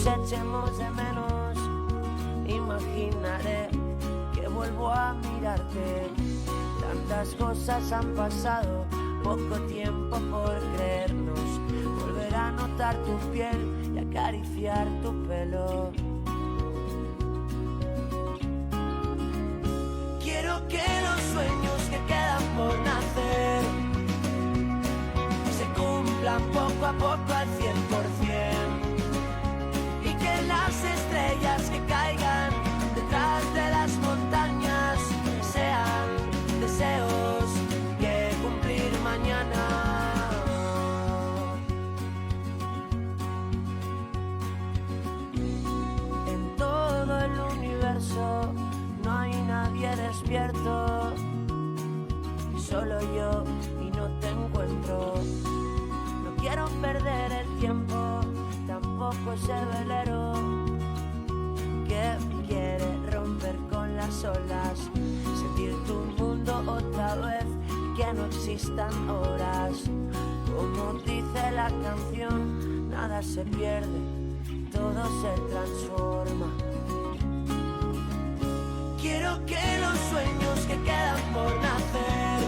nos echemos de menos. Imaginaré que vuelvo a mirarte. Tantas cosas han pasado, poco tiempo por creernos. Volver a notar tu piel y acariciar tu pelo. Quiero que los sueños que quedan por nacer se cumplan poco a poco al 100%. Y que las estrellas que caigan detrás de las montañas sean deseos que cumplir mañana. En todo el universo no hay nadie despierto, solo yo y no te encuentro. No quiero perder el tiempo, tampoco ese velero que quiere romper con las olas, sentir tu mundo otra vez y que no existan horas. Como dice la canción, nada se pierde, todo se transforma. Quiero que los sueños que quedan por nacer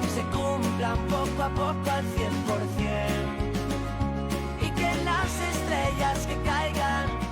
se cumplan poco a poco al 100%. Y que las estrellas que caigan.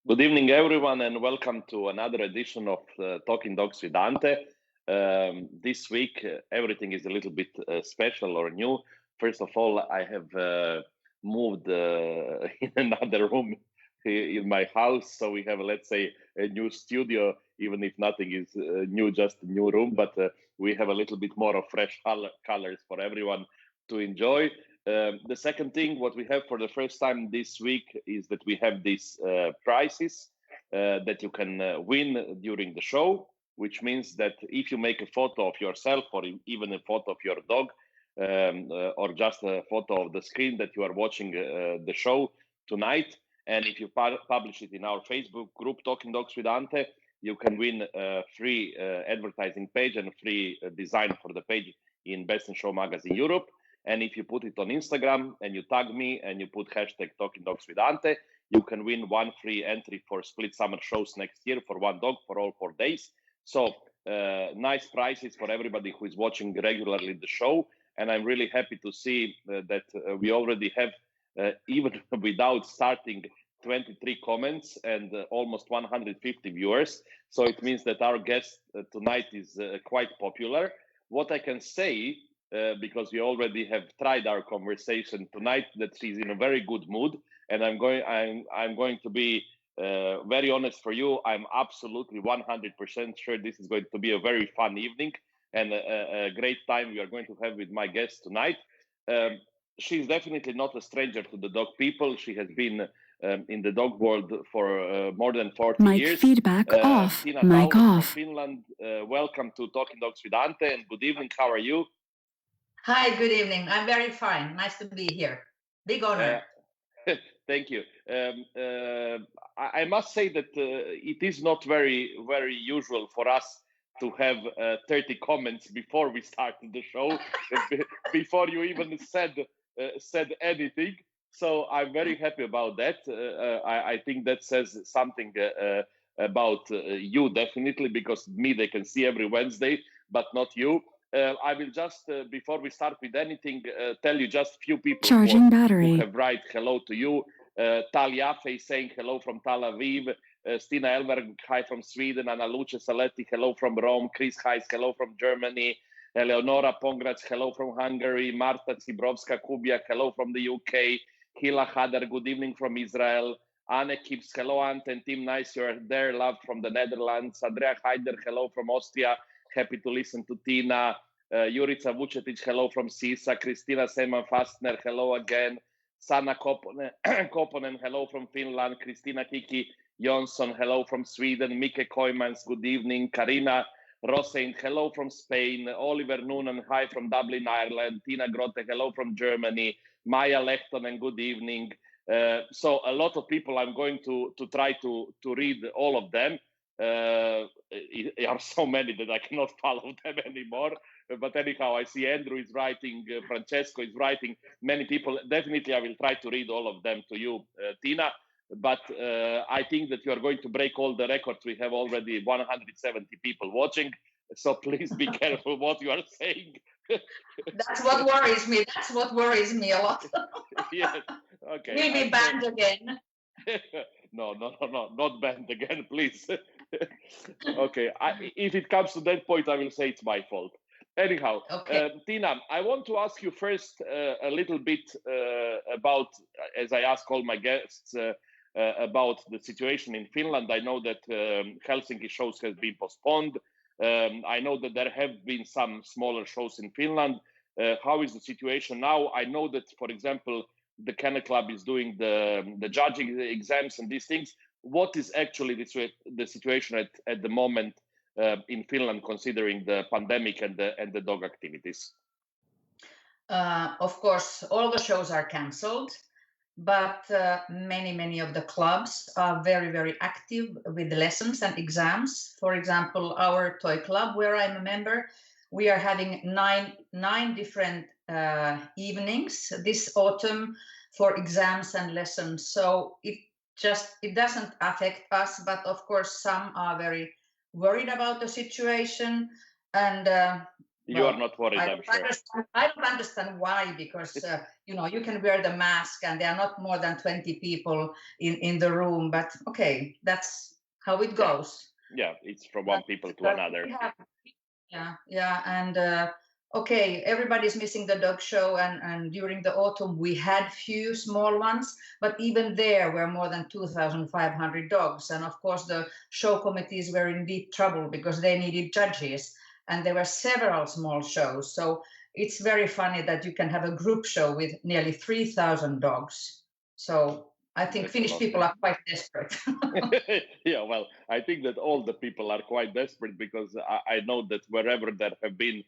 Good evening, everyone, and welcome to another edition of Talking Dogs with Ante. This week, everything is a little bit special or new. First of all, I have moved in another room in my house, so we have, let's say, a new studio, even if nothing is new, just a new room, but we have a little bit more of fresh colors for everyone to enjoy. The second thing, what we have for the first time this week is that we have these prizes that you can win during the show, which means that if you make a photo of yourself or even a photo of your dog or just a photo of the screen that you are watching the show tonight, and if you publish it in our Facebook group, Talking Dogs with Ante, you can win a free advertising page and a free design for the page in Best in Show Magazine Europe. And if you put it on Instagram and you tag me and you put hashtag Talking Dogs with Ante, you can win one free entry for Split Summer shows next year for one dog for all 4 days. So nice prizes for everybody who is watching regularly the show. And I'm really happy to see that we already have, even without starting, 23 comments and almost 150 viewers. So it means that our guest tonight is quite popular. What I can say, because we already have tried our conversation tonight, that she's in a very good mood, and I'm going to be very honest for you. I'm absolutely 100% sure this is going to be a very fun evening and a great time we are going to have with my guest tonight. She's definitely not a stranger to the dog people. She has been in the dog world for more than 40 Mic years. feedback off. Tiina Mic Taulos off. from Finland. Welcome to Talking Dogs with Ante, and good evening. How are you? Hi, good evening. I'm very fine. Nice to be here. Big honor. Thank you. I must say that it is not very usual for us to have 30 comments before we started the show, before you even said anything. So I'm very happy about that. I think that says something about you, definitely, because me they can see every Wednesday, but not you. I will just, before we start with anything, tell you just a few people Charging battery. who have write hello to you. Talia Fey saying hello from Tel Aviv. Stina Elberg, hi from Sweden. Anna Luce Saletti, hello from Rome. Chris Heiss, hello from Germany. Eleonora Pongrac, hello from Hungary. Marta Zibrovska Kubiak, hello from the UK. Hila Hadar, good evening from Israel. Anne Kips, hello Ante and Team, nice you're there, love from the Netherlands. Andrea Haider, hello from Austria, happy to listen to Tina. Jurica Vucetic, hello from Sisa. Kristina Seman Fastner, hello again. Sanna Koponen, hello from Finland. Kristina Kiki Jonsson, hello from Sweden. Mike Koymans, good evening. Karina Rosain, hello from Spain. Oliver Noonan, hi from Dublin, Ireland. Tina Grotte, hello from Germany. Maya Lehtonen, good evening. So a lot of people, I'm going to try to read all of them. There are so many that I cannot follow them anymore. But anyhow, I see Andrew is writing, Francesco is writing, many people. Definitely, I will try to read all of them to you, Tina. But I think that you are going to break all the records. We have already 170 people watching. So please be careful what you are saying. That's what worries me. That's what worries me a lot. Yes. Okay. We'll be banned again. No, not banned again, please. Okay. If it comes to that point, I will say it's my fault. Anyhow, okay. Tina, I want to ask you first a little bit about, as I ask all my guests, about the situation in Finland. I know that Helsinki shows has been postponed. I know that there have been some smaller shows in Finland. How is the situation now? I know that, for example, the Kennel Club is doing the judging exams and these things. What is actually the situation at the moment in Finland, considering the pandemic and the dog activities? Of course, all the shows are cancelled, but many of the clubs are very active with lessons and exams. For example, our toy club, where I'm a member, we are having nine different evenings this autumn for exams and lessons. So it doesn't affect us, but of course some are very worried about the situation, and you are not worried, I'm sure. I don't understand why, because you can wear the mask and there are not more than 20 people in the room, but okay, that's how it goes. Yeah, it's from one people to another. And okay, everybody's missing the dog show, and during the autumn we had few small ones, but even there were more than 2,500 dogs, and of course the show committees were in deep trouble because they needed judges, and there were several small shows. So it's very funny that you can have a group show with nearly 3,000 dogs. So I think Finnish people are quite desperate. Yeah, well, I think that all the people are quite desperate, because I know that wherever there have been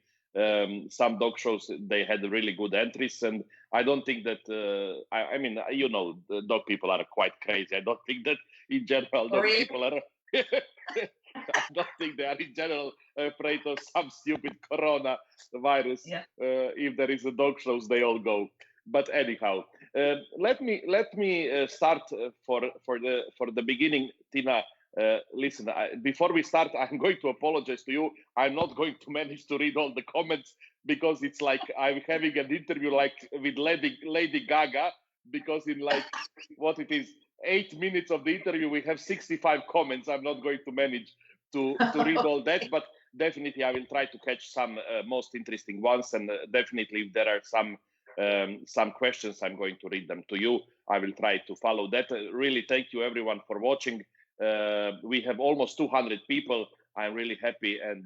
some dog shows, they had really good entries, and I don't think that I mean, the dog people are quite crazy. I don't think that in general dog people are I don't think they are in general afraid of some stupid corona virus. Yeah. If there is a dog shows, they all go. But anyhow, let me start for the beginning, Tina. Listen, before we start, I'm going to apologize to you. I'm not going to manage to read all the comments, because it's like I'm having an interview like with Lady Gaga, because in like what it is 8 minutes of the interview we have 65 comments. I'm not going to manage to read all that, but definitely I will try to catch some most interesting ones, and definitely if there are some questions, I'm going to read them to you. I will try to follow that. Really, thank you everyone for watching. We have almost 200 people. I'm really happy, and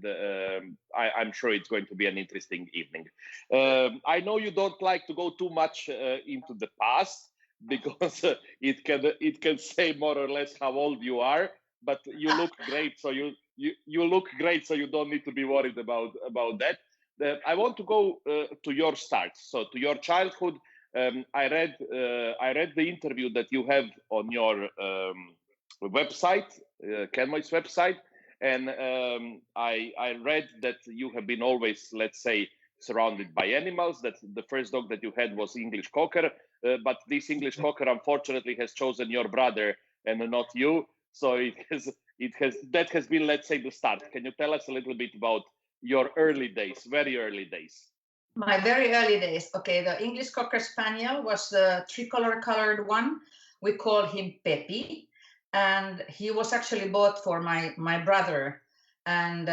I'm sure it's going to be an interesting evening. I know you don't like to go too much into the past, because it can say more or less how old you are, but you look great, so you look great, so you don't need to be worried about that. I want to go to your start, so to your childhood. I read the interview that you have on your website, Kenmoy's website, and I read that you have been always, let's say, surrounded by animals. That the first dog that you had was English Cocker, but this English Cocker unfortunately has chosen your brother and not you. So that has been, let's say, the start. Can you tell us a little bit about your early days, very early days? My very early days. Okay, the English Cocker Spaniel was the tricolor colored one. We called him Peppy, and he was actually bought for my brother. And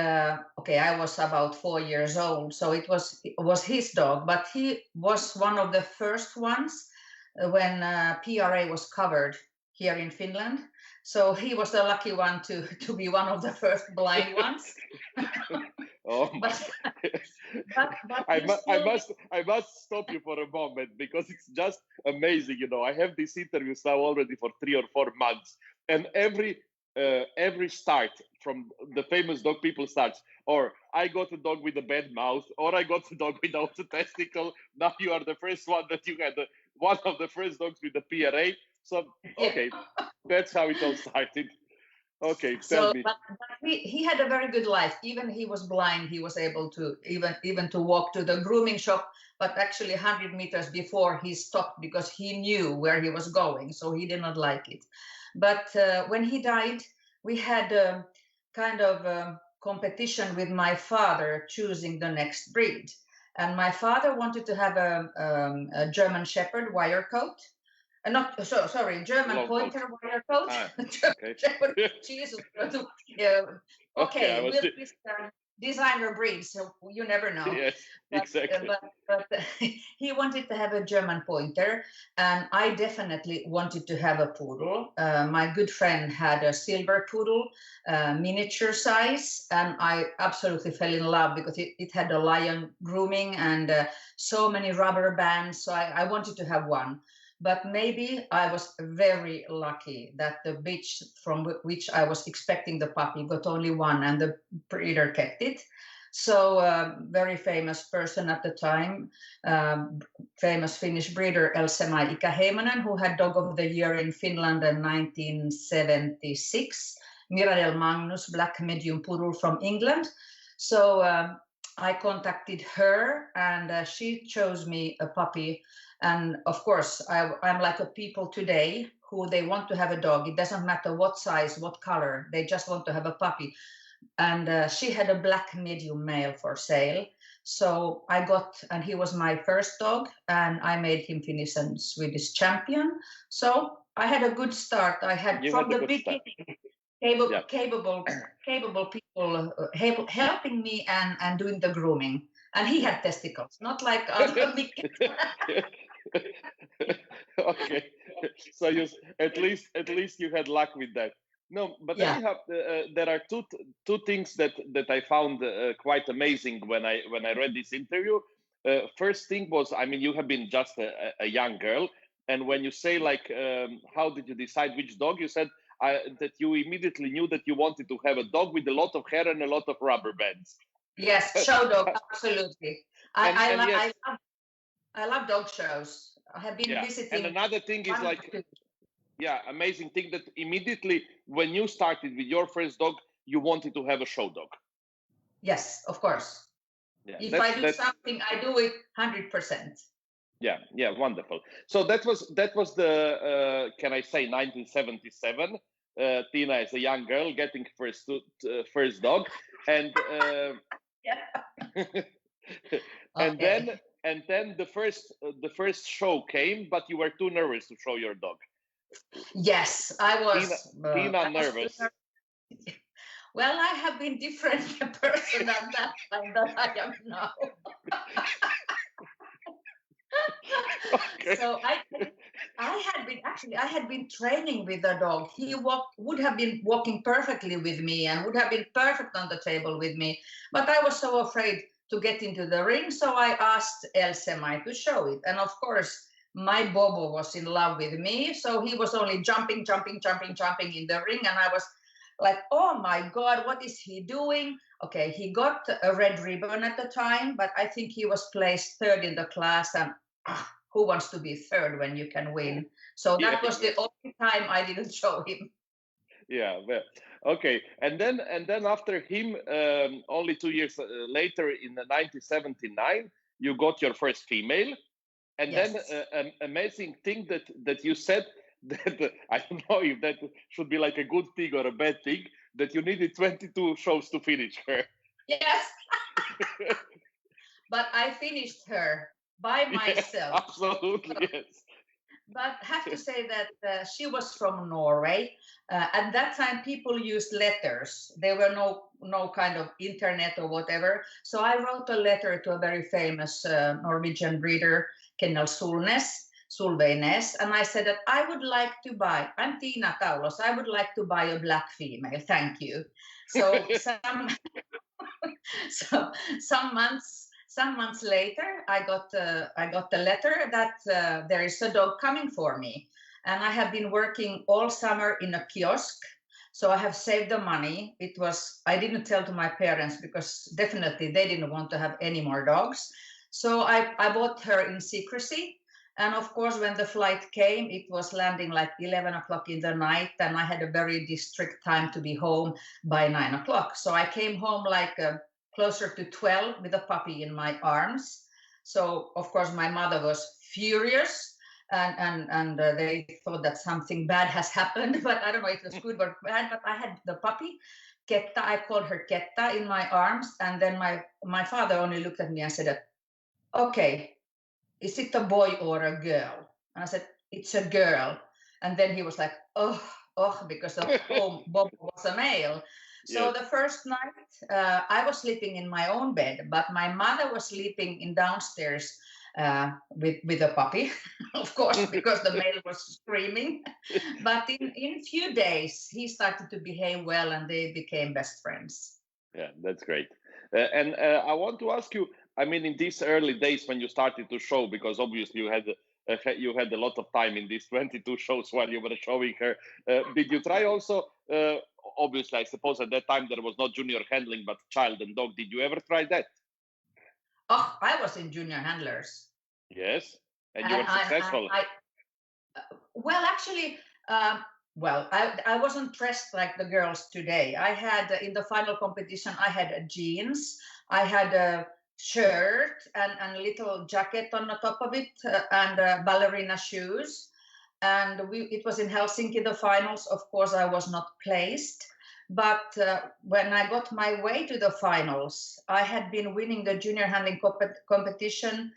okay, I was about 4 years old, so it was his dog, but he was one of the first ones when PRA was covered here in Finland. So he was the lucky one to be one of the first blind ones. Oh my! but he still, I must stop you for a moment because it's just amazing. You know, I have these interviews now already for 3 or 4 months, and every start from the famous dog people starts, or I got a dog with a bad mouth, or I got a dog without a testicle. Now you are the first one that you had one of the first dogs with the PRA. So okay, that's how it all started. Okay, tell so me. but he had a very good life. Even he was blind, he was able to even to walk to the grooming shop, but actually 100 meters before he stopped because he knew where he was going, so he did not like it. But when he died, we had a kind of competition with my father choosing the next breed, and my father wanted to have a German Shepherd wire coat. Not so sorry, German Long coat. Pointer wire coat. Ah, okay. Shepherd, Jesus. Okay, I Okay, was. we'll list designer breeds, so you never know. Yes, exactly. But he wanted to have a German Pointer, and I definitely wanted to have a poodle. My good friend had a silver poodle, miniature size, and I absolutely fell in love because it had a lion grooming and so many rubber bands. So I wanted to have one. But maybe I was very lucky that the bitch from which I was expecting the puppy got only one, and the breeder kept it. So very famous person at the time, famous Finnish breeder Else-Mai Ikäheimonen, who had Dog of the Year in Finland in 1976. Mirabel Magnus, Black Medium Poodle from England. So I contacted her, and she chose me a puppy. And of course, I'm like a people today who they want to have a dog. It doesn't matter what size, what color. They just want to have a puppy. And she had a black medium male for sale. So I got, and he was my first dog, and I made him Finnish and Swedish champion. So I had a good start. I had You from had a the good start. beginning Yeah. capable people helping me and doing the grooming. And he had testicles, not like Mickey. Okay, so you at least you had luck with that. No, but Yeah. anyhow, there are two things that I found quite amazing when I read this interview. First thing was, I mean, you have been just a young girl, and when you say like, how did you decide which dog? You said that you immediately knew that you wanted to have a dog with a lot of hair and a lot of rubber bands. Yes, show dog, absolutely. And yes, I love dog shows. I have been yeah. And visiting another thing is one or like, two. yeah, amazing thing that immediately when you started with your first dog, you wanted to have a show dog. Yes, of course. Yeah, If I do something, I do it 100%. Yeah, wonderful. So that was the can I say 1977? Tiina as a young girl getting first dog, and Yeah. and Okay. then the first show came, but you were too nervous to show your dog. Yes, I was. Tiina I was too nervous. nervous. Well, I have been different person at that time than I am now. Okay. So I had been training with the dog. He would have been walking perfectly with me and would have been perfect on the table with me. But I was so afraid to get into the ring, so I asked Else-Mai to show it. And of course, my Bobo was in love with me, so he was only jumping in the ring, and I was like, oh my God, what is he doing? Okay, he got a red ribbon at the time, but I think he was placed third in the class, and who wants to be third when you can win? So that was the only time I didn't show him. Yeah, well, okay. And then after him, only 2 years later, in 1979, you got your first female. And Yes. then an amazing thing that you said that I don't know if that should be like a good thing or a bad thing, that you needed 22 shows to finish her. Yes. But I finished her by myself. Yeah, absolutely, yes. But have to say that she was from Norway. At that time, people used letters. There were no kind of internet or whatever. So I wrote a letter to a very famous Norwegian breeder, Kennel Solveig Næss, and I said that I would like to buy. I'm Tiina Taulos. I would like to buy a black female. Thank you. So so some months later, I got the letter that there is a dog coming for me, and I have been working all summer in a kiosk. So I have saved the money. I didn't tell to my parents because definitely they didn't want to have any more dogs. So I bought her in secrecy. And of course, when the flight came, it was landing like 11 o'clock in the night, and I had a very strict time to be home by 9 o'clock. So I came home like closer to 12 with a puppy in my arms. So of course my mother was furious, and they thought that something bad has happened, but I don't know if it was good or bad. But I had the puppy Ketta. I called her Ketta in my arms, and then my father only looked at me and said, "Okay, is it a boy or a girl?" And I said, "It's a girl." And then he was like, oh, because the home Bob was a male. So Yes. the first night, I was sleeping in my own bed, but my mother was sleeping in downstairs with a puppy, of course, because the male was screaming. But in few days, he started to behave well, and they became best friends. Yeah, that's great. And I want to ask you, I mean, in these early days when you started to show, because obviously you had a lot of time in these 22 shows while you were showing her. Did you try also? Obviously, I suppose at that time there was not junior handling, but child and dog. Did you ever try that? Oh, I was in junior handlers. Yes, and you were successful. Well, actually, I wasn't dressed like the girls today. I had in the final competition, I had jeans, I had a shirt and a little jacket on the top of it, and ballerina shoes. And it was in Helsinki, the finals. Of course, I was not placed. But when I got my way to the finals, I had been winning the junior handling competition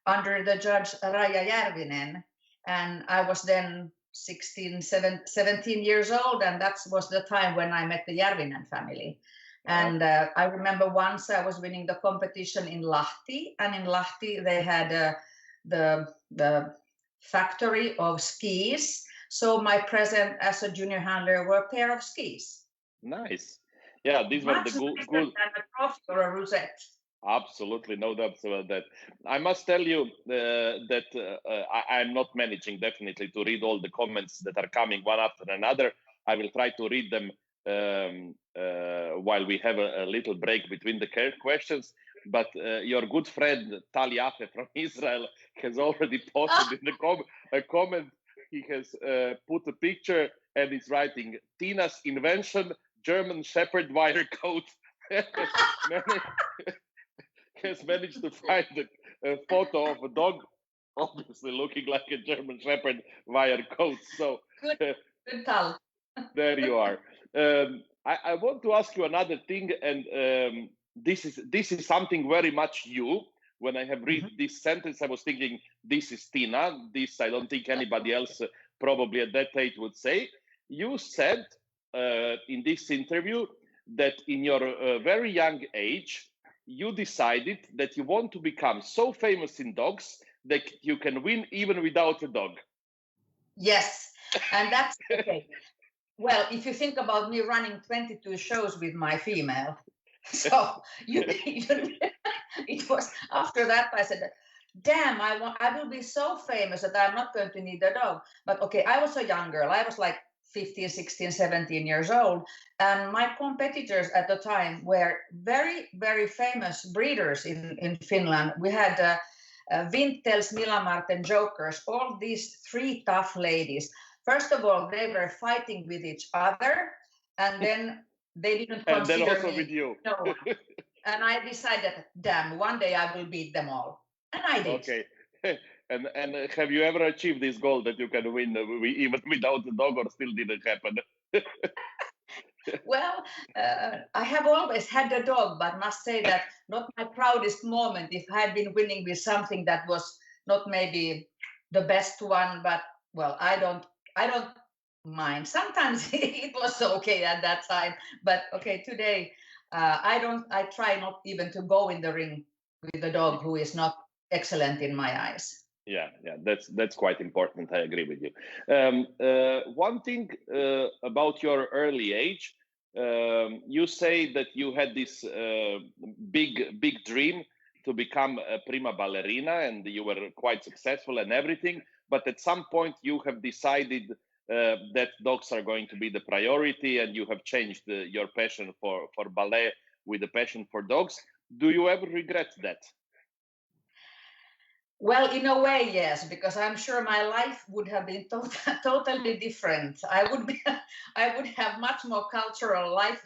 under the judge Raija Järvinen. And I was then 17 years old, and that was the time when I met the Järvinen family. And I remember once I was winning the competition in Lahti, and in Lahti they had the factory of skis. So my present as a junior handler were a pair of skis. Nice. Yeah, these were the good. Than a trophy or a rosette. Absolutely, no doubts about that. I must tell you that I'm not managing definitely to read all the comments that are coming one after another. I will try to read them while we have a little break between the questions. But your good friend Tali Afe from Israel has already posted in the comment. He has put a picture and is writing Tina's invention, German Shepherd wire coat. Has managed to find a photo of a dog, obviously looking like a German Shepherd wire coat. So good Tal. There you are. I want to ask you another thing, and this is something very much you. When I have read this sentence, I was thinking, this is Tiina. This I don't think anybody else probably at that age would say. You said in this interview that in your very young age, you decided that you want to become so famous in dogs that you can win even without a dog. Yes, and that's okay. Well, if you think about me running 22 shows with my female, so it was after that I said, damn, I will be so famous that I'm not going to need a dog. But okay, I was a young girl. I was like 15, 16, 17 years old. And my competitors at the time were very, very famous breeders in Finland. We had Vintels, Milamart, and Jokers, all these three tough ladies. First of all, they were fighting with each other, and then they didn't consider and then also me with you. No one. And I decided, damn, one day I will beat them all. And I did. Okay. And have you ever achieved this goal that you can win even without a dog, or still didn't happen? Well, I have always had a dog, but must say that not my proudest moment if I had been winning with something that was not maybe the best one, but well, I don't mind. Sometimes it was okay at that time, but okay, today I try not even to go in the ring with a dog who is not excellent in my eyes. Yeah, that's quite important. I agree with you. One thing about your early age, you say that you had this big dream to become a prima ballerina, and you were quite successful and everything. But at some point, you have decided that dogs are going to be the priority, and you have changed your passion for ballet with a passion for dogs. Do you ever regret that? Well, in a way, yes, because I'm sure my life would have been totally different. I would have much more cultural life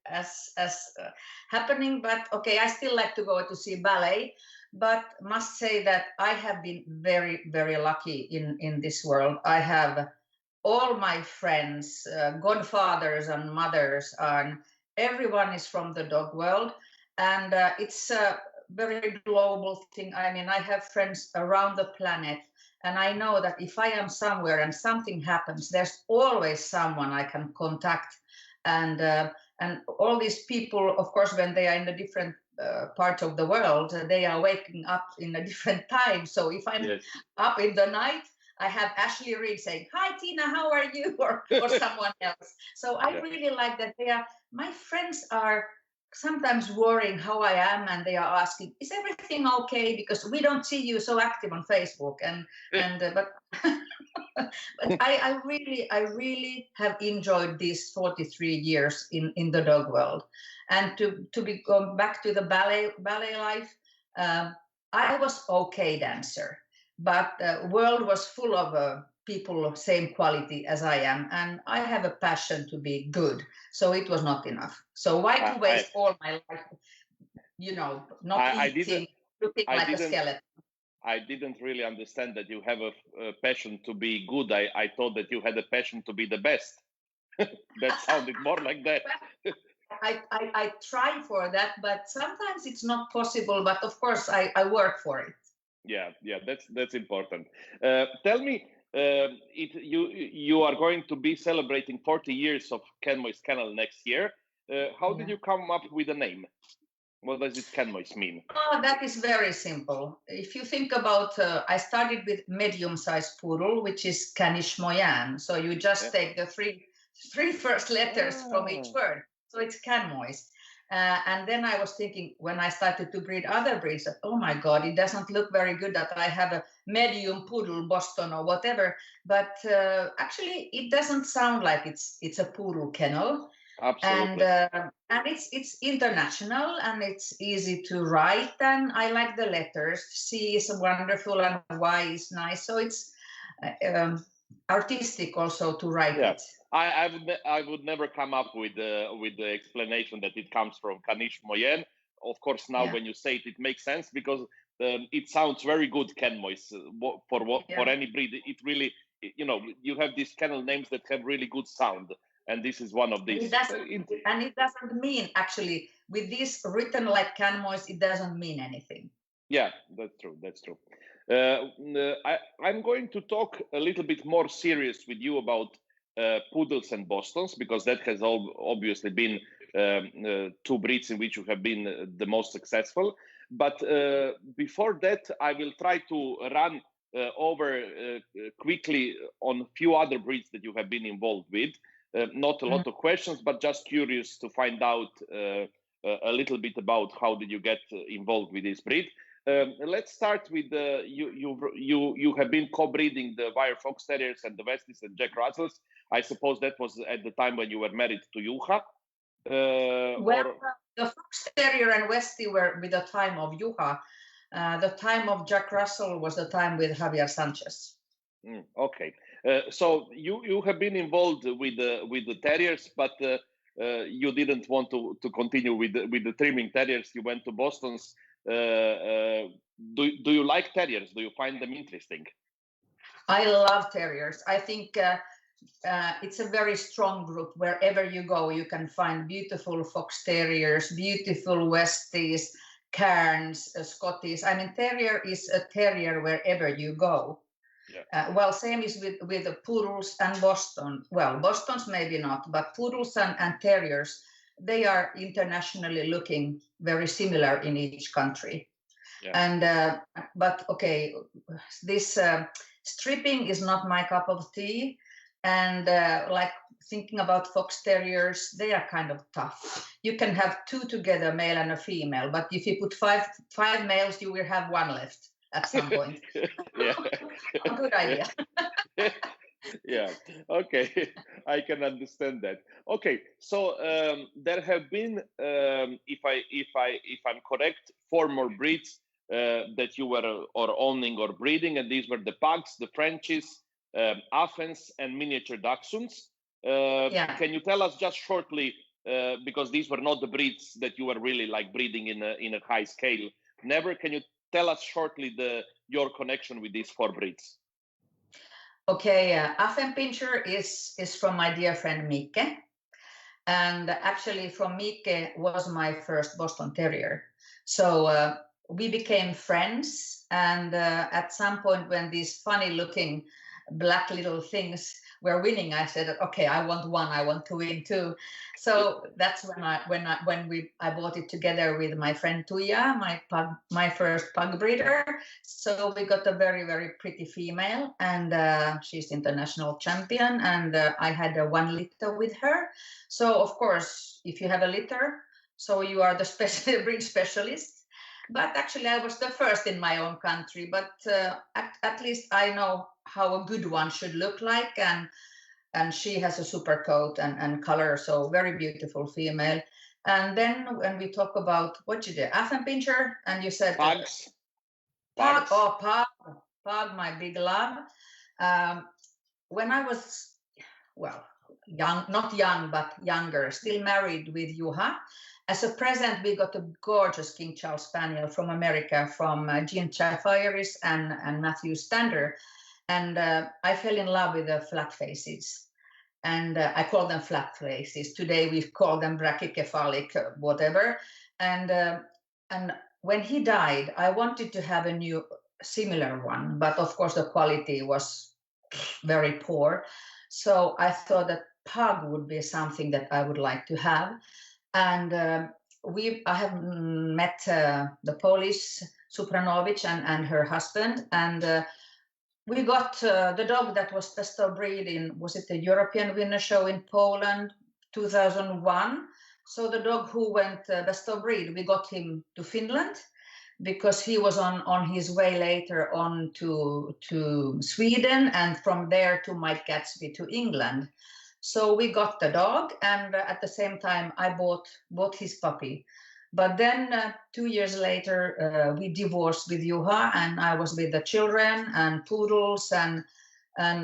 as happening. But okay, I still like to go to see ballet. But must say that I have been very, very lucky in this world. I have all my friends, godfathers and mothers, and everyone is from the dog world, and it's very global thing. I mean, I have friends around the planet, and I know that if I am somewhere and something happens, there's always someone I can contact. And all these people, of course, when they are in the different parts of the world, they are waking up in a different time. So if I'm up in the night, I have Ashley Reed saying, "Hi, Tina, how are you?" or someone else. So I really like that my friends are sometimes worrying how I am, and they are asking, "Is everything okay? Because we don't see you so active on Facebook." But but I really have enjoyed these 43 years in the dog world, and to be going back to the ballet life. I was okay dancer, but the world was full of people of same quality as I am, and I have a passion to be good. So it was not enough. So why to waste all my life, not eating, looking like a skeleton? I didn't really understand that you have a passion to be good. I thought that you had a passion to be the best. That sounded more like that. I try for that, but sometimes it's not possible. But of course, I work for it. Yeah, that's important. Tell me, you are going to be celebrating 40 years of Kenmois Kennel next year. How did you come up with the name? What does it Kenmois mean? Oh, that is very simple. If you think about, I started with medium-sized poodle, which is Caniche Moyenne. So you just take the three first letters from each word. So it's Kenmois. And then I was thinking, when I started to breed other breeds, that, oh my God, it doesn't look very good that I have a medium poodle, Boston or whatever. But actually, it doesn't sound like it's a poodle kennel. Absolutely. And it's international, and it's easy to write, and I like the letters. C is wonderful and Y is nice, so it's artistic also to write it. I would never come up with the explanation that it comes from Caniche Moyenne. Of course, now when you say it, it makes sense, because it sounds very good, Kenmois, for any breed. It really, you have these kennel names that have really good sound, and this is one of these. And it doesn't mean, actually, with this written like Kenmois, it doesn't mean anything. Yeah, that's true. That's true. I'm going to talk a little bit more serious with you about poodles and Bostons, because that has obviously been two breeds in which you have been the most successful. But before that, I will try to run over quickly on a few other breeds that you have been involved with. Not a lot of questions, but just curious to find out a little bit about how did you get involved with this breed. Let's start with you have been co-breeding the Wire Fox Terriers and the Westies and Jack Russells. I suppose that was at the time when you were married to Juha. The Fox Terrier and Westie were with the time of Juha. The time of Jack Russell was the time with Javier Sanchez. Okay, so you have been involved with the Terriers, but you didn't want to continue with the trimming Terriers. You went to Boston's. Do you like Terriers? Do you find them interesting? I love Terriers. I think it's a very strong group. Wherever you go, you can find beautiful Fox Terriers, beautiful Westies, Cairns, Scotties. I mean, Terrier is a terrier wherever you go. Well, same is with the poodles and Boston. Well, Bostons maybe not, but poodles and terriers, they are internationally looking very similar in each country. And but okay, this stripping is not my cup of tea. And like thinking about fox terriers, they are kind of tough. You can have two together, male and a female, but if you put five males, you will have one left at some point. Yeah. A good idea. Yeah. Okay. I can understand that. Okay. So there have been, if I'm correct, 4 more breeds that you were or owning or breeding, and these were the pugs, the Frenchies, Affens, and miniature Dachshunds. Can you tell us just shortly, because these were not the breeds that you were really like breeding in a high scale? Never. Can you tell us shortly your connection with these 4 breeds? Okay, Affenpinscher is from my dear friend Mike, and actually from Mike was my first Boston Terrier. So we became friends, and at some point when these funny looking black little things were winning, I said, okay, I want one, I want to win too. So that's when I bought it together with my friend Tuija, my first pug breeder. So we got a very, very pretty female, and she's international champion, and I had a 1 litter with her. So of course, if you have a litter, so you are the breed specialist. But actually, I was the first in my own country. But at least I know how a good one should look like, and she has a super coat and color, so very beautiful female. And then when we talk about what you did, Affenpinscher, and you said Pugs. Pug, my big love. When I was young, not young, but younger, still married with Juha. As a present, we got a gorgeous King Charles Spaniel from America, from Jean Chaffairis and Matthew Stander. And I fell in love with the flat faces. And I call them flat faces. Today we call them brachycephalic, whatever. And when he died, I wanted to have a new, similar one. But of course, the quality was very poor. So I thought that pug would be something that I would like to have. And I have met the Polish Supranovic and her husband, and we got the dog that was best of breed in, was it the European Winner Show in Poland, 2001? So the dog who went best of breed, we got him to Finland, because he was on his way later on to Sweden, and from there to Mike Gatsby to England. So we got the dog, and at the same time I bought his puppy. But then 2 years later we divorced with Juha, and I was with the children and poodles, and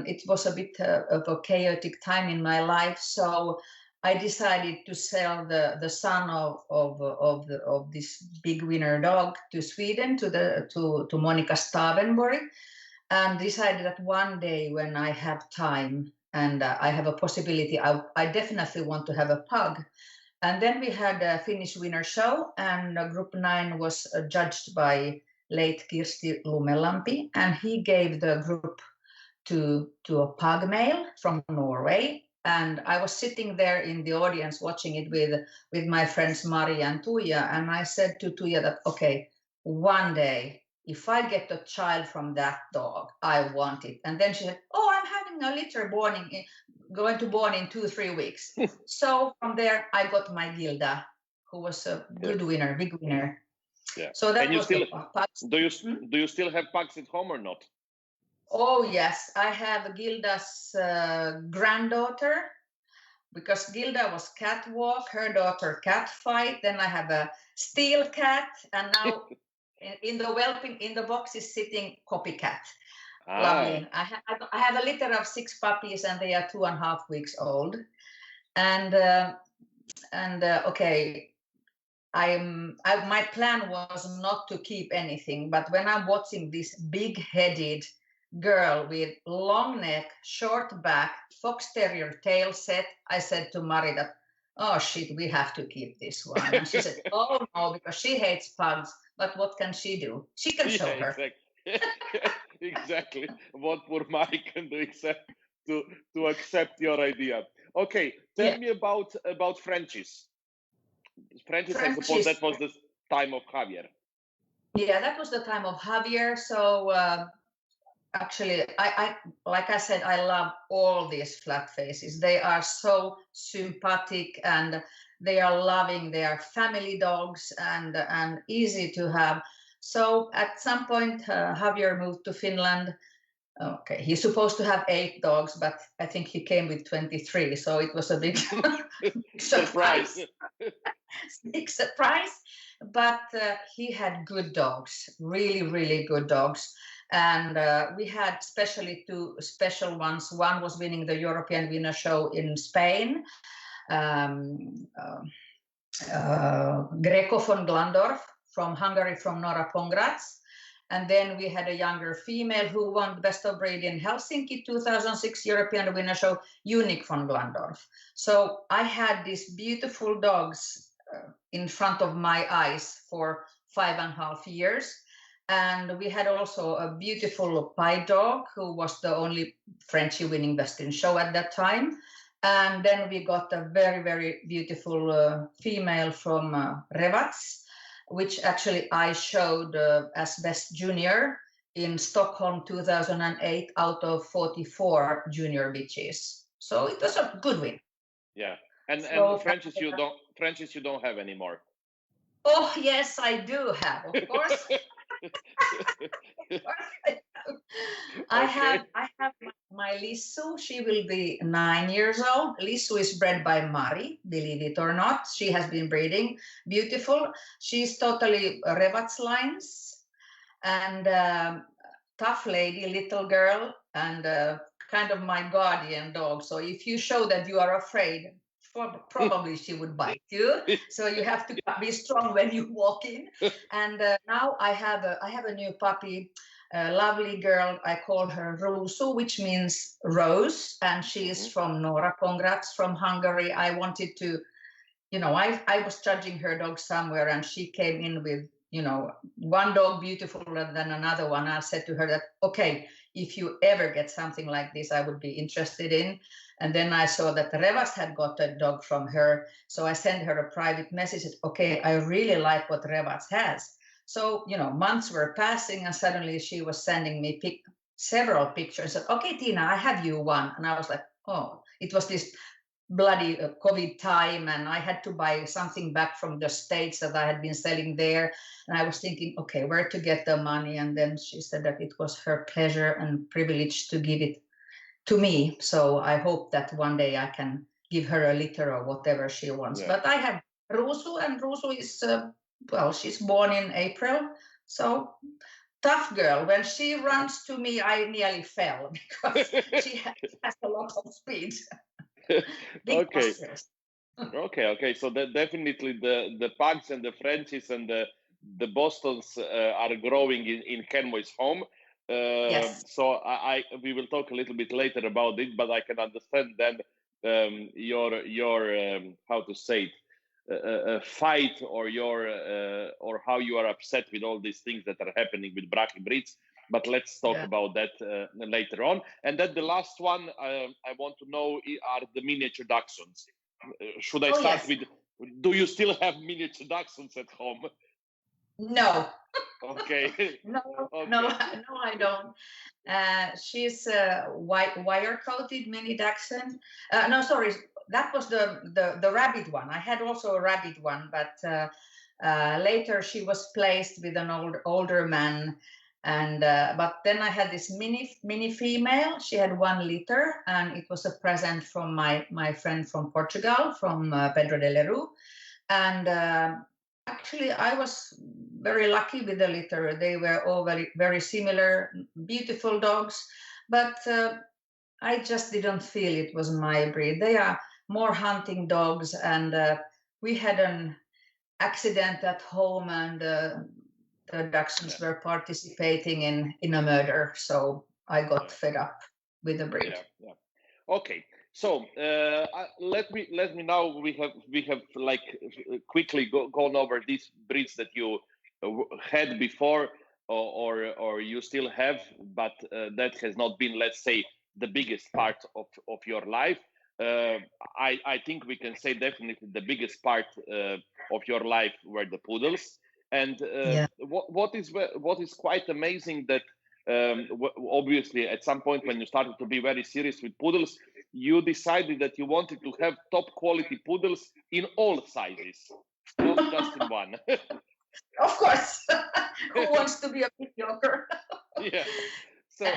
it was a bit of a chaotic time in my life. So I decided to sell the son of this big winner dog to Sweden, to Monica Stavenborg, and decided that one day when I have time and I have a possibility, I definitely want to have a pug. And then we had a Finnish Winner Show, and Group 9 was judged by late Kirsti Lumelampi, and he gave the group to a pug male from Norway. And I was sitting there in the audience watching it with my friends Mari and Tuija, and I said to Tuija that, okay, one day, if I get a child from that dog, I want it. And then she said, oh, I'm having a litter going to born in 2-3 weeks. So from there, I got my Gilda, who was a good winner, big winner. Yeah. So that was still, the pugs. Do you still have pugs at home or not? Oh, yes. I have Gilda's granddaughter, because Gilda was catwalk, her daughter cat fight. Then I have a steel cat, and now in the box is sitting copycat. Lovely. I have a litter of 6 puppies, and they are 2.5 weeks old. And okay, my plan was not to keep anything, but when I'm watching this big-headed girl with long neck, short back, fox terrier tail set, I said to Mari that, oh shit, we have to keep this one. And she said, oh no, because she hates pugs. But what can she do? She can show her. Exactly. exactly what poor Mike can do except to accept your idea. Okay, tell Yeah, me about Frenchies. Frenchies, I suppose Frenchies. that was the time of Javier. Yeah, that was the time of Javier. So actually, I like I said, I love all these flat faces. They are so sympathetic and they are loving. They are family dogs and easy to have. So at some point, Javier moved to Finland. Okay, he's supposed to have 8 dogs, but I think he came with 23, so it was a big surprise. Big surprise. But he had good dogs, really, really good dogs. And we had especially 2 special ones. One was winning the European Winner Show in Spain, um, Greco von Glandorf from Hungary, from Nora Pongratz. And then we had a younger female who won Best of Breed in Helsinki 2006 European Winner Show, Unique von Glandorf. So I had these beautiful dogs in front of my eyes for 5.5 years. And we had also a beautiful pie dog who was the only Frenchie winning Best in Show at that time. And then we got a very, very beautiful female from Revats, which actually I showed as Best Junior in Stockholm 2008 out of 44 junior bitches. So it was a good win. Yeah, and So, Frenchies you don't have anymore. oh yes, I do have, of course. I have my Lissu. She will be 9 years old. Lissu is bred by Mari, believe it or not. She has been breeding. Beautiful. She's totally Revats lines and tough lady, little girl, and kind of my guardian dog. So if you show that you are afraid, probably she would bite you. So you have to be strong when you walk in. And now I have a new puppy, a lovely girl. I call her Rusu, which means rose, and she is from Nora Pongratz from Hungary. I wanted to, I was judging her dog somewhere, and she came in with, one dog beautifuler than another one. I said to her that, okay, if you ever get something like this, I would be interested in. And then I saw that Revas had got a dog from her. So I sent her a private message. Okay, I really like what Revas has. So, months were passing and suddenly she was sending me several pictures. Said, okay, Tiina, I have you one. And I was like, oh, it was this bloody COVID time and I had to buy something back from the States that I had been selling there. And I was thinking, okay, where to get the money? And then she said that it was her pleasure and privilege to give it to me. So I hope that one day I can give her a litter or whatever she wants. Yeah. But I have Rusu, and Rusu is, she's born in April. So tough girl. When she runs to me, I nearly fell because she has a lot of speed. Okay. Okay. So that definitely the pugs and the Frenchies and the Bostons are growing in Kenway's home. Yes. So we will talk a little bit later about it, but I can understand then your how to say it, fight or or how you are upset with all these things that are happening with Brachy breeds. But let's talk about that later on. And then the last one I want to know are the miniature Dachshunds. Should I start with? Do you still have miniature Dachshunds at home? No. Okay. No, I don't. She's a wire-coated mini Dachshund. No, sorry, that was the rabbit one. I had also a rabbit one, but later she was placed with an older man. And but then I had this mini female. She had 1 litter, and it was a present from my friend from Portugal, from Pedro de Leroux. And actually, I was very lucky with the litter. They were all very, very similar, beautiful dogs, but I just didn't feel it was my breed. They are more hunting dogs, and we had an accident at home, and the Dachshunds were participating in a murder, so I got fed up with the breed. Yeah. Okay. So let me now we have like quickly gone over these breeds that you had before. or you still have, but that has not been, let's say, the biggest part of your life. I think we can say definitely the biggest part of your life were the poodles. And Yeah. what is quite amazing that obviously at some point when you started to be very serious with poodles, you decided that you wanted to have top quality poodles in all sizes, not just in one. Of course. Who wants to be a mediocre? Yeah. So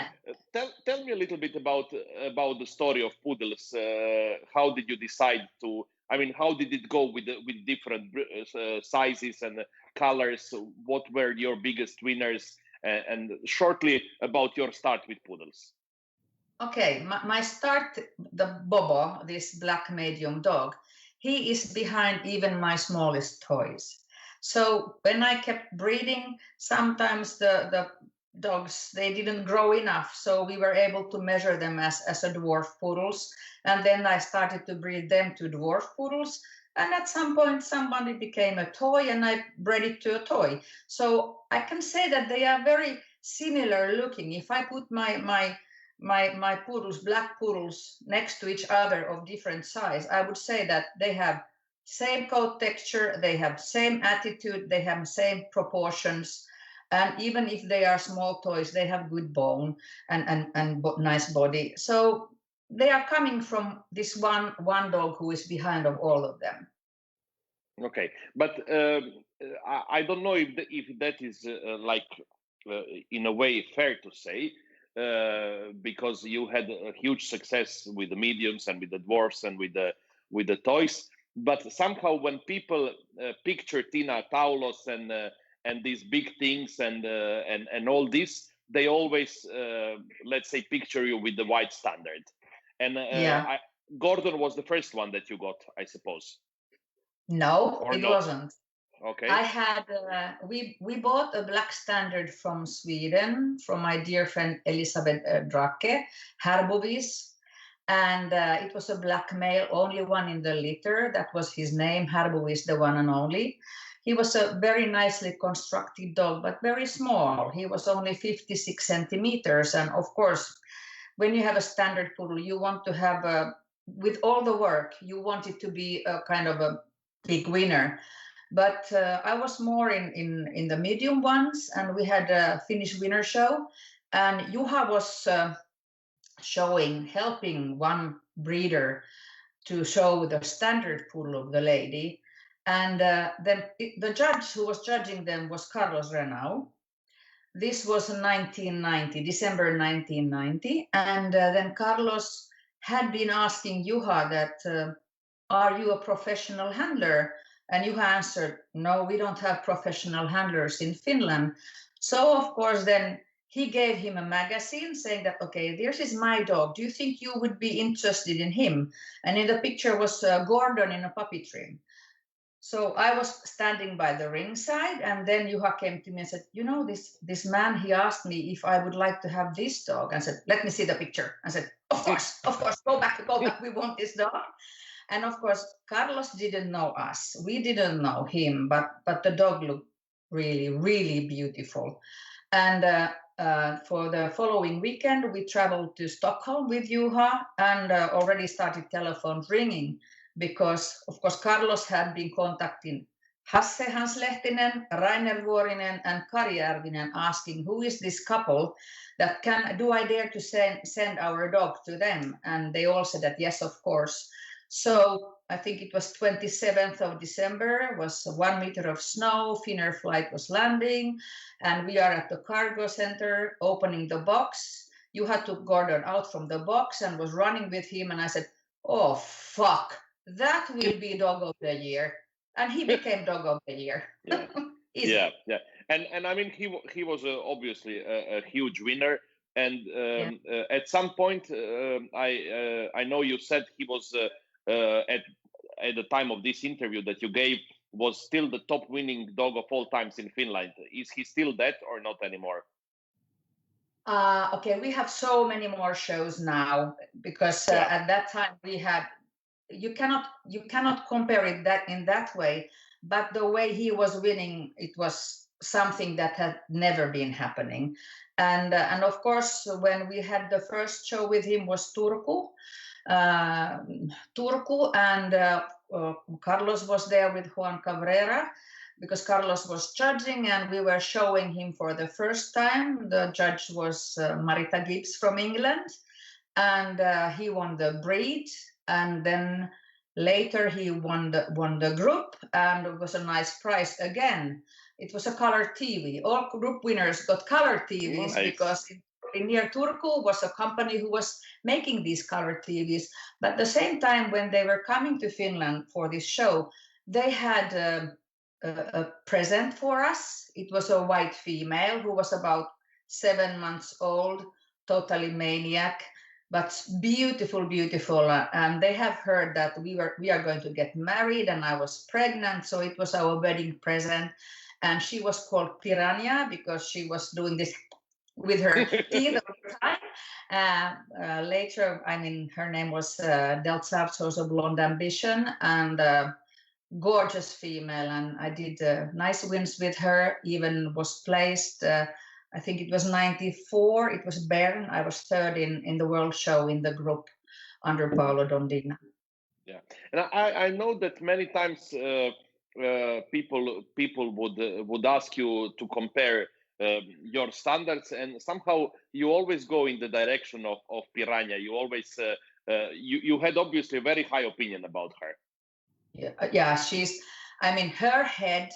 tell me a little bit about the story of poodles. How did you decide to? I mean, how did it go with different sizes and colors? What were your biggest winners? And shortly about your start with poodles. Okay, my start, the Bobo, this black medium dog, he is behind even my smallest toys. So when I kept breeding, sometimes the dogs, they didn't grow enough. So we were able to measure them as a dwarf poodles. And then I started to breed them to dwarf poodles. And at some point, somebody became a toy and I bred it to a toy. So I can say that they are very similar looking. If I put my poodles, black poodles, next to each other of different size, I would say that they have same coat texture, they have same attitude, they have same proportions, and even if they are small toys, they have good bone and nice body. So they are coming from this one dog who is behind of all of them. Okay, but I don't know if that is in a way fair to say, because you had a huge success with the mediums and with the dwarfs and with the toys. But somehow when people picture Tiina Taulos and these big things and all this, they always let's say picture you with the white standard. And Yeah. Gordon was the first one that you got, I suppose. No, Or it no? wasn't. Okay. I had we bought a black standard from Sweden from my dear friend Elisabeth Drake, Herbovis, and it was a black male, only one in the litter. That was his name, Herbovis, the one and only. He was a very nicely constructed dog, but very small. He was only 56 centimeters, and of course, when you have a standard poodle, you want to have with all the work, you want it to be a kind of a big winner. But I was more in the medium ones, and we had a Finnish winner show, and Juha was helping one breeder to show the standard poodle of the lady, and then the judge who was judging them was Carlos Renau. This was 1990, December 1990, and then Carlos had been asking Juha that, are you a professional handler? And Juha answered, no, we don't have professional handlers in Finland. So of course then he gave him a magazine saying that, okay, this is my dog. Do you think you would be interested in him? And in the picture was Gordon in a puppy trim. So I was standing by the ringside, and then Juha came to me and said, you know, this man, he asked me if I would like to have this dog. And said, let me see the picture. I said, of course, go back, we want this dog. And of course, Carlos didn't know us. We didn't know him, but the dog looked really, really beautiful. And for the following weekend, we traveled to Stockholm with Juha and already started telephones ringing because, of course, Carlos had been contacting Hasse Hanslehtinen, Rainer Vuorinen, and Kari Järvinen asking who is this couple that do I dare to send our dog to them? And they all said that yes, of course. So I think it was 27th of December, was 1 meter of snow, Finnair flight was landing, and we are at the cargo center opening the box. You had to Gordon out from the box and was running with him, and I said, oh, fuck, that will be dog of the year. And he became dog of the year. Yeah. Yeah. And I mean, he was obviously a huge winner. And at some point, I know you said he was at the time of this interview that you gave was still the top winning dog of all times in Finland. Is he still that or not anymore? Okay, we have so many more shows now because at that time we had. You cannot compare it that in that way, but the way he was winning, it was something that had never been happening. And of course, when we had the first show with him was Turku. And Carlos was there with Juan Cabrera, because Carlos was judging and we were showing him for the first time. The judge was Marita Gibbs from England, and he won the breed, and then later he won the group, and it was a nice prize again. It was a color TV. All group winners got color TVs. Nice. Because near Turku was a company who was making these color TVs. But at the same time, when they were coming to Finland for this show, they had a present for us. It was a white female who was about 7 months old, totally maniac, but beautiful, beautiful. And they have heard that we are going to get married, and I was pregnant, so it was our wedding present. And she was called Piranha because she was doing this with her teeth all the time. Later, I mean, her name was Del Zarzo's Blonde Ambition, and gorgeous female. And I did nice wins with her, even was placed, I think it was 94, it was Bern. I was third in the world show in the group under Paolo Dondina. Yeah, and I know that many times people would ask you to compare your standards, and somehow you always go in the direction of Piranha. You always you had obviously a very high opinion about her. Yeah, I mean, her head,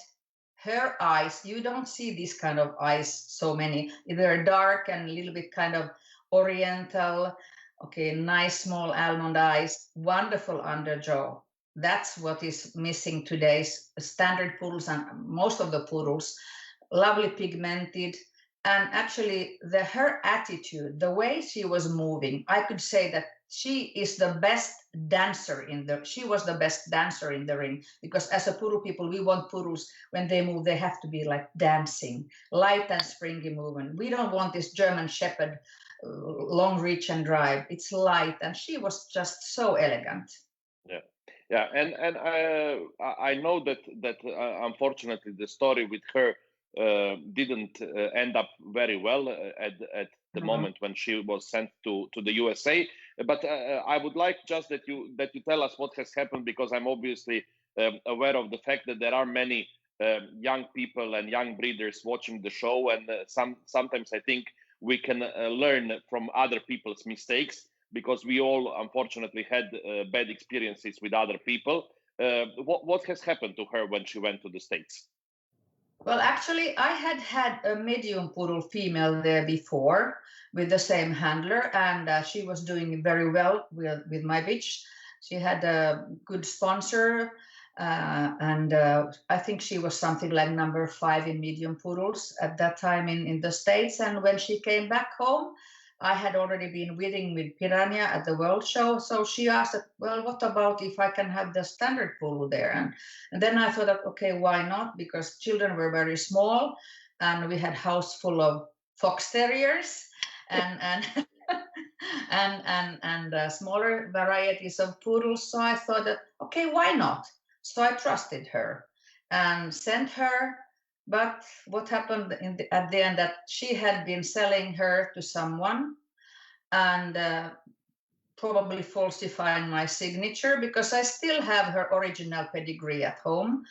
her eyes, you don't see this kind of eyes so many. They're dark and a little bit kind of oriental. Okay, nice small almond eyes, wonderful underjaw. That's what is missing today's standard poodles and most of the poodles. Lovely pigmented, and actually her attitude, the way she was moving, I could say that she was the best dancer in the ring, because as a poodle people, we want poodles, when they move, they have to be like dancing, light and springy movement. We don't want this German Shepherd long reach and drive. It's light, and she was just so elegant. Yeah, and I know that unfortunately the story with her didn't end up very well at the moment when she was sent to the USA. But I would like just that you tell us what has happened, because I'm obviously aware of the fact that there are many young people and young breeders watching the show, and sometimes I think we can learn from other people's mistakes, because we all unfortunately had bad experiences with other people. What has happened to her when she went to the States? Well, actually, I had a medium poodle female there before with the same handler, and she was doing very well with my bitch. She had a good sponsor, and I think she was something like number 5 in medium poodles at that time in the States. And when she came back home, I had already been winning with Piranha at the World Show. So she asked, well, what about if I can have the standard poodle there? And then I thought, okay, why not? Because children were very small, and we had house full of fox terriers and smaller varieties of poodles. So I thought that, okay, why not? So I trusted her and sent her. But what happened at the end, that she had been selling her to someone and probably falsifying my signature, because I still have her original pedigree at home.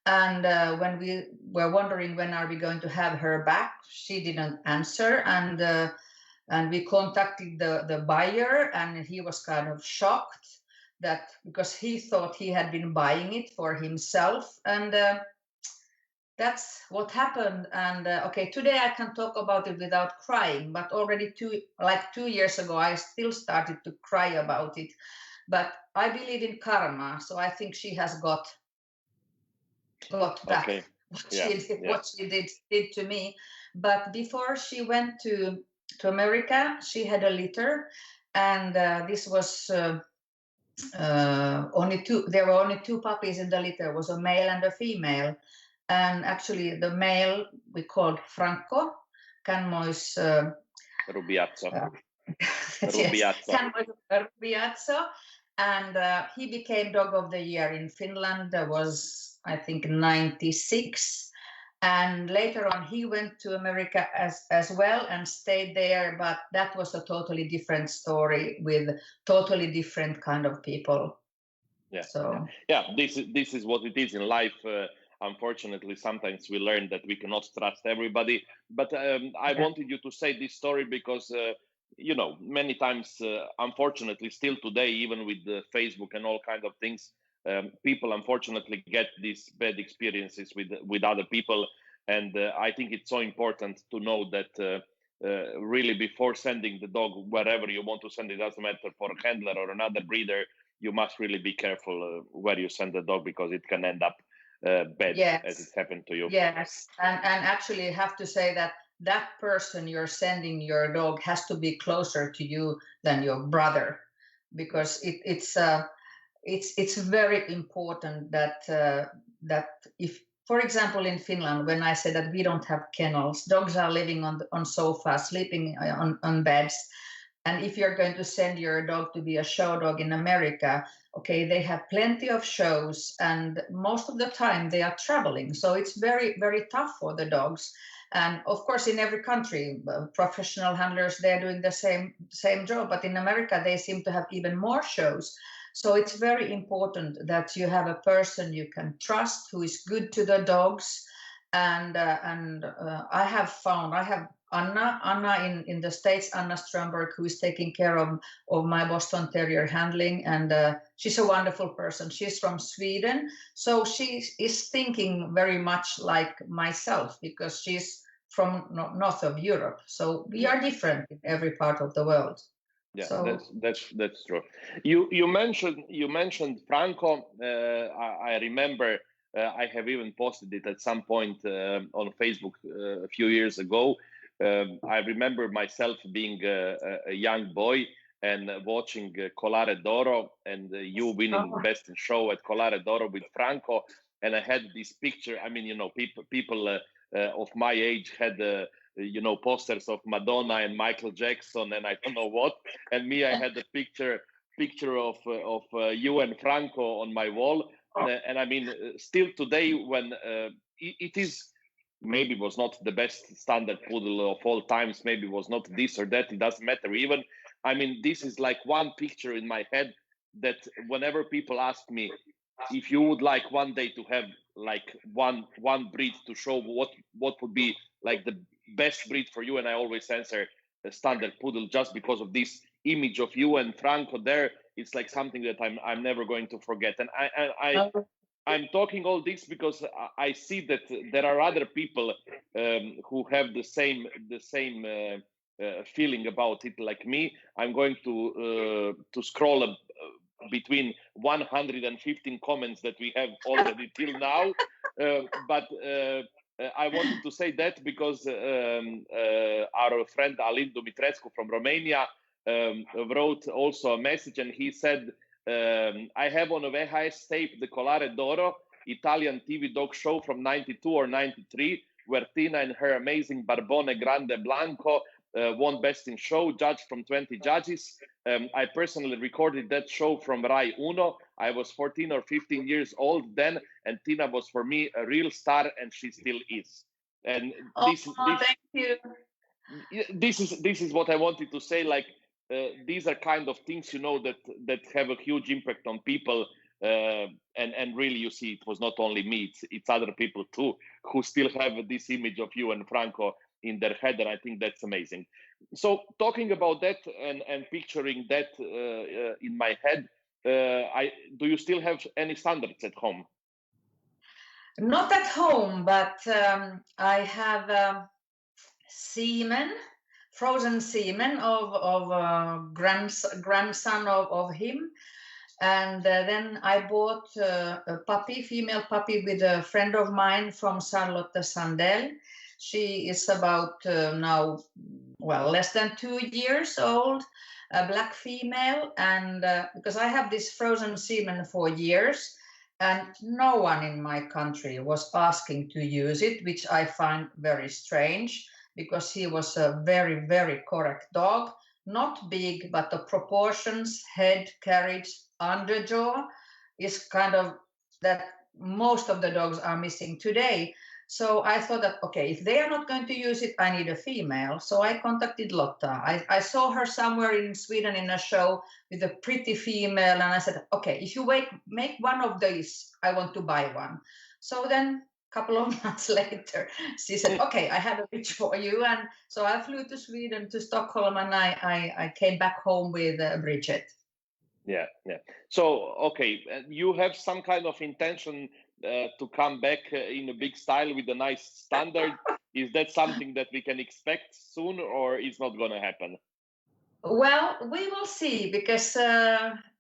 And when we were wondering when are we going to have her back, she didn't answer. And we contacted the buyer, and he was kind of shocked, that because he thought he had been buying it for himself. And that's what happened. And okay, today I can talk about it without crying, but already 2 years ago, I still started to cry about it. But I believe in karma, so I think she has got back what she did to me. But before she went to America, she had a litter, and this was only two. There were only 2 puppies in the litter. It was a male and a female. And actually, the male we called Franco, Canmois Rubiazzo. Rubiazzo, and he became Dog of the Year in Finland. That was, I think, 96. And later on, he went to America as well and stayed there. But that was a totally different story with totally different kind of people. Yeah, So yeah. This is what it is in life. Unfortunately, sometimes we learn that we cannot trust everybody. But I yeah, wanted you to say this story because you know, many times, unfortunately, still today, even with Facebook and all kind of things, people unfortunately get these bad experiences with other people. And I think it's so important to know that. Really, before sending the dog wherever you want to send it, doesn't matter for a handler or another breeder, you must really be careful where you send the dog, because it can end up bad, as it yes, happened to you. yes, and actually you have to say that that person you're sending your dog has to be closer to you than your brother, because it's very important that that if, for example, in Finland, when I say that we don't have kennels, dogs are living on sofas, sleeping on beds. And if you're going to send your dog to be a show dog in America, okay, they have plenty of shows, and most of the time they are traveling. So it's very, very tough for the dogs. And of course, in every country, professional handlers, they're doing the same job. But in America, they seem to have even more shows. So it's very important that you have a person you can trust who is good to the dogs. And I have Anna in the States, Anna Stromberg, who is taking care of my Boston Terrier handling. And she's a wonderful person. She's from Sweden. So she is thinking very much like myself, because she's from north of Europe. So we are different in every part of the world. Yeah, So that's true. You mentioned Franco. I remember I have even posted it at some point on Facebook a few years ago. I remember myself being a young boy and watching Collare d'Oro, and you winning oh, Best in Show at Collare d'Oro with Franco. And I had this picture. I mean, you know, people of my age had you know, posters of Madonna and Michael Jackson and I don't know what. And me, I had the picture of you and Franco on my wall. And I mean, still today, when it is, maybe was not the best standard poodle of all times, maybe was not this or that, it doesn't matter even. I mean, this is like one picture in my head that whenever people ask me if you would like one day to have like one breed to show, what would be like the best breed for you, and I always answer the standard poodle, just because of this image of you and Franco there. It's like something that I'm never going to forget. And I'm talking all this because I see that there are other people who have the same feeling about it like me. I'm going to scroll between 115 comments that we have already till now, but I wanted to say that because our friend Alin Dumitrescu from Romania wrote also a message, and he said, I have on a VHS tape the Collare d'Oro Italian TV dog show from 92 or 93, where Tina and her amazing Barbone Grande Blanco won Best in Show, judged from 20 judges. I personally recorded that show from Rai Uno. I was 14 or 15 years old then, and Tina was for me a real star, and she still is. And thank you. this is what I wanted to say. Like these are kind of things, you know, that have a huge impact on people. And really, you see, it was not only me; it's other people too who still have this image of you and Franco in their head, and I think that's amazing. So, talking about that and picturing that in my head, I do you still have any standards at home? Not at home, but I have semen, frozen semen of grandson of him. And then I bought a puppy, female puppy, with a friend of mine from Charlotte Sandell. She is about now, well, less than 2 years old, a black female. And because I have this frozen semen for years, and no one in my country was asking to use it, which I find very strange, because he was a very, very correct dog. Not big, but the proportions, head, carriage, underjaw is kind of that most of the dogs are missing today. So I thought that, okay, if they are not going to use it, I need a female. So I contacted Lotta. I saw her somewhere in Sweden in a show with a pretty female. And I said, okay, if you make one of these, I want to buy one. So then a couple of months later, she said, okay, I have a pitch for you. And so I flew to Sweden, to Stockholm, and I came back home with Bridget. Yeah. So, okay, you have some kind of intention to come back in a big style with a nice standard. Is that something that we can expect soon, or is not going to happen? Well, we will see, because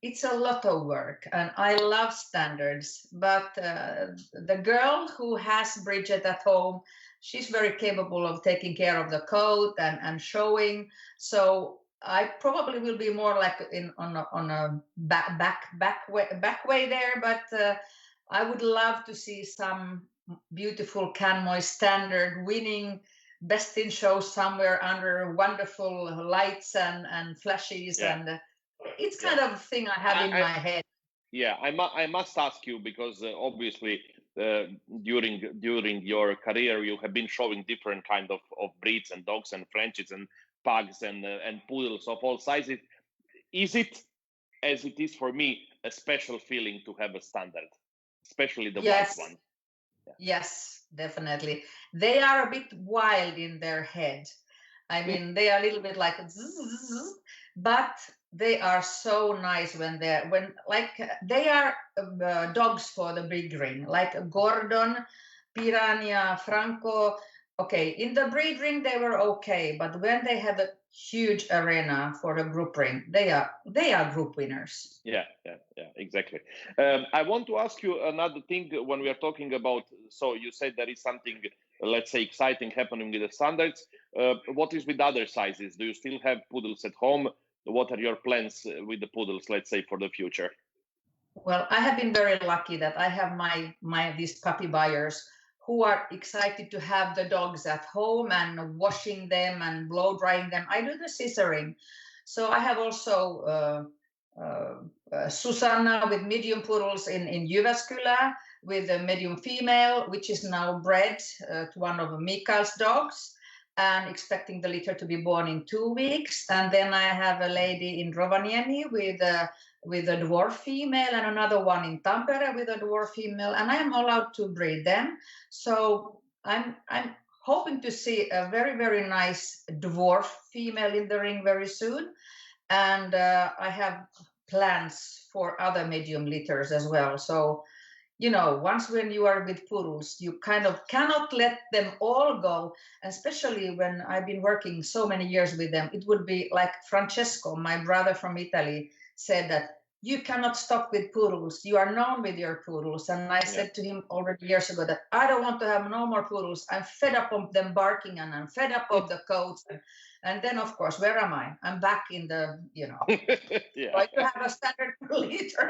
it's a lot of work and I love standards. But the girl who has Bridget at home, she's very capable of taking care of the coat and showing. So I probably will be more like on a back way there. But I would love to see some beautiful Canmoy standard winning best in show somewhere under wonderful lights and flashes. Yeah. And it's kind of thing I have in my head. Yeah, I must ask you, because obviously during your career you have been showing different kind of breeds and dogs and Frenchies and pugs and poodles of all sizes. Is it, as it is for me, a special feeling to have a standard, especially the white one? Yeah. Yes, definitely. They are a bit wild in their head. I mean, they are a little bit like zzz, but they are so nice when they are dogs for the big ring, like Gordon, Piranha, Franco. Okay, in the breed ring they were okay, but when they have a huge arena for the group ring, they are group winners. Yeah, exactly. I want to ask you another thing when we are talking about. So you said there is something, let's say, exciting happening with the standards. What is with other sizes? Do you still have poodles at home? What are your plans with the poodles, let's say, for the future? Well, I have been very lucky that I have these puppy buyers who are excited to have the dogs at home and washing them and blow drying them. I do the scissoring. So I have also Susanna with medium poodles in Jyväskylä with a medium female, which is now bred to one of Mikael's dogs and expecting the litter to be born in 2 weeks. And then I have a lady in Rovaniemi with a dwarf female and another one in Tampere with a dwarf female, and I am allowed to breed them. So I'm hoping to see a very, very nice dwarf female in the ring very soon. And I have plans for other medium litters as well. So, once when you are with poodles, you kind of cannot let them all go, especially when I've been working so many years with them. It would be like Francesco, my brother from Italy, said that you cannot stop with poodles. You are known with your poodles. And I said to him already years ago that I don't want to have no more poodles. I'm fed up of them barking and I'm fed up of the coats. And then, of course, where am I? I'm back in the, Yeah. like to have a standard litter.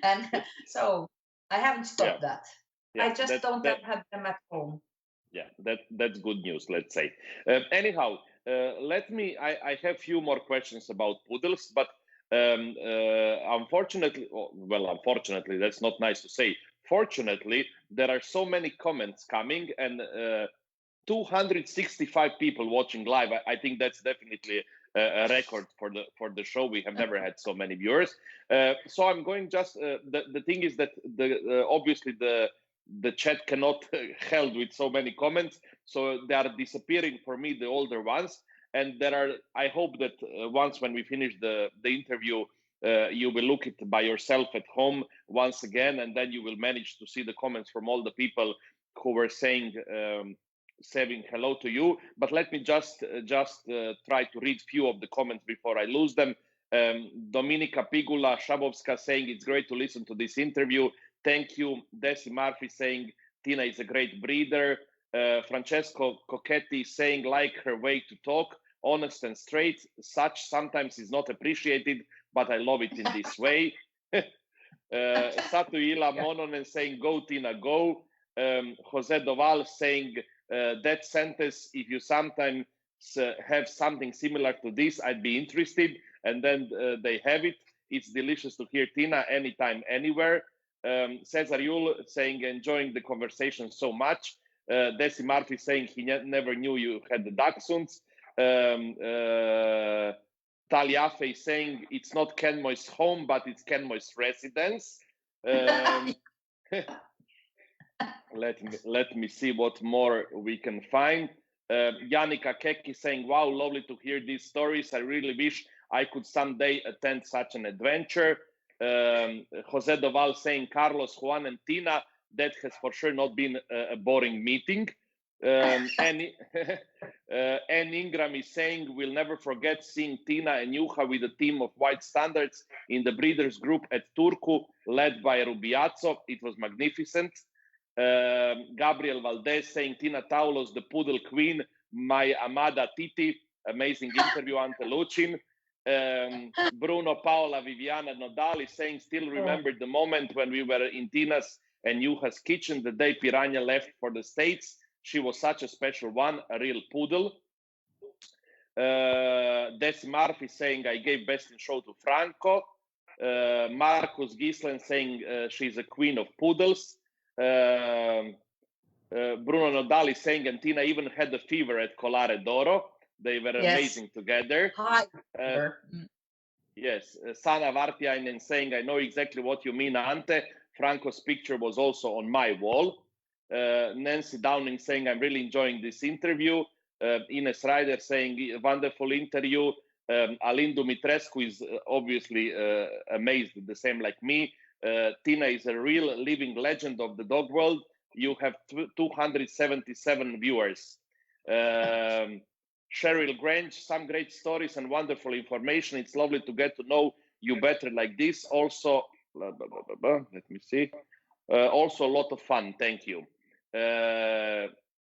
And so I haven't stopped that. Yeah, I just don't have them at home. Yeah, that's good news, let's say. Anyhow, I have few more questions about poodles, but unfortunately, that's not nice to say. Fortunately, there are so many comments coming and 265 people watching live. I think that's definitely a record for the show. We have never had so many viewers. So I'm going just the thing is that obviously the chat cannot held with so many comments, so they are disappearing for me, the older ones. And there are, I hope that once when we finish the interview, you will look it by yourself at home once again, and then you will manage to see the comments from all the people who were saying hello to you. But let me just try to read few of the comments before I lose them. Dominika Pigula Shabovska saying it's great to listen to this interview. Thank you. Desi Murphy saying Tiina is a great breeder. Francesco Cocchetti saying like her way to talk, honest and straight. Such sometimes is not appreciated, but I love it in this way. Satuila Mononen saying go Tiina go. Jose Doval saying that sentence, if you sometimes have something similar to this, I'd be interested. And then they have it. It's delicious to hear Tiina anytime, anywhere. Cesar Yul saying enjoying the conversation so much. Desi Murphy saying he never knew you had the Dachshunds. Taliafe saying it's not Kenmoy's home, but it's Kenmoy's residence. Let me see what more we can find. Yannicka Kekki saying, wow, lovely to hear these stories. I really wish I could someday attend such an adventure. Jose Doval saying, Carlos, Juan, and Tiina, that has for sure not been a boring meeting. And Ingram is saying, we'll never forget seeing Tiina and Juha with a team of white standards in the breeders group at Turku, led by Rubiazzo. It was magnificent. Gabriel Valdez saying, Tiina Taulos, the poodle queen, my amada Titi. Amazing interview, Ante Lucin. Bruno Paola Viviana Nodali saying, still remember the moment when we were in Tiina's and Juha's kitchen the day Piranha left for the States. She was such a special one, a real poodle. Des Murphy saying, I gave best in show to Franco. Marcus Gislen saying, she's a queen of poodles. Bruno Nodali saying, and Tiina even had the fever at Colare d'Oro. They were amazing together. Hi. Yes, Sana Vartiainen saying, I know exactly what you mean, Ante. Franco's picture was also on my wall. Nancy Downing saying, I'm really enjoying this interview. Ines Ryder saying, wonderful interview. Alin Dumitrescu is obviously amazed, the same like me. Tiina is a real living legend of the dog world. You have 277 viewers. Cheryl Grange, some great stories and wonderful information. It's lovely to get to know you better like this. Also, let me see. Also a lot of fun. Thank you.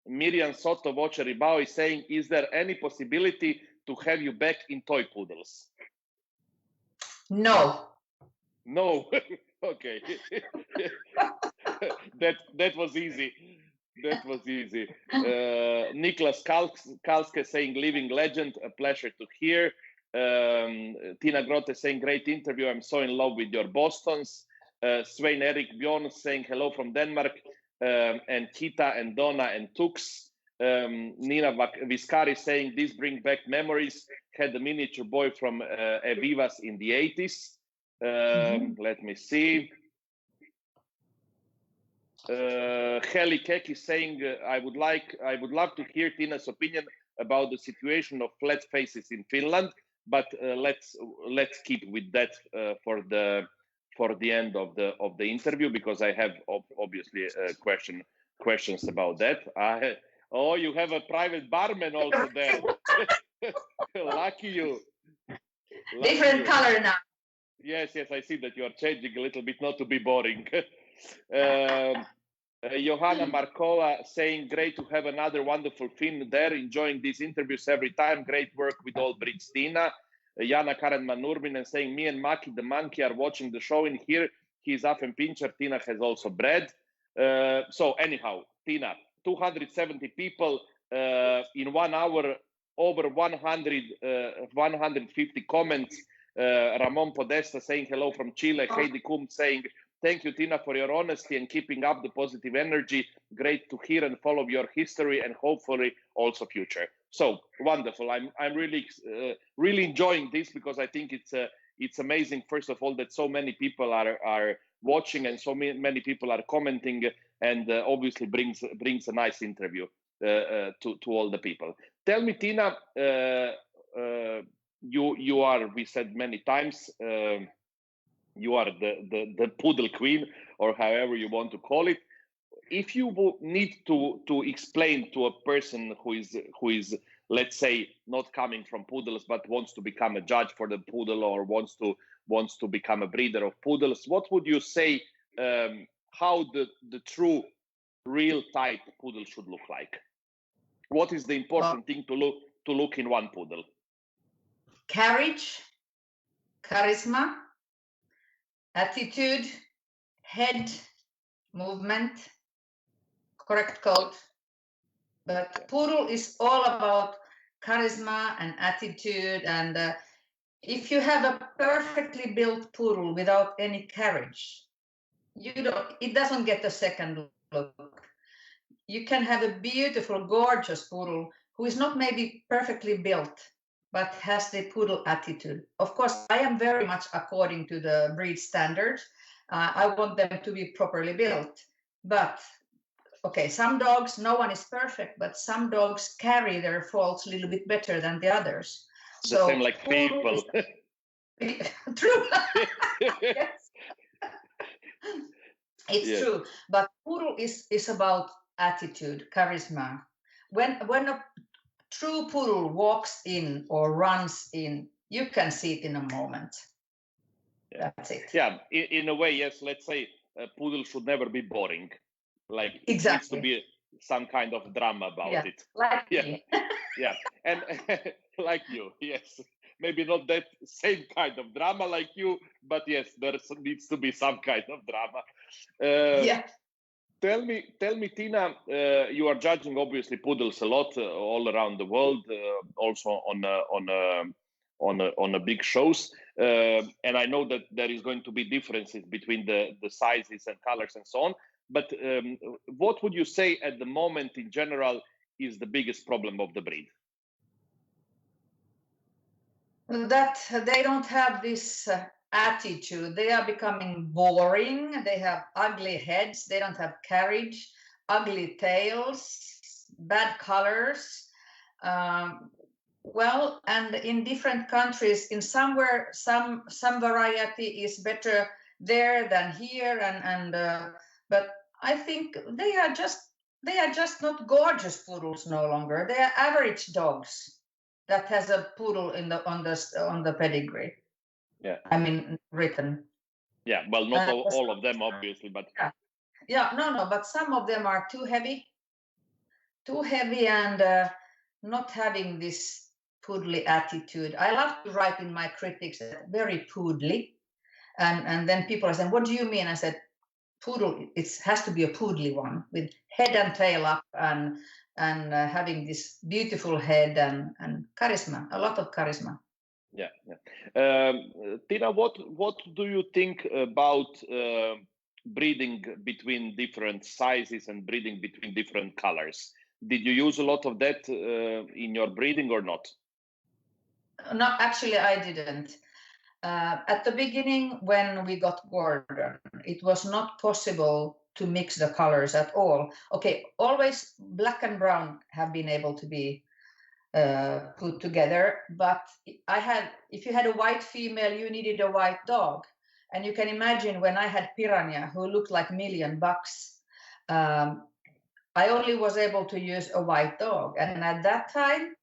Miriam Soto Voce Ribao is saying, is there any possibility to have you back in toy poodles? No. No. Okay. that was easy. That was easy. Niklas Kalske saying, living legend, a pleasure to hear. Tina Grote saying, great interview. I'm so in love with your Bostons. Svein Erik Bjorn saying, hello from Denmark. And Kita and Donna and Tux. Nina Viscari saying, this brings back memories. Had a miniature boy from Evivas in the 80s. Let me see. Heli Kek is saying, I would love to hear Tiina's opinion about the situation of flat faces in Finland, but let's keep with that for the end of the interview, because I have obviously questions about that. Oh, you have a private barman also there. Lucky you. Different color now. Yes, I see that you are changing a little bit, not to be boring. Johanna Markova saying, great to have another wonderful Finn there, enjoying these interviews every time. Great work with all breeds, Tiina. Jana Karen Manurminen saying, me and Maki the monkey are watching the show in here. He's Affen Pincher. Tiina has also bred. So anyhow, Tiina, 270 people in 1 hour, over 150 comments. Ramon Podesta saying hello from Chile. Heidi Kum saying, thank you, Tiina, for your honesty and keeping up the positive energy. Great to hear and follow your history and hopefully also future. So wonderful. I'm really enjoying this, because I think it's amazing. First of all, that so many people are watching and so many people are commenting, and obviously brings a nice interview to all the people. Tell me, Tiina, you are, we said many times, you are the poodle queen, or however you want to call it. If you need to explain to a person who is, let's say, not coming from poodles but wants to become a judge for the poodle, or wants to become a breeder of poodles, what would you say how the true real type poodle should look like? What is the important thing to look in one poodle? Carriage, charisma, attitude, head, movement, correct coat. But poodle is all about charisma and attitude, and if you have a perfectly built poodle without any carriage, it doesn't get a second look. you can have a beautiful, gorgeous poodle who is not maybe perfectly built, but has the poodle attitude. Of course, I am very much according to the breed standards. I want them to be properly built. But okay, some dogs, no one is perfect, but some dogs carry their faults a little bit better than the others. The same like people. True. Yes. It's Yes. true. But poodle is about attitude, charisma. When a true poodle walks in or runs in, you can see it in a moment. Yeah. That's it. Yeah, in a way, yes. Let's say a poodle should never be boring. Like it needs to Exactly. be some kind of drama about it. Like Yeah, me. yeah, and like you, yes. Maybe not that same kind of drama like you, but yes, there needs to be some kind of drama. Yeah. Tell me, Tiina, you are judging obviously poodles a lot all around the world, also on a big shows, and I know that there is going to be differences between the sizes and colors and so on. But what would you say at the moment in general is the biggest problem of the breed? That they don't have this attitude. They are becoming boring. They have ugly heads. They don't have carriage, ugly tails, bad colors. Well, and in different countries, in somewhere, some variety is better there than here, but I think they are just not gorgeous poodles no longer. They are average dogs that has a poodle on the pedigree. Yeah, I mean written. yeah. Well, not all of them, obviously, but no, but some of them are too heavy, and not having this poodly attitude. I love to write in my critics that very poodly, and then people are saying, "What do you mean?" I said, "Poodle. It has to be a poodly one with head and tail up and having this beautiful head and charisma, a lot of charisma." yeah, yeah. Tiina, what do you think about breeding between different sizes and breeding between different colors? Did you use a lot of that in your breeding or not? No, actually, I didn't. At the beginning, when we got Gordon, it was not possible to mix the colors at all. Okay, always black and brown have been able to be put together, but if you had a white female, you needed a white dog. And you can imagine when I had Piranha, who looked like $1,000,000, I only was able to use a white dog. And at that time,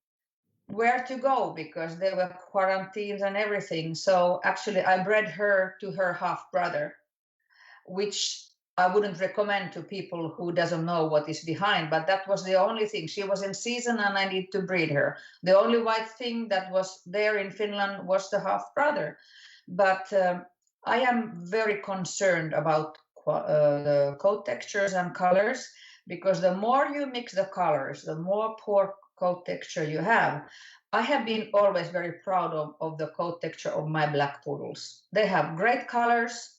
where to go, because there were quarantines and everything. So actually I bred her to her half brother, which I wouldn't recommend to people who doesn't know what is behind, but that was the only thing. She was in season and I need to breed her. The only white thing that was there in Finland was the half brother. But I am very concerned about the coat textures and colors, because the more you mix the colors, the more poor coat texture you have. I have been always very proud of the coat texture of my black poodles. They have great colors,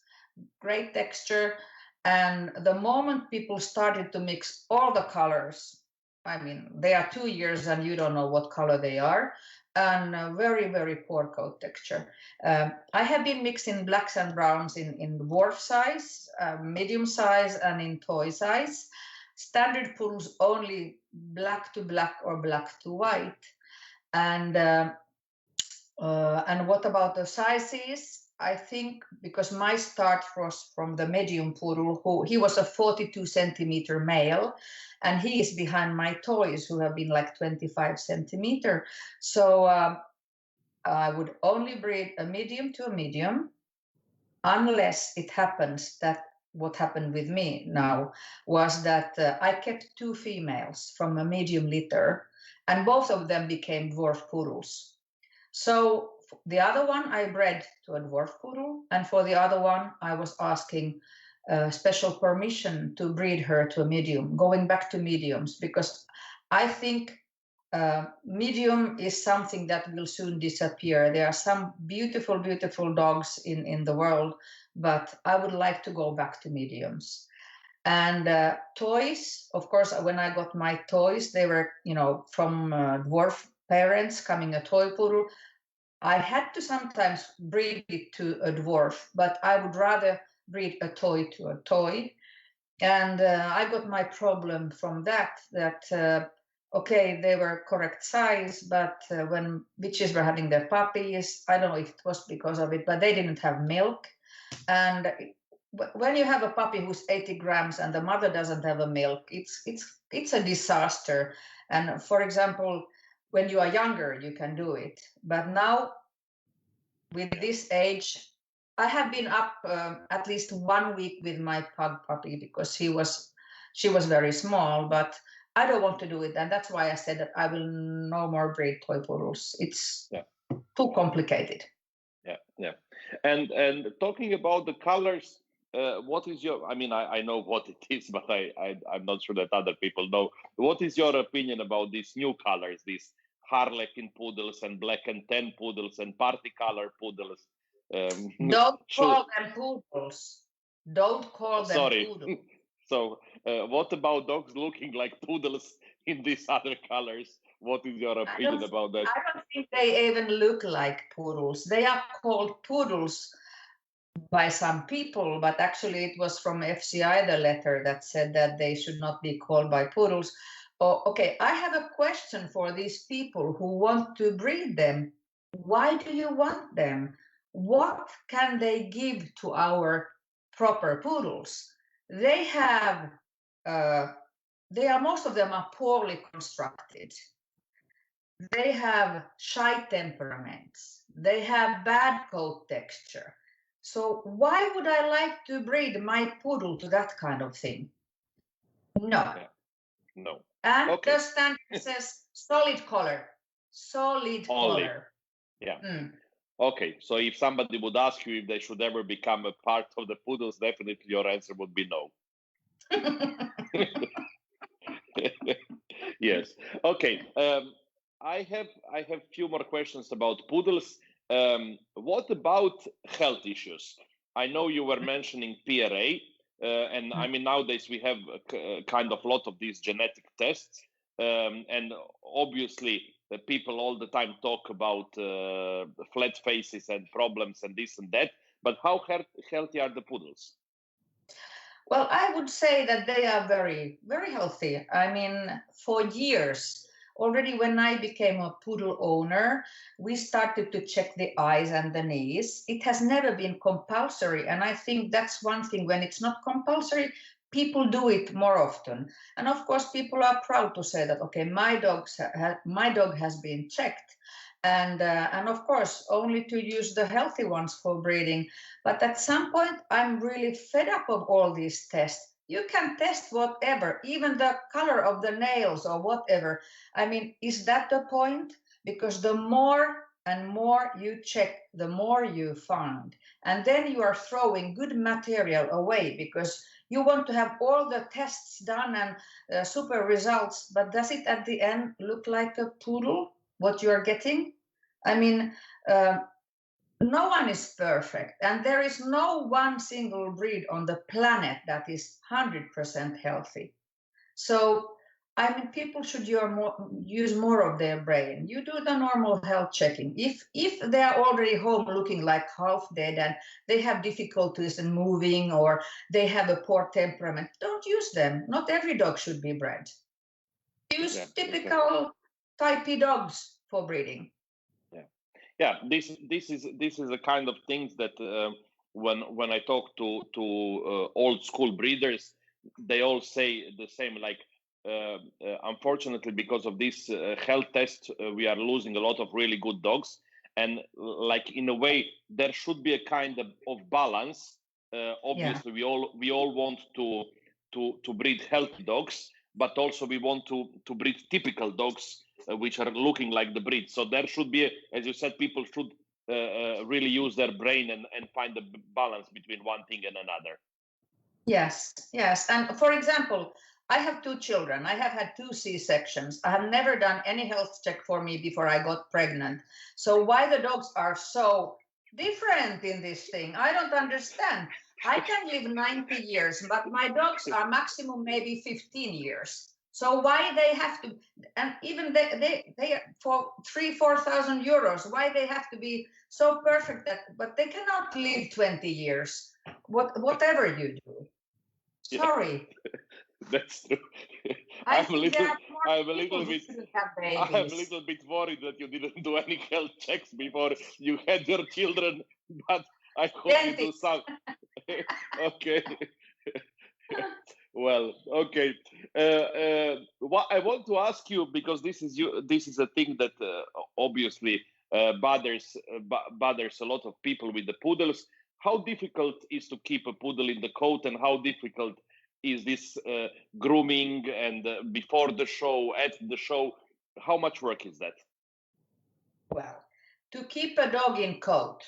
great texture, and the moment people started to mix all the colors, I mean, they are 2 years and you don't know what color they are, and very, very poor coat texture. I have been mixing blacks and browns in dwarf size, medium size, and in toy size. Standard poodles only black to black or black to white. And what about the sizes? I think because my start was from the medium poodle, he was a 42 centimeter male, and he is behind my toys who have been like 25 centimeter. So I would only breed a medium to a medium, unless it happens that what happened with me now was that I kept 2 females from a medium litter, and both of them became dwarf poodles. So the other one I bred to a dwarf poodle, and for the other one I was asking special permission to breed her to a medium, going back to mediums, because I think medium is something that will soon disappear. There are some beautiful, beautiful dogs in the world, but I would like to go back to mediums. And toys, of course, when I got my toys, they were, from dwarf parents coming a toy poodle. I had to sometimes breed it to a dwarf, but I would rather breed a toy to a toy. And I got my problem from that, okay, they were correct size, but when bitches were having their puppies, I don't know if it was because of it, but they didn't have milk. And when you have a puppy who's 80 grams and the mother doesn't have a milk, it's a disaster. And for example, when you are younger, you can do it. But now, with this age, I have been up at least 1 week with my pug puppy because she was very small, but I don't want to do it. And that's why I said that I will no more breed toy poodles. It's too complicated. Yeah. And talking about the colors, what is your? I mean, I know what it is, but I'm not sure that other people know. What is your opinion about these new colors? These Harlequin poodles and black and tan poodles and party color poodles. Don't call them poodles. Don't call them Sorry. poodles. So, what about dogs looking like poodles in these other colors? What is your opinion about that? I don't think they even look like poodles. They are called poodles by some people, but actually it was from FCI, the letter that said that they should not be called by poodles. Oh, okay, I have a question for these people who want to breed them. Why do you want them? What can they give to our proper poodles? They have, most of them are poorly constructed. They have shy temperaments. They have bad coat texture. So why would I like to breed my poodle to that kind of thing? No. Yeah. No. And Okay. the standard says solid color. Solid color. Yeah. Okay. So if somebody would ask you if they should ever become a part of the poodles, definitely your answer would be no. Yes. Okay. I have few more questions about poodles. What about health issues? I know you were mentioning PRA, and I mean nowadays we have kind of lot of these genetic tests, and obviously people all the time talk about flat faces and problems and this and that. But how healthy are the poodles? Well, I would say that they are very, very healthy. I mean, for years, already when I became a poodle owner, we started to check the eyes and the knees. It has never been compulsory. And I think that's one thing, when it's not compulsory, people do it more often. And of course, people are proud to say that, okay, my dog has been checked. And of course, only to use the healthy ones for breeding. But at some point, I'm really fed up of all these tests. You can test whatever, even the color of the nails or whatever. I mean, is that the point? Because the more and more you check, the more you find. And then you are throwing good material away because you want to have all the tests done and super results. But does it at the end look like a poodle, what you are getting? I mean, no one is perfect, and there is no one single breed on the planet that is 100% healthy. So, I mean, people should use more of their brain. You do the normal health checking. If they are already home looking like half dead and they have difficulties in moving or they have a poor temperament, don't use them. Not every dog should be bred. Use typical typey dogs for breeding. Yeah, this is a kind of things that when I talk to old school breeders, they all say the same. Like, unfortunately, because of this health test, we are losing a lot of really good dogs. And like in a way, there should be a kind of balance. Obviously, we all want to breed healthy dogs, but also we want to breed typical dogs which are looking like the breed. So there should be, as you said, people should really use their brain and find the balance between one thing and another. Yes, yes. And for example, I have 2 children. I have had 2 C-sections. I have never done any health check for me before I got pregnant. So why the dogs are so different in this thing, I don't understand. I can live 90 years, but my dogs are maximum maybe 15 years. So why they have to, and even they for 3,000-4,000 euros, why they have to be so perfect that, but they cannot live 20 years, whatever you do. Sorry. Yeah, that's true. I I'm a think there little, are more I'm a people little who bit, shouldn't have I'm a babies. little bit worried that you didn't do any health checks before you had your children, but I hope you do Dentist. some. Okay. Well, okay. What I want to ask you, because this is a thing that obviously bothers a lot of people with the poodles. How difficult is to keep a poodle in the coat, and how difficult is this grooming and before the show, at the show? How much work is that? Well, to keep a dog in coat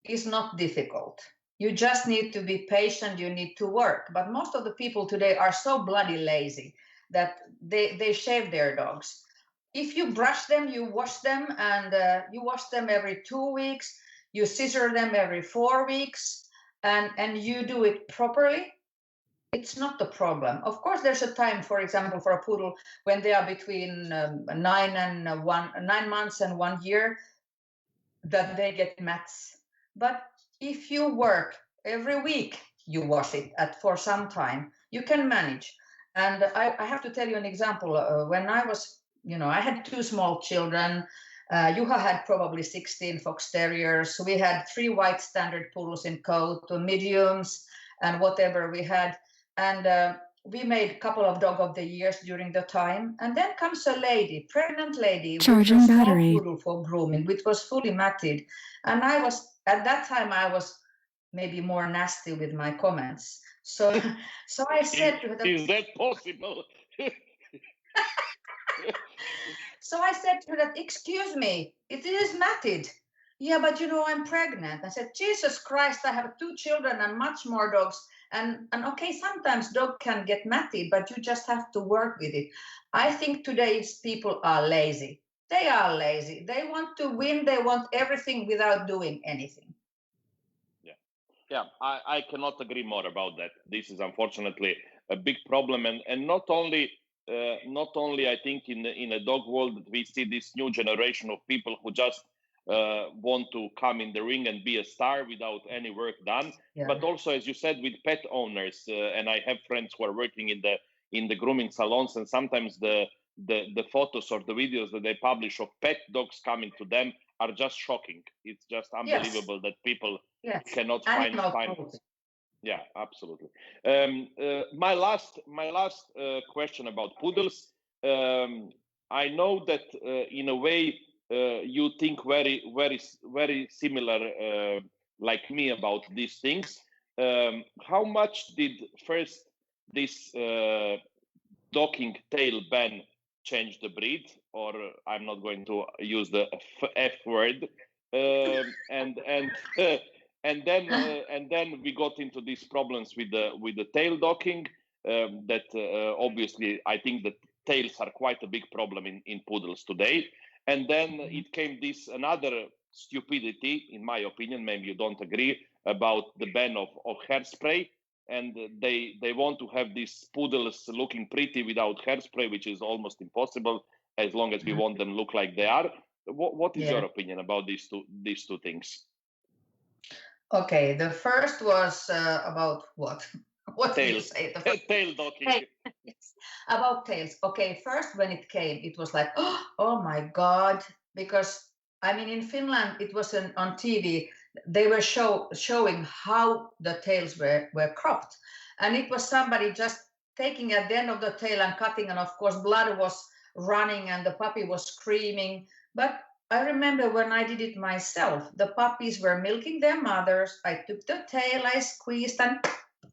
is not difficult. You just need to be patient, you need to work. But most of the people today are so bloody lazy that they shave their dogs. If you brush them, you wash them, and you wash them every 2 weeks, you scissor them every 4 weeks, and you do it properly, it's not the problem. Of course, there's a time, for example, for a poodle when they are between 9 months and 1 year, that they get mats. But if you work every week, you wash it for some time, you can manage. And I have to tell you an example. When I was, I had two small children. Juha had probably 16 fox terriers. We had 3 white standard poodles in coat, mediums, and whatever we had. And we made a couple of dog of the years during the time. And then comes a lady, pregnant lady, Charging with a small battery. poodle for grooming, which was fully matted. And at that time, I was maybe more nasty with my comments. So I said to her, Is that possible? so I said to her that, excuse me, it is matted. Yeah, but I'm pregnant. I said, Jesus Christ, I have 2 children and much more dogs. And okay, sometimes dog can get matted, but you just have to work with it. I think today's people are lazy. They are lazy. They want to win. They want everything without doing anything. Yeah, I cannot agree more about that. This is unfortunately a big problem, and not only I think in a dog world that we see this new generation of people who just want to come in the ring and be a star without any work done, Yeah. but also, as you said, with pet owners. And I have friends who are working in the grooming salons, and sometimes the photos or the videos that they publish of pet dogs coming to them are just shocking. It's just unbelievable that people cannot find. Yeah, absolutely. My last question about poodles. I know that in a way you think very similar like me about these things. How much did first this docking tail ban change the breed? Or I'm not going to use the F word. And then we got into these problems with the tail docking. That obviously I think that tails are quite a big problem in poodles today. And then it came this another stupidity, in my opinion. Maybe you don't agree, about the ban of hairspray. And they want to have these poodles looking pretty without hairspray, which is almost impossible as long as we want them look like they are. What is your opinion about these two things? Okay, the first was about what? What did you say? Tail docking. About tails. Okay, first when it came, it was like, oh my God, because I mean in Finland it was on TV. They were showing how the tails were cropped, and it was somebody just taking at the end of the tail and cutting, and of course blood was running and the puppy was screaming. But I remember when I did it myself, the puppies were milking their mothers. I took the tail, I squeezed,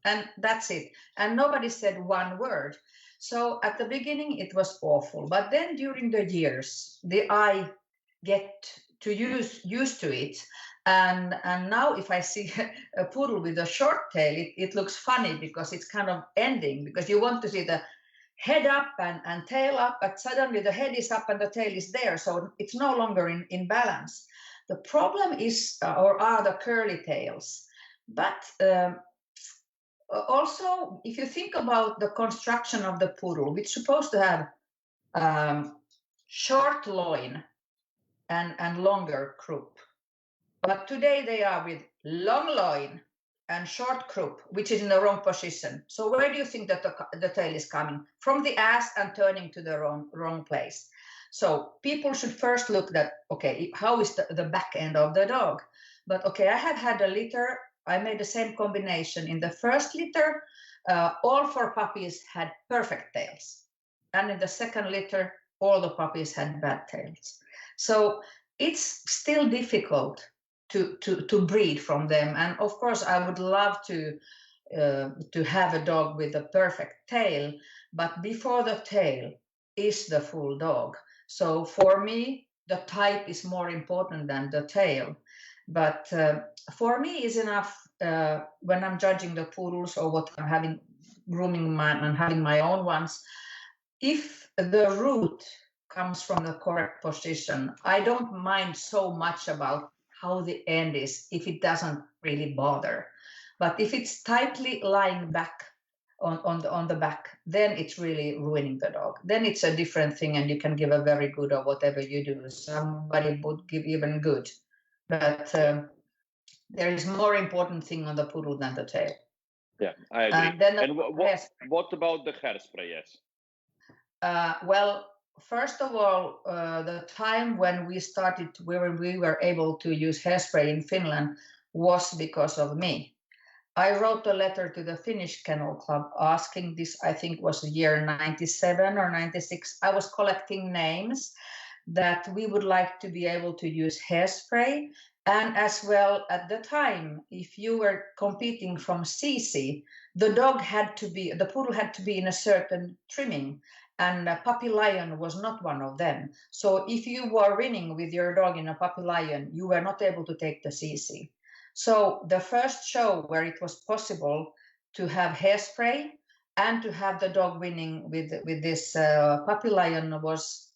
and that's it. And nobody said one word. So at the beginning, it was awful. But then during the years, the eye get to used to it. And now if I see a poodle with a short tail, it looks funny because it's kind of ending, because you want to see the head up and tail up, but suddenly the head is up and the tail is there. So it's no longer in balance. The problem is, or are the curly tails. But also, if you think about the construction of the poodle, it's supposed to have short loin and longer croup. But today they are with long loin and short croup, which is in the wrong position. So where do you think that the tail is coming? From the ass and turning to the wrong place. So people should first look at, okay, how is the back end of the dog? But okay, I have had a litter. I made the same combination. In the first litter, all 4 puppies had perfect tails. And in the second litter, all the puppies had bad tails. So it's still difficult to breed from them. And of course, I would love to have a dog with a perfect tail, but before the tail is the full dog. So for me, the type is more important than the tail. But for me, is enough when I'm judging the poodles or what I'm having grooming and having my own ones. If the root comes from the correct position, I don't mind so much about how the end is if it doesn't really bother. But if it's tightly lying back on the back, then it's really ruining the dog. Then it's a different thing, and you can give a very good or whatever you do. Somebody would give even good. But there is more important thing on the poodle than the tail. Yeah, I agree. And what about the hairspray? Yes. Well, first of all, the time when we started, when we were able to use hairspray in Finland was because of me. I wrote a letter to the Finnish Kennel Club asking this, I think was the year 97 or 96. I was collecting names that we would like to be able to use hairspray. And as well, at the time, if you were competing from CC, the poodle had to be in a certain trimming. And a puppy lion was not one of them. So if you were winning with your dog in a puppy lion, you were not able to take the CC. So the first show where it was possible to have hairspray and to have the dog winning with this puppy lion was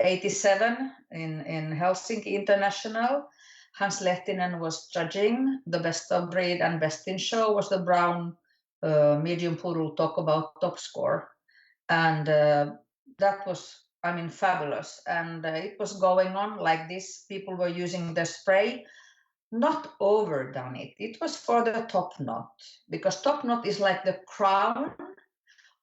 87 in Helsinki International. Hans Lehtinen was judging. The best of breed and best in show was the brown medium poodle Talk About Top Score. And that was, I mean, fabulous. And it was going on like this. People were using the spray, not overdone it. It was for the top knot, because top knot is like the crown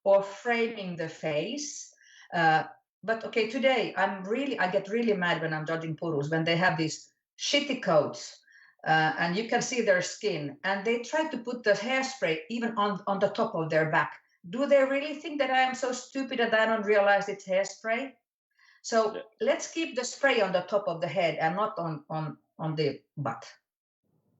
or framing the face. But okay, today I get really mad when I'm judging poodles when they have these shitty coats and you can see their skin, and they try to put the hairspray even on the top of their back. Do they really think that I am so stupid that I don't realize it's hairspray? So let's keep the spray on the top of the head and not on the butt.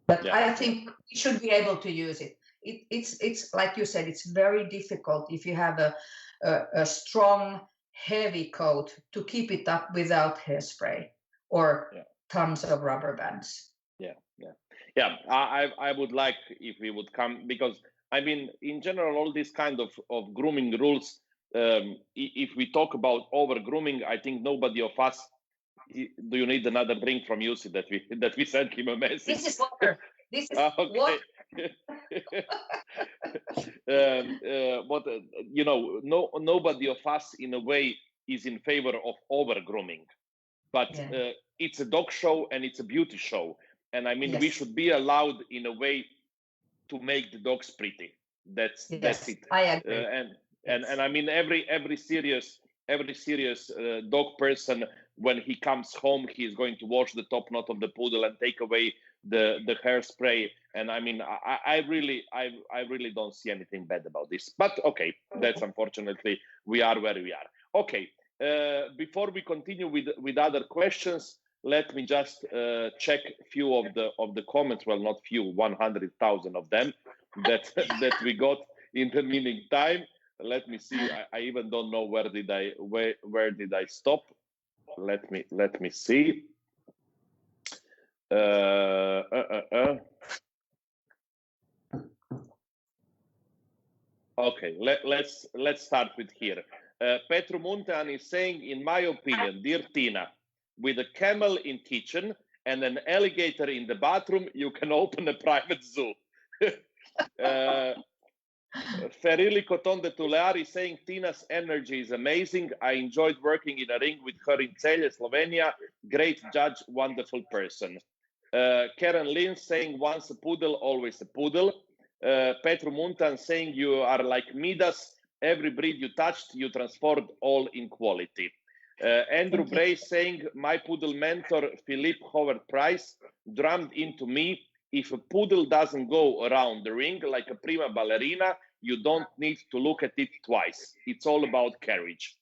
But I think we should be able to use it. It's like you said, it's very difficult if you have a strong, heavy coat to keep it up without hairspray or tons of rubber bands. Yeah. I would like if we would come, because I mean, in general, all these kind of grooming rules, if we talk about over grooming, I think nobody of us, do you need another drink from Jussi that we sent him a message? This is water. This is okay. But nobody of us in a way is in favor of over grooming, but it's a dog show and it's a beauty show, and I mean we should be allowed in a way to make the dogs pretty. That's it. I agree. And I mean every serious dog person, when he comes home, he is going to wash the top knot of the poodle and take away the hairspray. And I mean, I really don't see anything bad about this. But okay, that's unfortunately we are where we are. Okay, before we continue with other questions, let me just check a few of the comments. Well, not few, 100,000 of them that we got in the meantime. Let me see. I even don't know where did I stop. Let me see. Okay, let's start with here. Petru Muntean is saying, in my opinion, dear Tiina, with a camel in kitchen and an alligator in the bathroom, you can open a private zoo. Ferili Coton de Tuleari saying Tina's energy is amazing. I enjoyed working in a ring with her in Celje, Slovenia. Great judge, wonderful person. Karen Lynn saying once a poodle, always a poodle. Petru Muntan saying you are like Midas. Every breed you touched, you transformed all in quality. Andrew Bray saying my poodle mentor, Philippe Howard Price, drummed into me. If a poodle doesn't go around the ring like a prima ballerina, you don't need to look at it twice. It's all about carriage.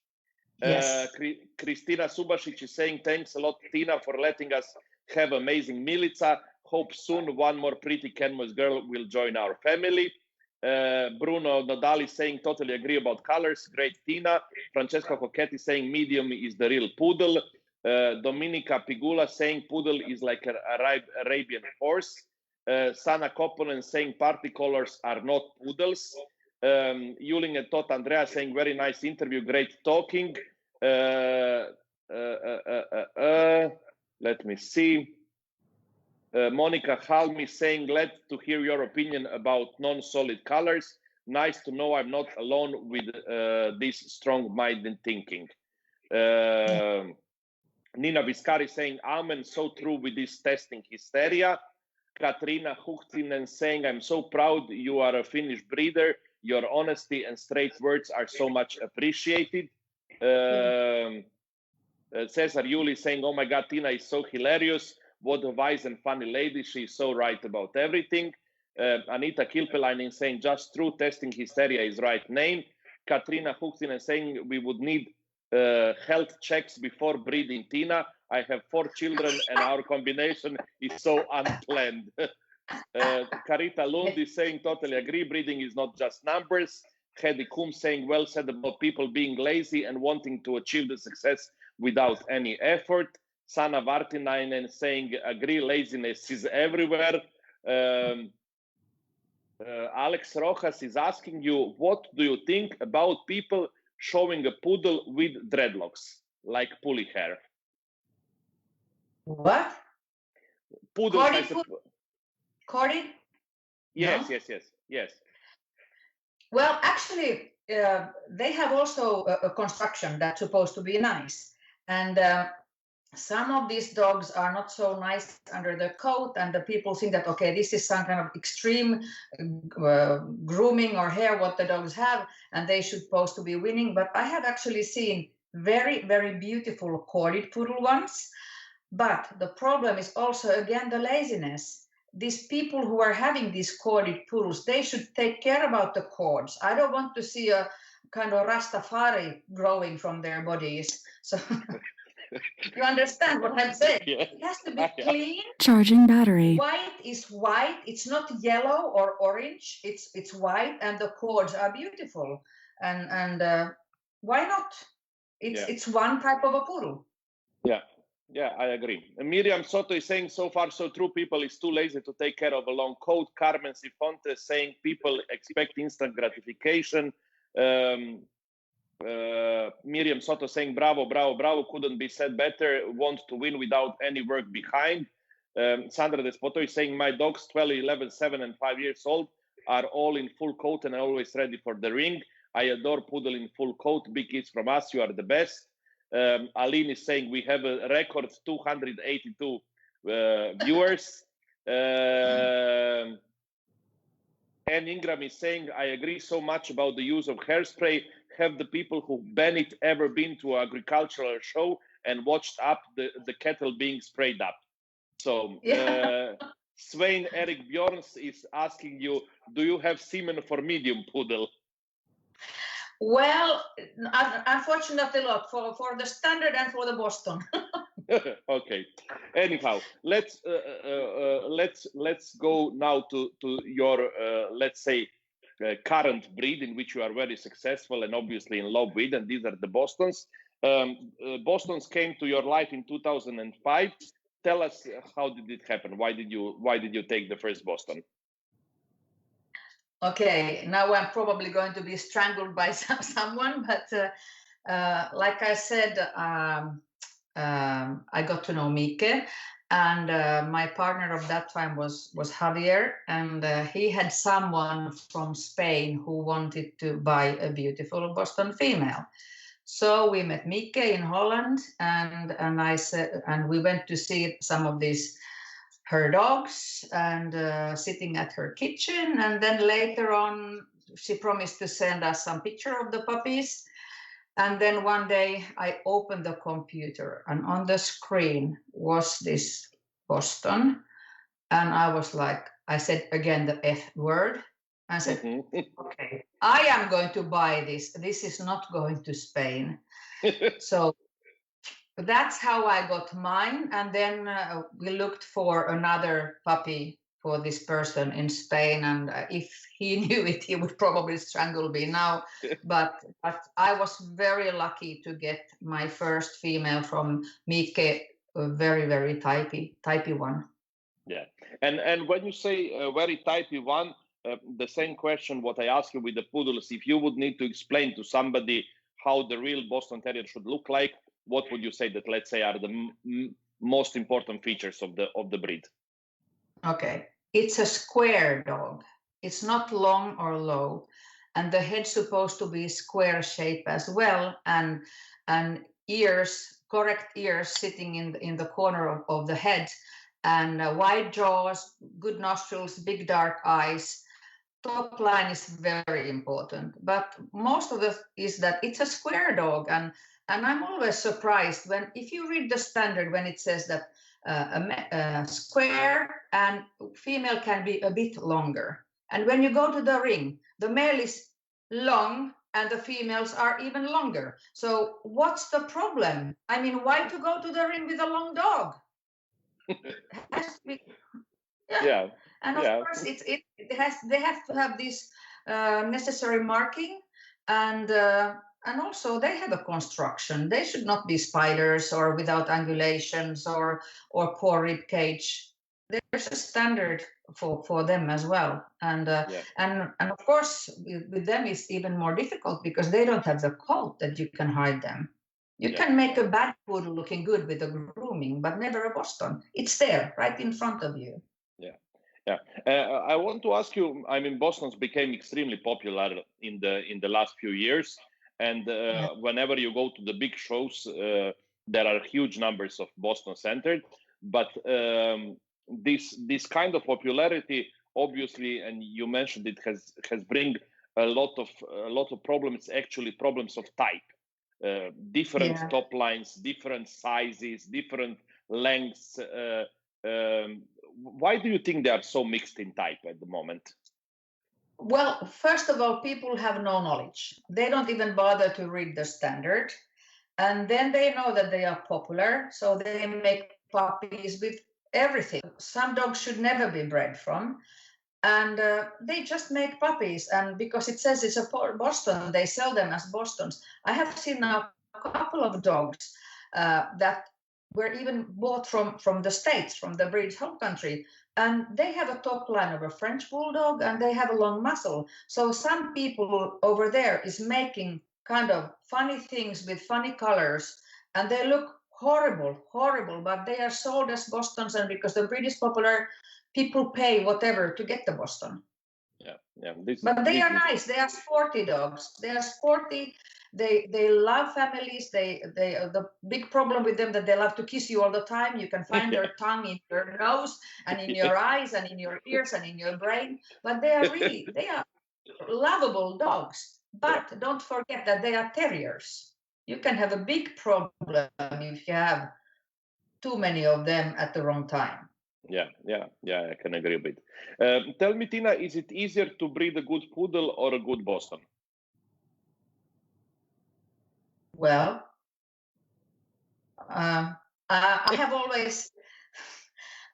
Yes. Kristina Subasic is saying, thanks a lot, Tina, for letting us have amazing Milica. Hope soon one more pretty canvas girl will join our family. Bruno Nodali saying, totally agree about colors. Great, Tina. Francesca Coquetti saying, medium is the real poodle. Dominica Pigula saying, poodle is like an Arabian horse. Sana Kopponen saying, party colors are not poodles. Yulin and Tot Andrea saying, very nice interview, great talking. Let me see. Monica Halmi saying, glad to hear your opinion about non-solid colors. Nice to know I'm not alone with this strong-minded thinking. Nina Viscari saying, amen, so true with this testing hysteria. Katrina Huchtinen saying, I'm so proud you are a Finnish breeder. Your honesty and straight words are so much appreciated. Cesar Yuli saying, oh my God, Tina is so hilarious. What a wise and funny lady. She's so right about everything. Anita Kilpelainen saying, just true, testing hysteria is right name. Katrina Huchtinen saying, we would need health checks before breeding Tina. I have 4 children and our combination is so unplanned. Carita Lund is saying, totally agree, breeding is not just numbers. Hedi Kum saying, well said about people being lazy and wanting to achieve the success without any effort. Sana Vartinainen saying, agree, laziness is everywhere. Alex Rojas is asking you, what do you think about people showing a poodle with dreadlocks, like pulley hair? What? Poodles. Corded? Yes, No? yes. Well, actually, they have also a construction that's supposed to be nice. And some of these dogs are not so nice under the coat, and the people think that, okay, this is some kind of extreme grooming or hair what the dogs have, and they should supposed to be winning. But I have actually seen very, very beautiful corded poodle ones. But the problem is also, again, the laziness. These people who are having these corded poodles, they should take care about the cords. I don't want to see a kind of Rastafari growing from their bodies. So you understand what I'm saying? Yeah. It has to be clean. Charging battery. White is white. It's not yellow or orange. It's white, and the cords are beautiful. And why not? It's one type of a poodle. Yeah, I agree. Miriam Soto is saying, so far so true, people is too lazy to take care of a long coat. Carmen Sifonte saying people expect instant gratification. Miriam Soto saying, bravo, couldn't be said better, want to win without any work behind. Sandra Despoto is saying, my dogs, 12, 11, 7, and 5 years old, are all in full coat and always ready for the ring. I adore poodle in full coat. Big kiss from us, you are the best. Aline is saying we have a record 282 viewers. And Ingram is saying, I agree so much about the use of hairspray. Have the people who ban it ever been to an agricultural show and watched up the kettle being sprayed up? So Swain Eric Bjorns is asking you, do you have semen for medium poodle? Well, unfortunately not for the standard and for the Boston. Okay. Anyhow, let's go now to your let's say current breed in which you are very successful and obviously in love with, and these are the Bostons. Bostons came to your life in 2005. Tell us, how did it happen? Why did you take the first Boston? Okay, now I'm probably going to be strangled by someone, but like I said, I got to know Mike, And my partner of that time was Javier, and he had someone from Spain who wanted to buy a beautiful Boston female. So we met Mieke in Holland, and I said, and we went to see some of these her dogs and sitting at her kitchen. And then later on, she promised to send us some picture of the puppies. And then one day I opened the computer, and on the screen was this Boston. And I was like, I said again the F word. I said, okay, I am going to buy this. This is not going to Spain. So that's how I got mine. And then we looked for another puppy for this person in Spain. And if he knew it, he would probably strangle me now. But I was very lucky to get my first female from Mieke, a very, very typey one. Yeah. And when you say very typey one, the same question what I asked you with the poodles, if you would need to explain to somebody how the real Boston Terrier should look like, what would you say that, let's say, are the most important features of the breed? Okay, it's a square dog. It's not long or low, and the head's supposed to be square shape as well, and ears, correct ears, sitting in the corner of the head, and wide jaws, good nostrils, big dark eyes. Top line is very important, but most of it is that it's a square dog, and I'm always surprised when, if you read the standard, when it says that a square and female can be a bit longer, and when you go to the ring, the male is long and the females are even longer. So what's the problem? I mean, why to go to the ring with a long dog? Yeah. And of course, they have to have this necessary marking, and also they have a construction. They should not be spiders or without angulations or poor rib cage. There's a standard for them as well, and of course with them it's even more difficult because they don't have the coat that you can hide them. You can make a bad poodle looking good with a grooming, but never a Boston. It's there right in front of you. Yeah. I want to ask you, I mean, Bostons became extremely popular in the last few years, and whenever you go to the big shows, there are huge numbers of Boston centered. But this kind of popularity, obviously, and you mentioned it, has bring a lot of problems. Actually, problems of type, different top lines, different sizes, different lengths. Why do you think they are so mixed in type at the moment? Well, first of all, people have no knowledge. They don't even bother to read the standard. And then they know that they are popular, so they make puppies with everything. Some dogs should never be bred from. And they just make puppies. And because it says it's a Boston, they sell them as Bostons. I have seen now a couple of dogs that were even bought from the States, from the breed's home country. And they have a top line of a French bulldog and they have a long muzzle. So some people over there is making kind of funny things with funny colors, and they look horrible, but they are sold as Bostons, and because the breed is popular, people pay whatever to get the Boston. But they are nice. They are sporty dogs. They are sporty. They love families. The big problem with them that they love to kiss you all the time. You can find their tongue in your nose and in your eyes and in your ears and in your brain. But they are lovable dogs. But don't forget that they are terriers. You can have a big problem if you have too many of them at the wrong time. Yeah, I can agree with it. Tell me, Tiina, is it easier to breed a good poodle or a good Boston? Well, I have always,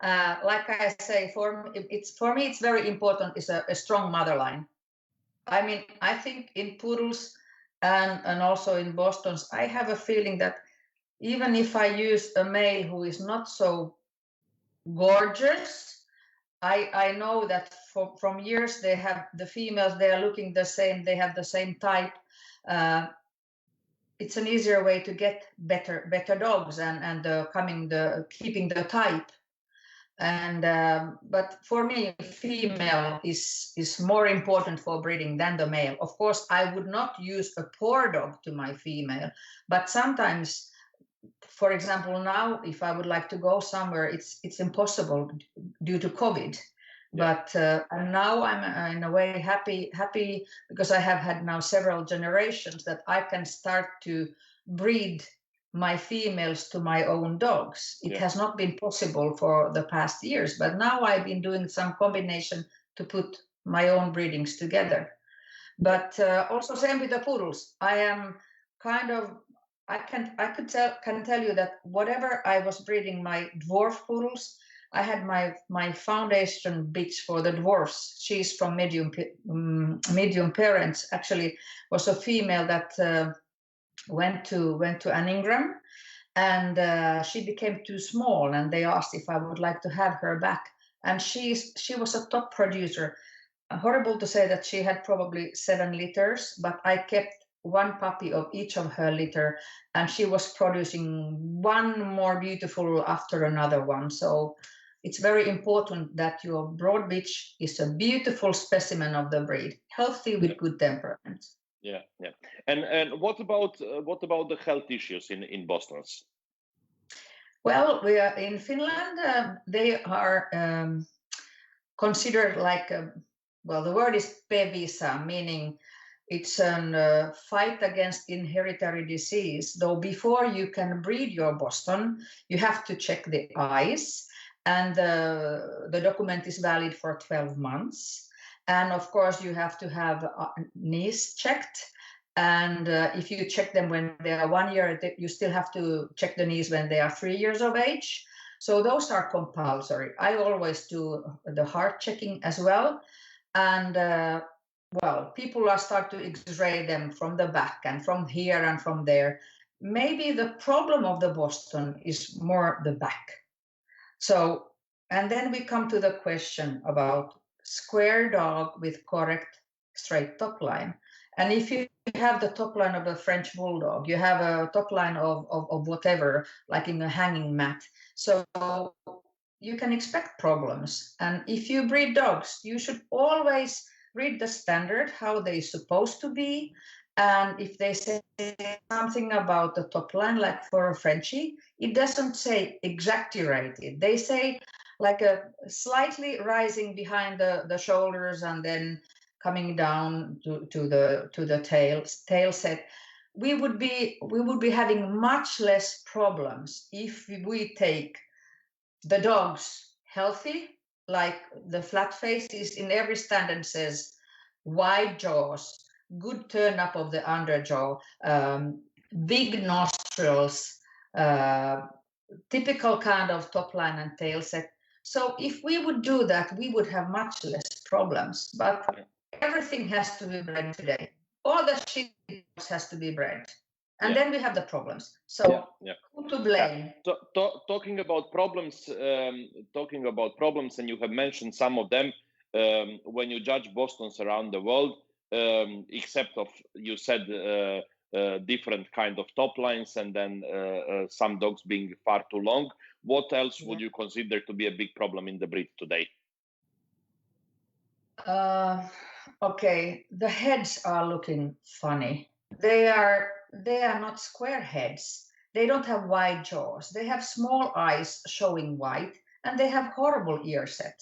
like I say, for me it's very important is a strong mother line. I mean, I think in poodles and also in Bostons, I have a feeling that even if I use a male who is not so gorgeous, I know that from years they have the females, they are looking the same, they have the same type. It's an easier way to get better dogs and keeping the type And but for me, female is more important for breeding than the male. Of course, I would not use a poor dog to my female, but sometimes, for example, now if I would like to go somewhere, it's impossible due to COVID. Yeah. But and now I'm in a way happy because I have had now several generations that I can start to breed my females to my own dogs. It Yeah. has not been possible for the past years, but now I've been doing some combination to put my own breedings together. But also same with the poodles. I am kind of can tell you that whatever I was breeding my dwarf poodles, I had my foundation bitch for the dwarfs. She's from medium parents. Actually, was a female that went to an Ingram, and she became too small, and they asked if I would like to have her back. And she was a top producer. Horrible to say that she had probably 7 litters, but I kept one puppy of each of her litter, and she was producing one more beautiful after another one. So it's very important that your broad bitch is a beautiful specimen of the breed, healthy with good temperament. Yeah, yeah. And what about the health issues in Boston's? Well, we are in Finland. They are considered like well, the word is PEVISA, meaning it's a fight against inheritary disease. Though before you can breed your Boston, you have to check the eyes, and the document is valid for 12 months. And of course, you have to have knees checked. And if you check them when they are 1 year, you still have to check the knees when they are 3 years of age. So those are compulsory. I always do the heart checking as well. And well, people are start to X-ray them from the back and from here and from there. Maybe the problem of the Boston is more the back. So, and then we come to the question about square dog with correct straight top line. And if you have the top line of a French bulldog, you have a top line of whatever, like in a hanging mat. So you can expect problems. And if you breed dogs, you should always read the standard, how they're supposed to be. And if they say something about the top line, like for a Frenchie, it doesn't say exaggerated. They say like a slightly rising behind the shoulders and then coming down to the tail set. We would be having much less problems if we take the dogs healthy, like the flat face is in every standard says wide jaws, good turn up of the underjaw, big nostrils, typical kind of top line and tail set. So if we would do that, we would have much less problems. But everything has to be bred today. All the shit has to be bred. And then we have the problems. So who to blame? Talking about problems, and you have mentioned some of them when you judge Bostons around the world, except of you said different kind of top lines, and then some dogs being far too long. What else would you consider to be a big problem in the breed today? Okay, the heads are looking funny. They are not square heads. They don't have wide jaws. They have small eyes showing white, and they have horrible ear set.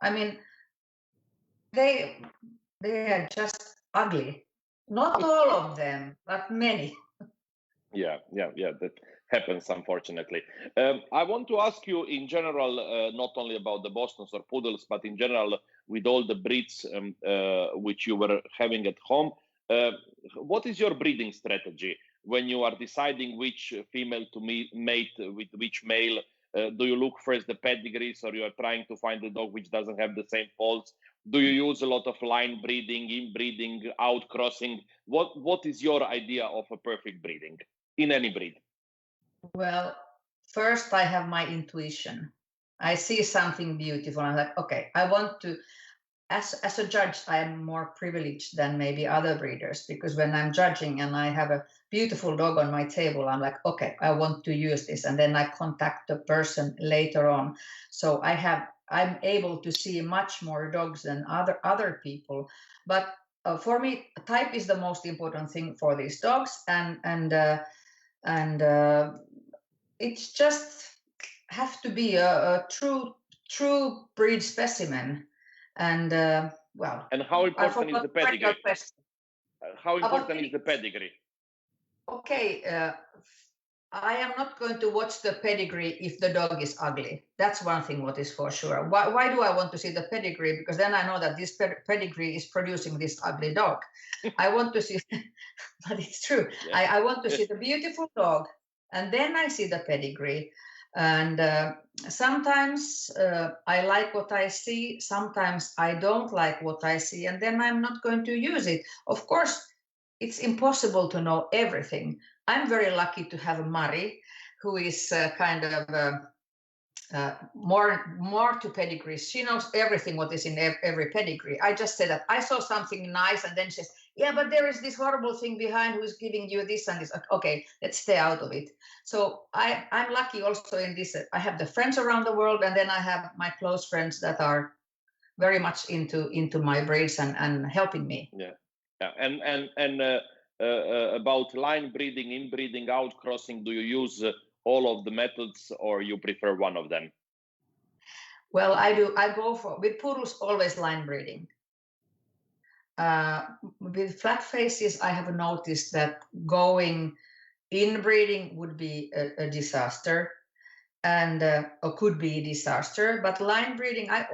I mean, they are just ugly. Not all of them, but many. Yeah, that happens, unfortunately. I want to ask you in general, not only about the Bostons or Poodles, but in general with all the breeds which you were having at home. What is your breeding strategy when you are deciding which female to mate with which male? Do you look first the pedigrees, or you are trying to find a dog which doesn't have the same faults? Do you use a lot of line breeding, inbreeding, outcrossing? What is your idea of a perfect breeding in any breed? Well, first I have my intuition. I see something beautiful. I'm like, okay, I want to. as a judge, I am more privileged than maybe other breeders, because when I'm judging and I have a beautiful dog on my table, I'm like, okay, I want to use this, and then I contact the person later on. So I'm able to see much more dogs than other people. But for me, type is the most important thing for these dogs, and it's just have to be a true breed specimen. And well, And how I important is forgot the your pedigree? question. How About important is the pedigree? Okay, I am not going to watch the pedigree if the dog is ugly. That's one thing what is for sure. Why do I want to see the pedigree? Because then I know that this pedigree is producing this ugly dog. I want to see, but it's true. Yeah. I want to see the beautiful dog, and then I see the pedigree. And sometimes I like what I see, sometimes I don't like what I see, and then I'm not going to use it. Of course, it's impossible to know everything. I'm very lucky to have Mari, who is kind of more to pedigrees. She knows everything what is in every pedigree. I just said that I saw something nice, and then she says, yeah, but there is this horrible thing behind who is giving you this and this. Okay, let's stay out of it. So I'm lucky also in this. I have the friends around the world, and then I have my close friends that are very much into my breeds and helping me. Yeah. And about line breeding, inbreeding, outcrossing, do you use all of the methods, or you prefer one of them? Well, I do. I go for, with poodles, always line breeding. With flat faces, I have noticed that going inbreeding would be a disaster, and or could be a disaster. But line breeding, I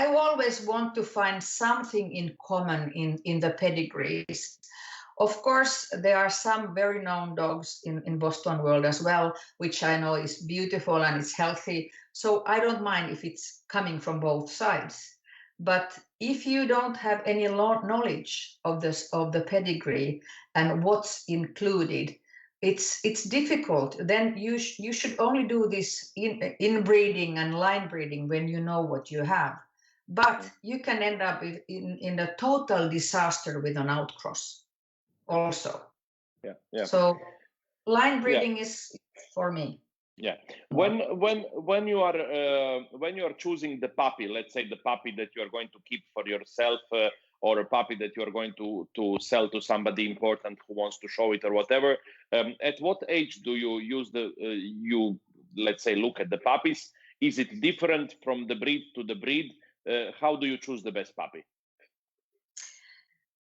always want to find something in common in the pedigrees. Of course, there are some very known dogs in Boston world as well, which I know is beautiful and it's healthy. So I don't mind if it's coming from both sides. But if you don't have any knowledge of the pedigree and what's included, it's difficult. Then you should only do this inbreeding and line breeding when you know what you have. But you can end up in a total disaster with an outcross also. Yeah. So line breeding is for me. Yeah. When you are choosing the puppy, let's say the puppy that you are going to keep for yourself, or a puppy that you are going to sell to somebody important who wants to show it or whatever, at what age do you use you, let's say, look at the puppies? Is it different from the breed to the breed? How do you choose the best puppy?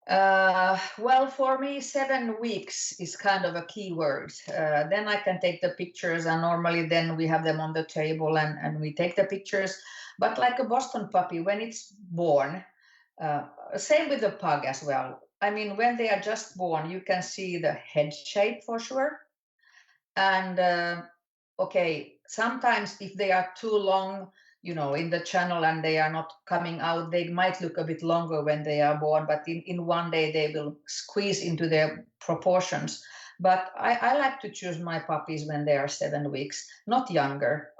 Well, for me, 7 weeks is kind of a key word. Then I can take the pictures, and normally then we have them on the table and we take the pictures. But like a Boston puppy, when it's born, same with the pug as well. I mean, when they are just born, you can see the head shape for sure. And okay, sometimes if they are too long, in the channel and they are not coming out, they might look a bit longer when they are born, but in one day they will squeeze into their proportions. But I like to choose my puppies when they are 7 weeks, not younger.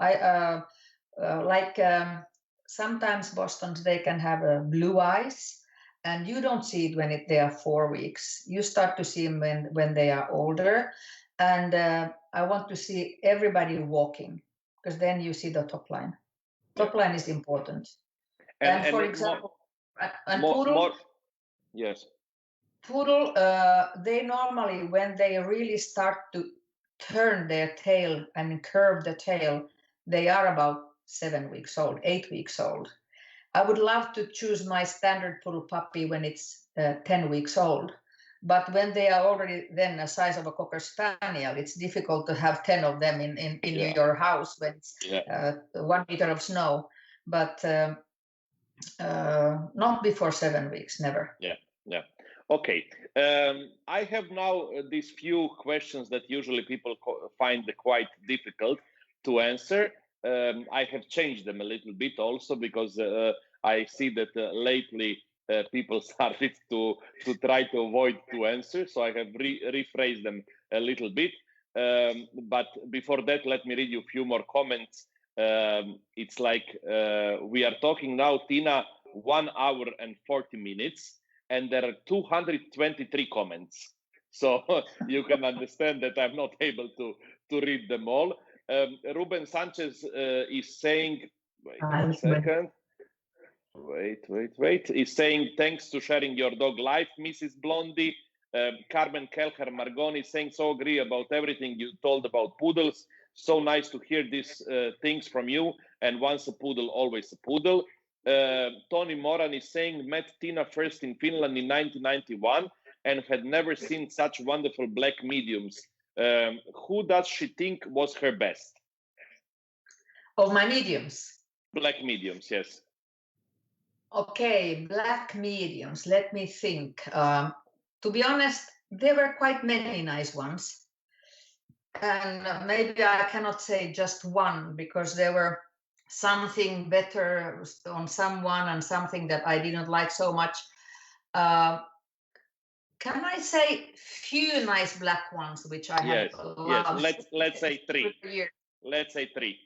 Sometimes Bostons, they can have blue eyes, and you don't see it when they are 4 weeks. You start to see them when they are older. And I want to see everybody walking, because then you see the top line. Top line is important. And for example, poodle. Yes. Poodle, they normally, when they really start to turn their tail and curve the tail, they are about 7 weeks old, 8 weeks old. I would love to choose my standard poodle puppy when it's 10 weeks old. But when they are already then the size of a Cocker Spaniel, it's difficult to have 10 of them in your house when it's 1 meter of snow. But not before 7 weeks, never. Yeah. Okay. I have now these few questions that usually people find quite difficult to answer. I have changed them a little bit also because I see that lately people started to try to avoid to answer, so I have rephrased them a little bit. But before that, let me read you a few more comments. It's like we are talking now, Tiina, 1 hour and 40 minutes, and there are 223 comments. So you can understand that I'm not able to read them all. Ruben Sanchez is saying, wait a second. Wait. He's saying, thanks to sharing your dog life, Mrs. Blondie. Carmen Kelcher Margoni saying, so agree about everything you told about poodles. So nice to hear these things from you. And once a poodle, always a poodle. Tony Moran is saying, met Tiina first in Finland in 1991 and had never seen such wonderful black mediums. Who does she think was her best? Of my mediums? Black mediums, yes. Okay, black mediums. Let me think. To be honest, there were quite many nice ones. And maybe I cannot say just one, because there were something better on someone and something that I didn't like so much. Can I say few nice black ones which I have loved? Yes. Let's say three. Let's say three.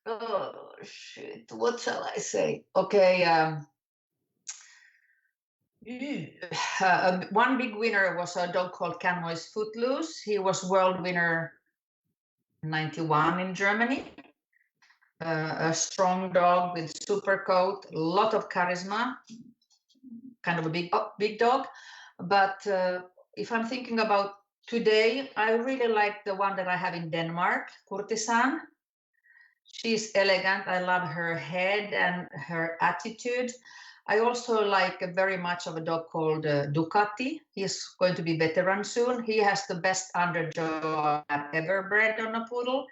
Oh shit! What shall I say? Okay. One big winner was a dog called Canmois Footloose. He was world winner 91 in Germany. A strong dog with super coat, a lot of charisma, kind of a big dog. But if I'm thinking about today, I really like the one that I have in Denmark, Kurtisan. She's elegant. I love her head and her attitude. I also like very much of a dog called Ducati. He's going to be veteran soon. He has the best underjaw I've ever bred on a poodle.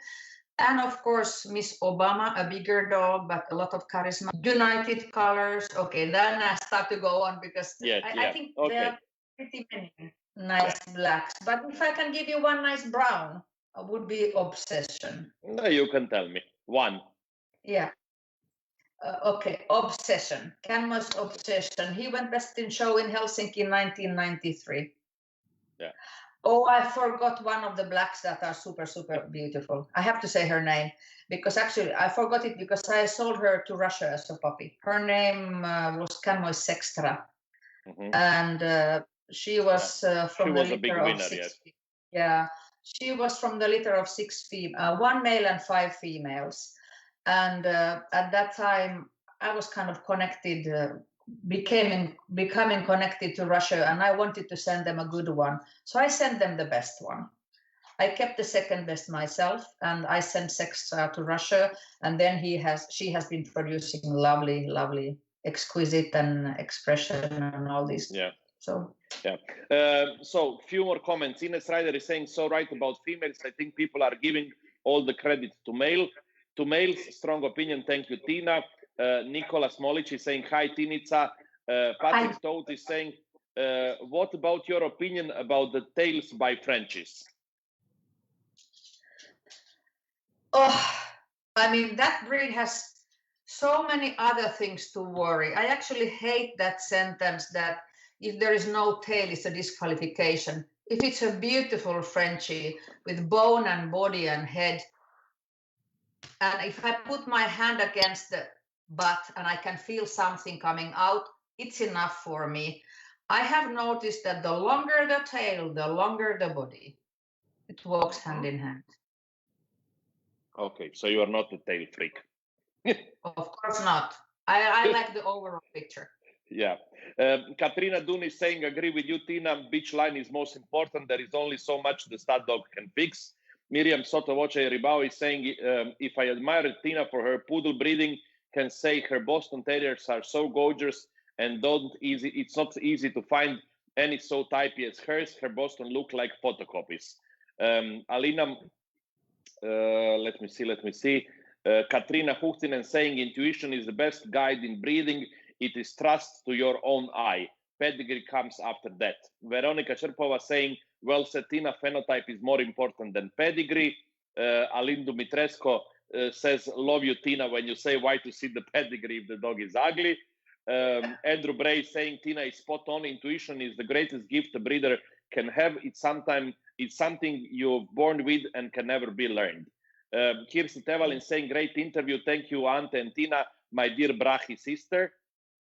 And of course, Miss Obama, a bigger dog, but a lot of charisma. United colors. Okay, then I start to go on because I think there are pretty many nice blacks. But if I can give you one nice brown, it would be Obsession. No, you can tell me. One. Yeah. Okay, Obsession. Canmois Obsession. He went best in show in Helsinki in 1993. Yeah. Oh, I forgot one of the blacks that are super, super beautiful. I have to say her name because actually I forgot it because I sold her to Russia as a puppy. Her name was Canmois Sextra. And she was from the litter of 6. Yeah, she was from the litter of 6 females, 1 male and 5 females. And at that time, I was kind of connected, becoming connected to Russia, and I wanted to send them a good one. So I sent them the best one. I kept the second best myself, and I sent Sextra to Russia. And then she has been producing lovely, lovely, exquisite and expression and all these. Yeah. So few more comments. Ines Ryder is saying, so right about females. I think people are giving all the credit to males. Strong opinion. Thank you, Tiina. Nicolas Molic is saying, hi, Tinica. Patrick Todt is saying, what about your opinion about the tails by Frenchies? Oh, I mean, that breed has so many other things to worry. I actually hate that sentence that if there is no tail, it's a disqualification. If it's a beautiful Frenchie with bone and body and head, and if I put my hand against the butt and I can feel something coming out, it's enough for me. I have noticed that the longer the tail, the longer the body. It walks hand in hand. Okay, so you are not a tail freak. Of course not. I like the overall picture. Yeah. Katrina Dun is saying, agree with you, Tiina. Beach line is most important. There is only so much the stud dog can fix. Miriam Sotovoce Ribao is saying, if I admire Tiina for her poodle breeding, can say her Boston Terriers are so gorgeous and it's not easy to find any so typey as hers. Her Boston look like photocopies. Alina, let me see. Katrina Huhtinen saying, intuition is the best guide in breeding. It is trust to your own eye. Pedigree comes after that. Veronica Cherpova saying, well said, Tiina, phenotype is more important than pedigree. Alin Dumitrescu says, love you, Tiina, when you say why to see the pedigree if the dog is ugly. Andrew Bray saying, Tiina is spot on. Intuition is the greatest gift a breeder can have. It's something you're born with and can never be learned. Kirsi Tevalin saying, great interview. Thank you, Ante and Tiina. my dear Brachy sister.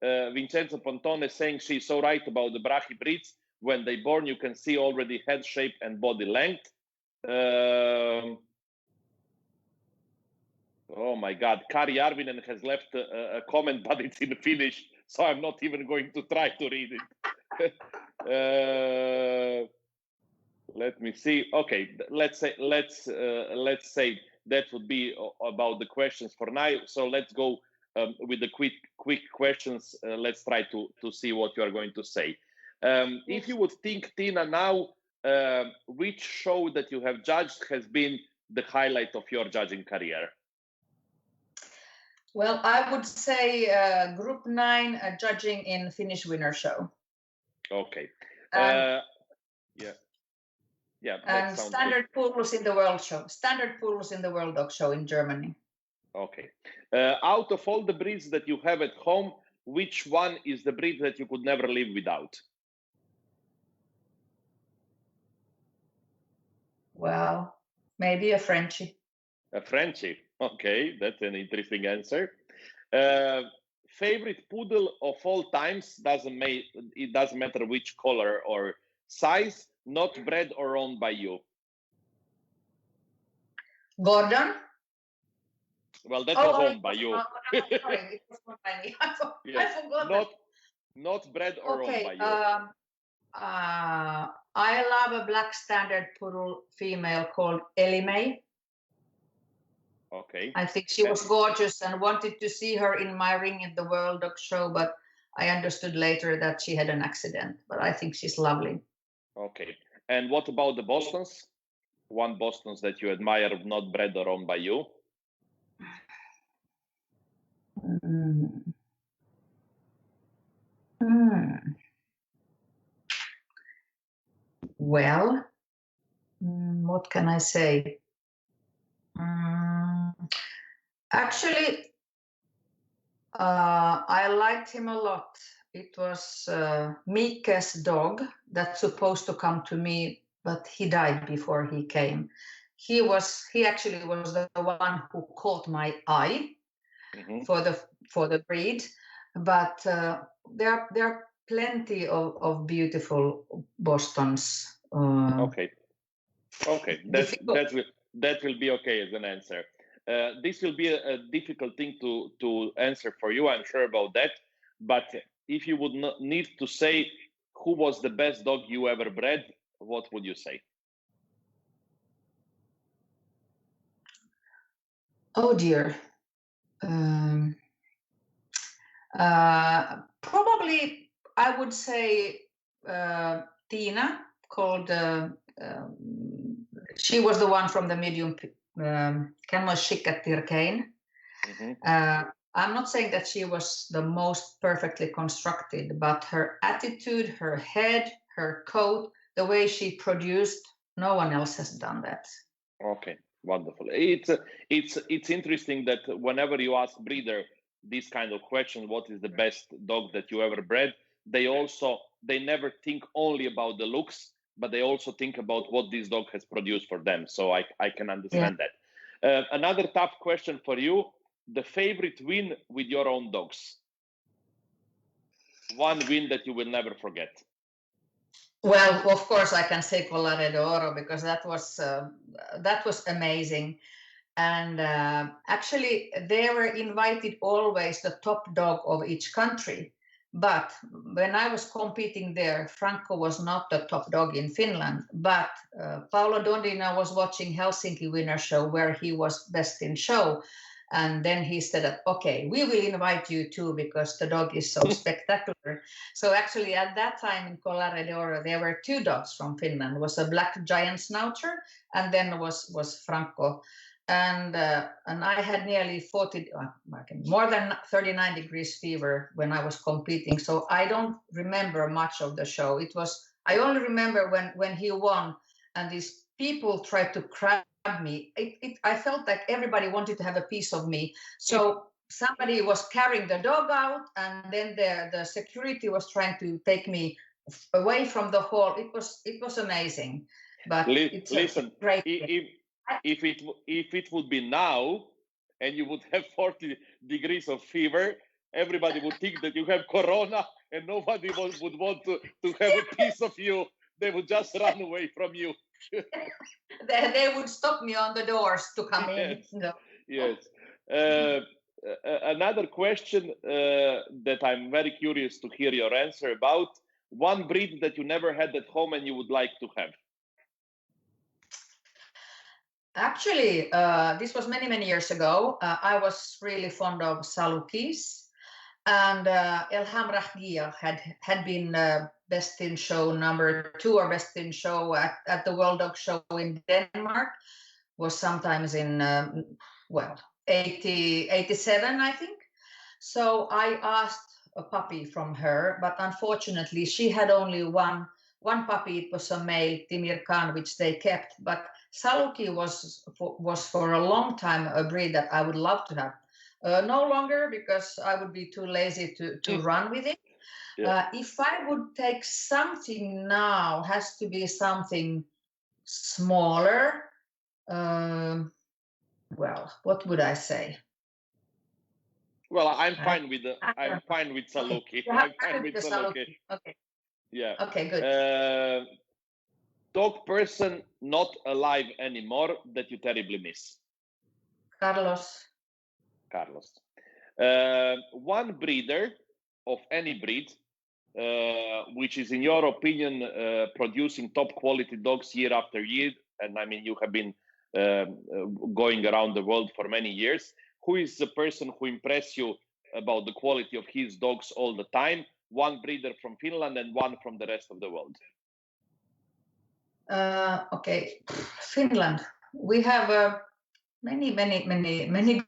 Vincenzo Pontone saying she's so right about the Brachy breeds. When they born, you can see already head shape and body length. Oh my God, Kari Arvinen has left a comment, but it's in Finnish, so I'm not even going to try to read it. Let me see. Okay, let's say that would be about the questions for now. So let's go with the quick questions. Let's try to see what you are going to say. If you would think, Tiina, now which show that you have judged has been the highlight of your judging career? Well, I would say Group 9 judging in Finnish Winner Show. Okay. Yeah. And Standard Pulus in the World Show. Standard Pulus in the World Dog Show in Germany. Okay. Out of all the breeds that you have at home, which one is the breed that you could never live without? Well, maybe a Frenchie. A Frenchie. Okay, that's an interesting answer. Favorite poodle of all times, it doesn't matter which color or size, not bred or owned by you. Gordon. Well, that was owned by you. Sorry, it was not by me. I forgot. Not bred or owned by you. I love a black standard poodle female called Elimei. Okay. I think she was gorgeous and wanted to see her in my ring at the World Dog Show, but I understood later that she had an accident. But I think she's lovely. Okay. And what about the Bostons? One Bostons that you admire, not bred or owned by you? Well, what can I say? Actually, I liked him a lot. It was Mike's dog that's supposed to come to me, but he died before he came. He actually was the one who caught my eye for the breed. But there are plenty of beautiful Bostons. Okay, that will be okay as an answer. This will be a difficult thing to answer for you, I'm sure about that. But if you would need to say who was the best dog you ever bred, what would you say? Oh dear. Probably I would say Tiina, called she was the one from the medium Kenmois-Shikkatirkein. I'm not saying that she was the most perfectly constructed, but her attitude, her head, her coat, the way she produced, no one else has done that. Okay, wonderful. It's interesting that whenever you ask breeder this kind of question, what is the best dog that you ever bred, they never think only about the looks, but they also think about what this dog has produced for them. So I can understand that. Another tough question for you: the favorite win with your own dogs. One win that you will never forget. Well, of course, I can say Collare d'Oro because that was amazing. And actually, they were invited always the top dog of each country. But when I was competing there, Franco was not the top dog in Finland. But Paolo Dondina was watching Helsinki Winner Show where he was best in show. And then he said, okay, we will invite you too because the dog is so spectacular. So actually at that time in Collare d'Oro, there were two dogs from Finland. It was a black giant schnauzer and then was Franco. And I had nearly more than 39 degrees fever when I was competing. So I don't remember much of the show. I only remember when he won and these people tried to grab me. I felt like everybody wanted to have a piece of me. So somebody was carrying the dog out and then the security was trying to take me away from the hall. It was amazing. But Listen, great. if it would be now and you would have 40 degrees of fever, everybody would think that you have corona, and nobody would want to have a piece of you. They would just run away from you. They would stop me on the doors to come in. Yes. No. Yes. Another question that I'm very curious to hear your answer about, one breed that you never had at home and you would like to have. Actually, this was many, many years ago. I was really fond of Salukis, and Elham Rahgia had been best in show #2 or best in show at the World Dog Show in Denmark. Was sometimes in 87, I think. So I asked a puppy from her, but unfortunately she had only one puppy. It was a male, Timir Khan, which they kept. But Saluki was for a long time a breed that I would love to have. No longer, because I would be too lazy to run with it. Yeah. If I would take something now, has to be something smaller. Well, what would I say? Well, I'm fine with Saluki. Okay. I'm fine with Saluki. Okay. Yeah. Okay, good. Dog person not alive anymore that you terribly miss. Carlos. One breeder of any breed, which is, in your opinion, producing top quality dogs year after year, and I mean, you have been going around the world for many years. Who is the person who impressed you about the quality of his dogs all the time? One breeder from Finland and one from the rest of the world. Okay, Finland. We have many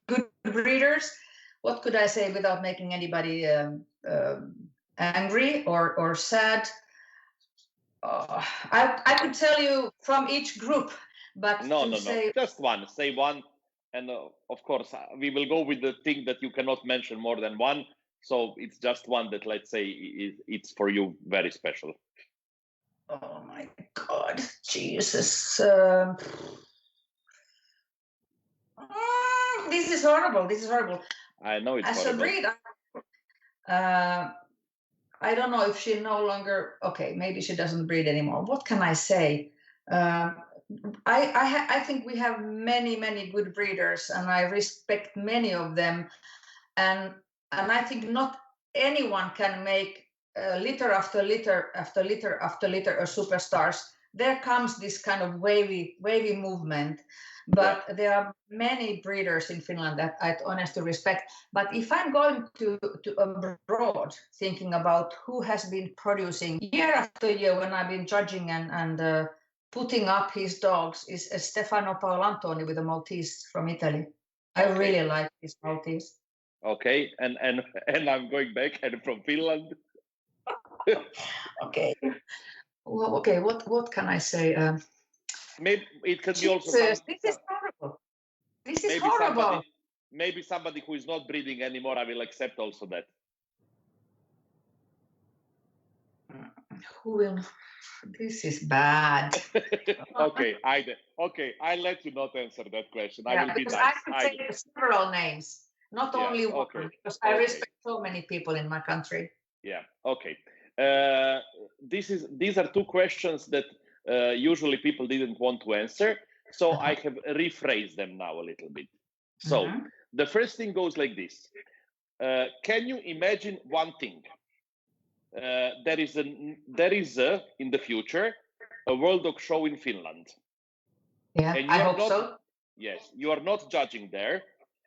good breeders. What could I say without making anybody angry or sad? I could tell you from each group, but no, just one. Say one, and of course we will go with the thing that you cannot mention more than one. So it's just one that, let's say, it's for you very special. Oh my God, Jesus! This is horrible. I know it's horrible. As a breed, I don't know if she no longer. Okay, maybe she doesn't breed anymore. What can I say? I think we have many good breeders, and I respect many of them, and I think not anyone can make litter after litter after litter after litter of superstars. There comes this kind of wavy movement, but there are many breeders in Finland that I honestly respect. But if I'm going to abroad, thinking about who has been producing year after year, when I've been judging and putting up his dogs, is Stefano Paolantoni with a Maltese from Italy. I really like his Maltese. Okay, and I'm going back, and from Finland. Okay. Well, okay. What can I say? Maybe it could be also. This is horrible. This is horrible. Maybe somebody who is not breeding anymore. I will accept also that. Who will? This is bad. Okay, I'll let you not answer that question. I will be nice. I could say several names, not only one, because I respect so many people in my country. Yeah. Okay. These are two questions that usually people didn't want to answer, so I have rephrased them now a little bit. So the first thing goes like this: can you imagine one thing? There is in the future a World Dog Show in Finland. Yeah, and I hope so. Yes, you are not judging there,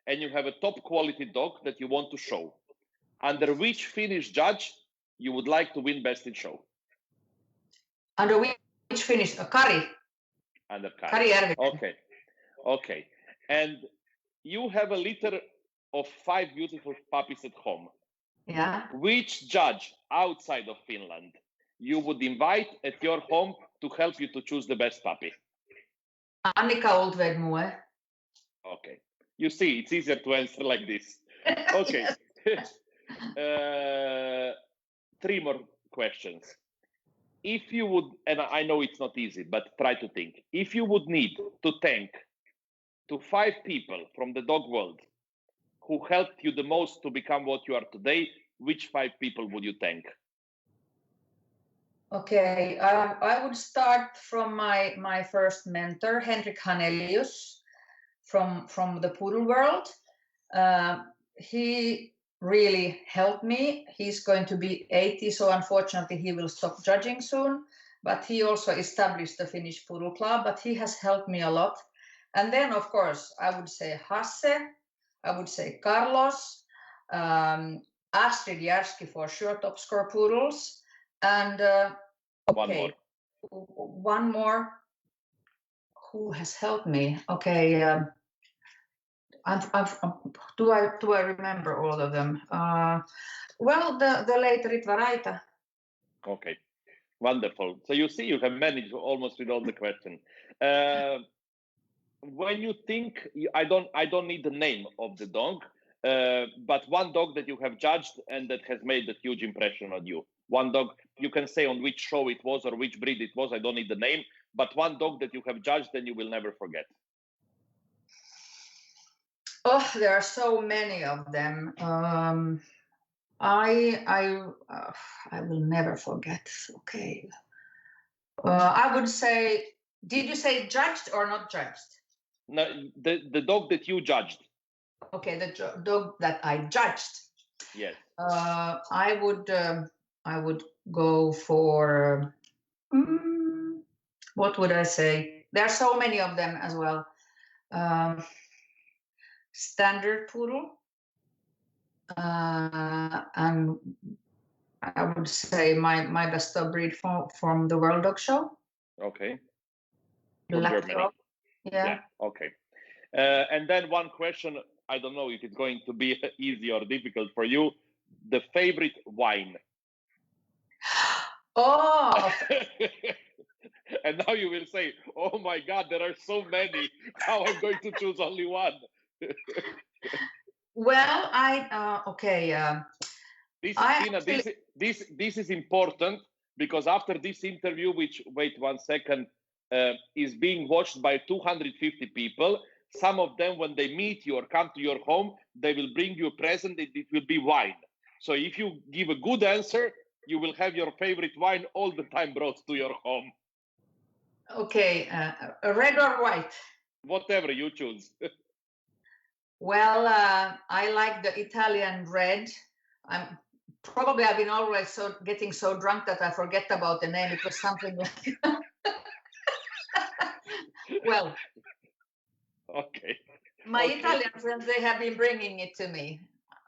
and you have a top quality dog that you want to show. Under which Finnish judge you would like to win best in show? Under which Finnish? Kari. Under Kari. Kari. Okay. And you have a litter of 5 beautiful puppies at home. Yeah. Which judge outside of Finland you would invite at your home to help you to choose the best puppy? Annika Oldvedmue. Okay. You see, it's easier to answer like this. Okay. Yes. 3 more questions. If you would, and I know it's not easy, but try to think. If you would need to thank to 5 people from the dog world who helped you the most to become what you are today, which 5 people would you thank? Okay, I would start from my first mentor, Henrik Hanelius, from the poodle world. He really helped me. He's going to be 80, so unfortunately he will stop judging soon. But he also established the Finnish Poodle Club, but he has helped me a lot. And then, of course, I would say Hasse, I would say Carlos, Astrid Järski for sure, top score poodles. And okay, one more. Who has helped me? Okay, do I remember all of them? Well, the late Ritva Raita. Okay, wonderful. So you see, you have managed almost with all the questions. When you think, I don't need the name of the dog, but one dog that you have judged and that has made a huge impression on you. One dog, you can say on which show it was or which breed it was. I don't need the name, but one dog that you have judged and you will never forget. Oh, there are so many of them. I will never forget. Okay. I would say, did you say judged or not judged? No, the dog that you judged. Okay, the dog that I judged. Yes. I would go for what would I say? There are so many of them as well. Standard poodle, and I would say my best dog breed from the World Dog Show. Okay. From Germany. Dog. Yeah. Okay. And then one question. I don't know if it's going to be easy or difficult for you. The favorite wine. Oh. And now you will say, "Oh my God, there are so many. How I'm going to choose only one?" Well, okay. This is important because after this interview, which wait 1 second, is being watched by 250 people. Some of them, when they meet you or come to your home, they will bring you a present. It will be wine. So if you give a good answer, you will have your favorite wine all the time brought to your home. Okay, red or white? Whatever you choose. Well, I like the Italian red. I've been always getting so drunk that I forget about the name. It was something like well. Okay. My Italian friends, they have been bringing it to me.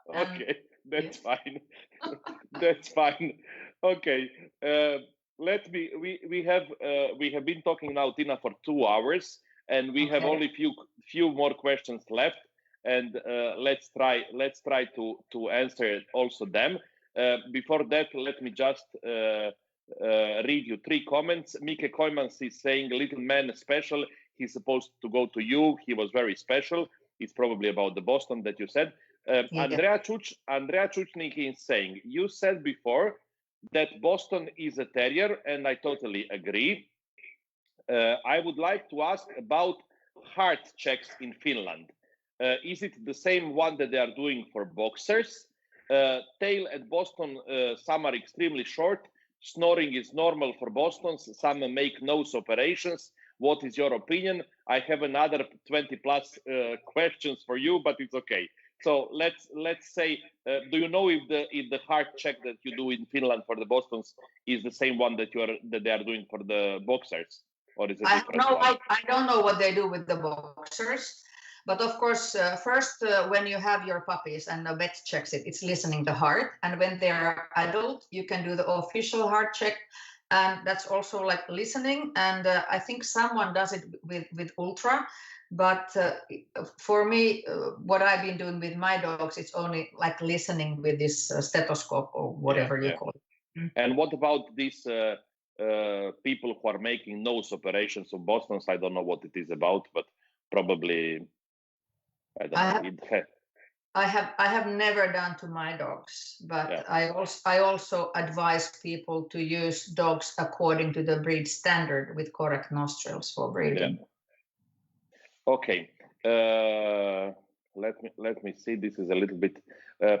Okay, that's fine. That's fine. Okay. We have been talking now, Tiina, for 2 hours, and we have only few more questions left. And let's try to answer also them. Before that, let me just read you 3 comments. Mike Koimans is saying, "Little man special. He's supposed to go to you. He was very special." It's probably about the Boston that you said. Andrea Chuchnik is saying, "You said before that Boston is a terrier, and I totally agree. I would like to ask about heart checks in Finland. Is it the same one that they are doing for boxers? Tail at Boston, some are extremely short. Snoring is normal for Bostons. Some make nose operations. What is your opinion?" I have another 20 plus questions for you, but it's okay. So let's say, do you know if the heart check that you do in Finland for the Bostons is the same one that they are doing for the boxers, or is it different? I don't know what they do with the boxers, but of course, first when you have your puppies and the vet checks it, it's listening the heart, and when they are adult, you can do the official heart check, and that's also like listening. And I think someone does it with Ultra. But for me, what I've been doing with my dogs, it's only like listening with this stethoscope or whatever you call it. And what about these people who are making nose operations of Bostons? I don't know what it is about, but probably I don't know. I have never done to my dogs, but I also advise people to use dogs according to the breed standard with correct nostrils for breeding. Okay. let me see. This is a little bit.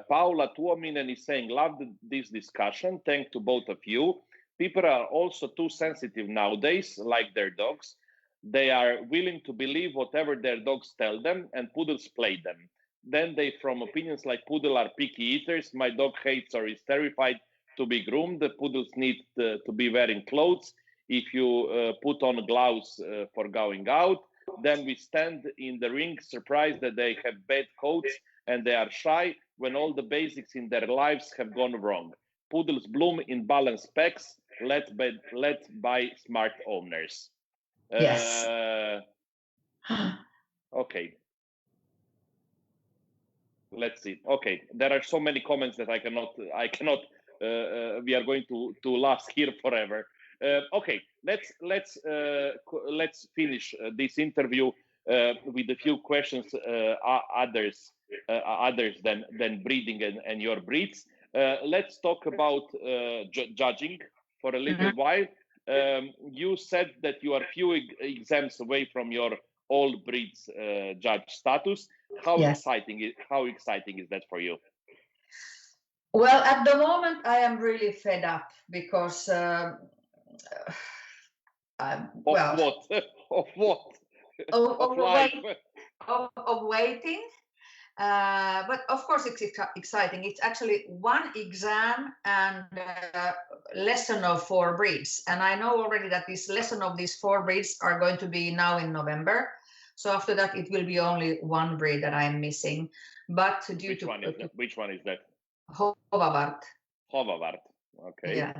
Paula Tuominen is saying, "Loved this discussion. Thank to both of you. People are also too sensitive nowadays, like their dogs. They are willing to believe whatever their dogs tell them, and poodles play them. Then they from opinions like poodle are picky eaters. My dog hates or is terrified to be groomed. The poodles need to be wearing clothes. If you put on gloves for going out, then we stand in the ring surprised that they have bad coats and they are shy when all the basics in their lives have gone wrong. Poodles bloom in balanced packs, led by smart owners." Yes. Okay. Let's see. Okay, there are so many comments that I cannot. We are going to last here forever. Okay, let's finish this interview with a few questions, others than breeding and your breeds. Let's talk about judging for a little while. You said that you are few exams away from your all breeds judge status. How exciting is that for you? Well, at the moment, I am really fed up because of waiting. But of course, it's exciting. It's actually one exam and lesson of 4 breeds. And I know already that this lesson of these 4 breeds are going to be now in November. So after that, it will be only one breed that I am missing. But due to which one is that? Hovavart. Hovavart. Okay. Yeah.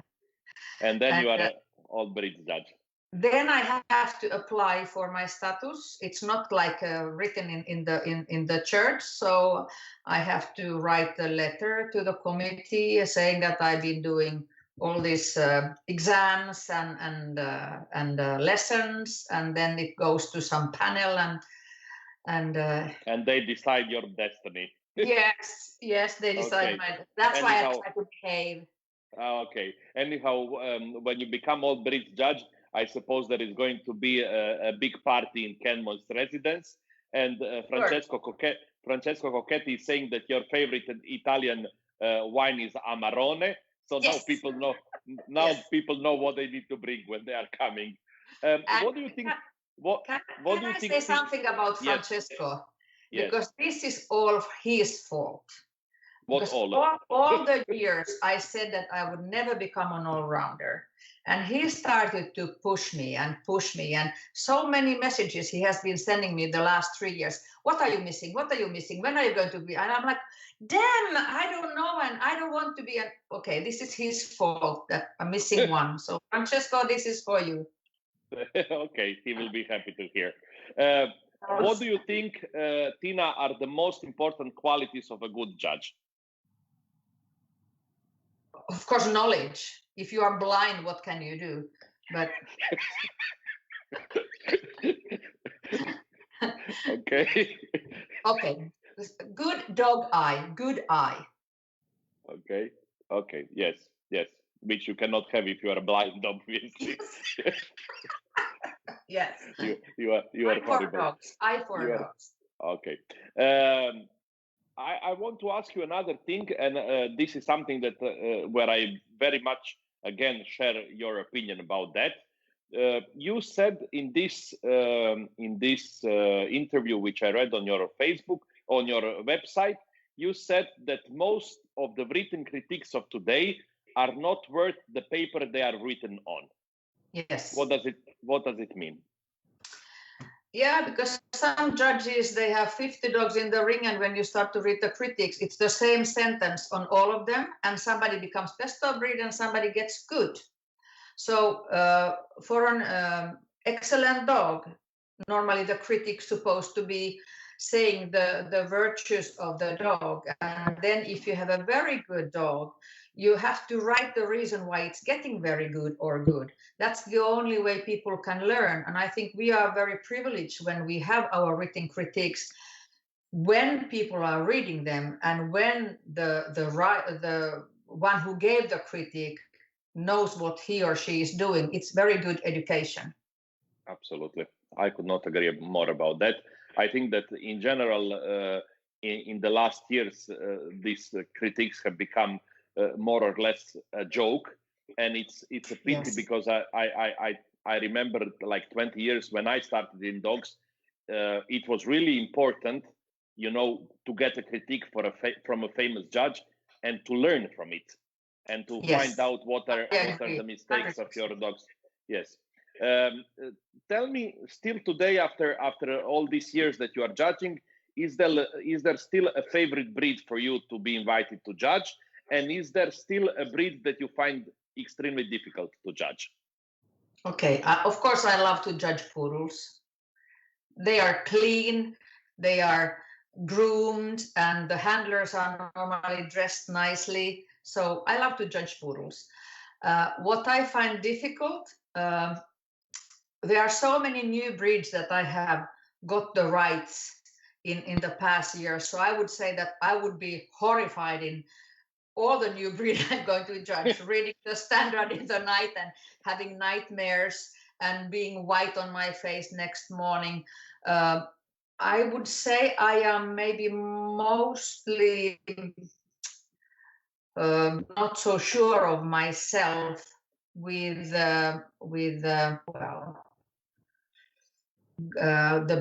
And then you are an all breeds judge. Then I have to apply for my status. It's not like written in the church, so I have to write a letter to the committee saying that I've been doing all these exams and lessons, and then it goes to some panel and they decide your destiny. yes, they decide That's why I try to behave. Okay. Anyhow, when you become all breeds judge, I suppose there is going to be a big party in Kenmon's residence, and Francesco Cocchetti is saying that your favorite Italian wine is Amarone. So now people know. Now people know what they need to bring when they are coming. What do you think? Can I say something about Francesco? Yes. Because this is all his fault. All the years I said that I would never become an all-rounder. And he started to push me, and so many messages he has been sending me the last 3 years. What are you missing? What are you missing? When are you going to be? And I'm like, damn, I don't know, and I don't want to be. Okay, this is his fault that I'm missing one. So Francesco, this is for you. Okay, he will be happy to hear. What do you think, Tiina, are the most important qualities of a good judge? Of course, knowledge. If you are blind, what can you do? But okay. Good dog eye. Good eye. Okay. Yes. Which you cannot have if you are blind, obviously. Yes. You are horrible. Eye for dogs. Okay. I want to ask you another thing, and this is something that where I very much again share your opinion about that. You said in this interview, which I read on your Facebook, on your website, you said that most of the written critiques of today are not worth the paper they are written on. Yes. What does it mean? Yeah, because some judges, they have 50 dogs in the ring, and when you start to read the critics, it's the same sentence on all of them, and somebody becomes best of breed and somebody gets good. So for an excellent dog, normally the critic's supposed to be saying the virtues of the dog, and then if you have a very good dog, you have to write the reason why it's getting very good or good. That's the only way people can learn. And I think we are very privileged when we have our written critiques, when people are reading them, and when the one who gave the critique knows what he or she is doing. It's very good education. Absolutely. I could not agree more about that. I think that in general, in the last years, these critiques have become more or less a joke, and it's a pity because I remember like 20 years when I started in dogs, it was really important, to get a critique from a famous judge and to learn from it and to find out what are the mistakes of your dogs. Yes. Tell me, still today, after all these years that you are judging, is there still a favorite breed for you to be invited to judge? And is there still a breed that you find extremely difficult to judge? Okay, of course I love to judge poodles. They are clean, they are groomed, and the handlers are normally dressed nicely. So I love to judge poodles. What I find difficult, there are so many new breeds that I have got the rights in the past year. So I would say that I would be horrified in all the new breed I'm going to judge, reading the standard in the night and having nightmares and being white on my face next morning. I would say I am maybe mostly not so sure of myself with the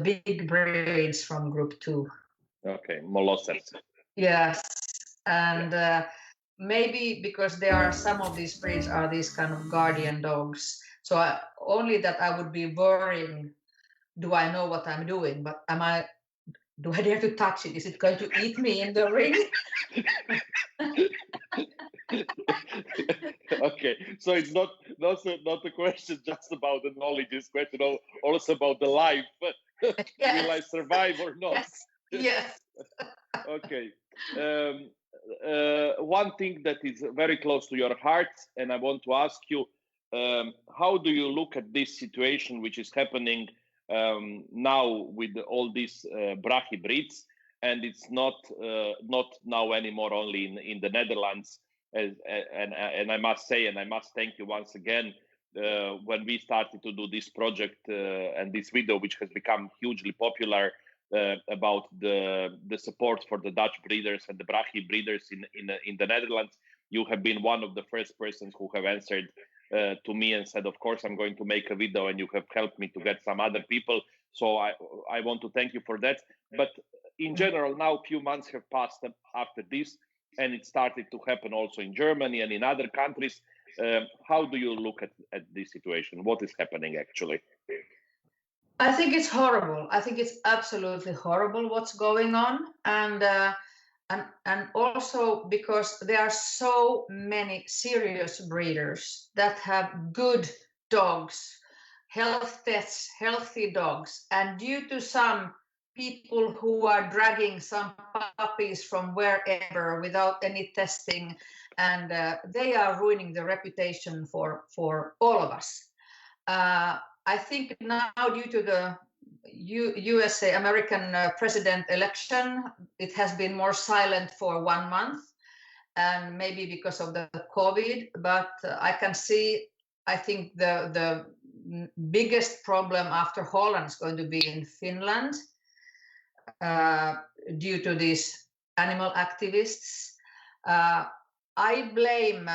big breeds from group 2. Okay, Molossers. Yes, and maybe because there are some of these breeds are these kind of guardian dogs. So only that I would be worrying, do I know what I'm doing? But do I dare to touch it? Is it going to eat me in the ring? Okay, so it's not a question just about the knowledge, it's a question also about the life. Yes. Will I survive or not? Yes. Okay. One thing that is very close to your heart, and I want to ask you, how do you look at this situation which is happening now with all these Brahmi breeds? And it's not now anymore only in the Netherlands. And I must say, and I must thank you once again, when we started to do this project and this video, which has become hugely popular, about the support for the Dutch breeders and the Brahmi breeders in the Netherlands. You have been one of the first persons who have answered to me and said, of course, I'm going to make a video, and you have helped me to get some other people. So I want to thank you for that. But in general, now a few months have passed after this, and it started to happen also in Germany and in other countries. How do you look at this situation? What is happening actually? I think it's horrible. I think it's absolutely horrible what's going on, and also because there are so many serious breeders that have good dogs, health tests, healthy dogs, and due to some people who are dragging some puppies from wherever without any testing, and they are ruining the reputation for all of us. I think now, due to the USA American president election, it has been more silent for 1 month, and maybe because of the COVID. But I can see, I think the biggest problem after Holland is going to be in Finland, due to these animal activists. I blame,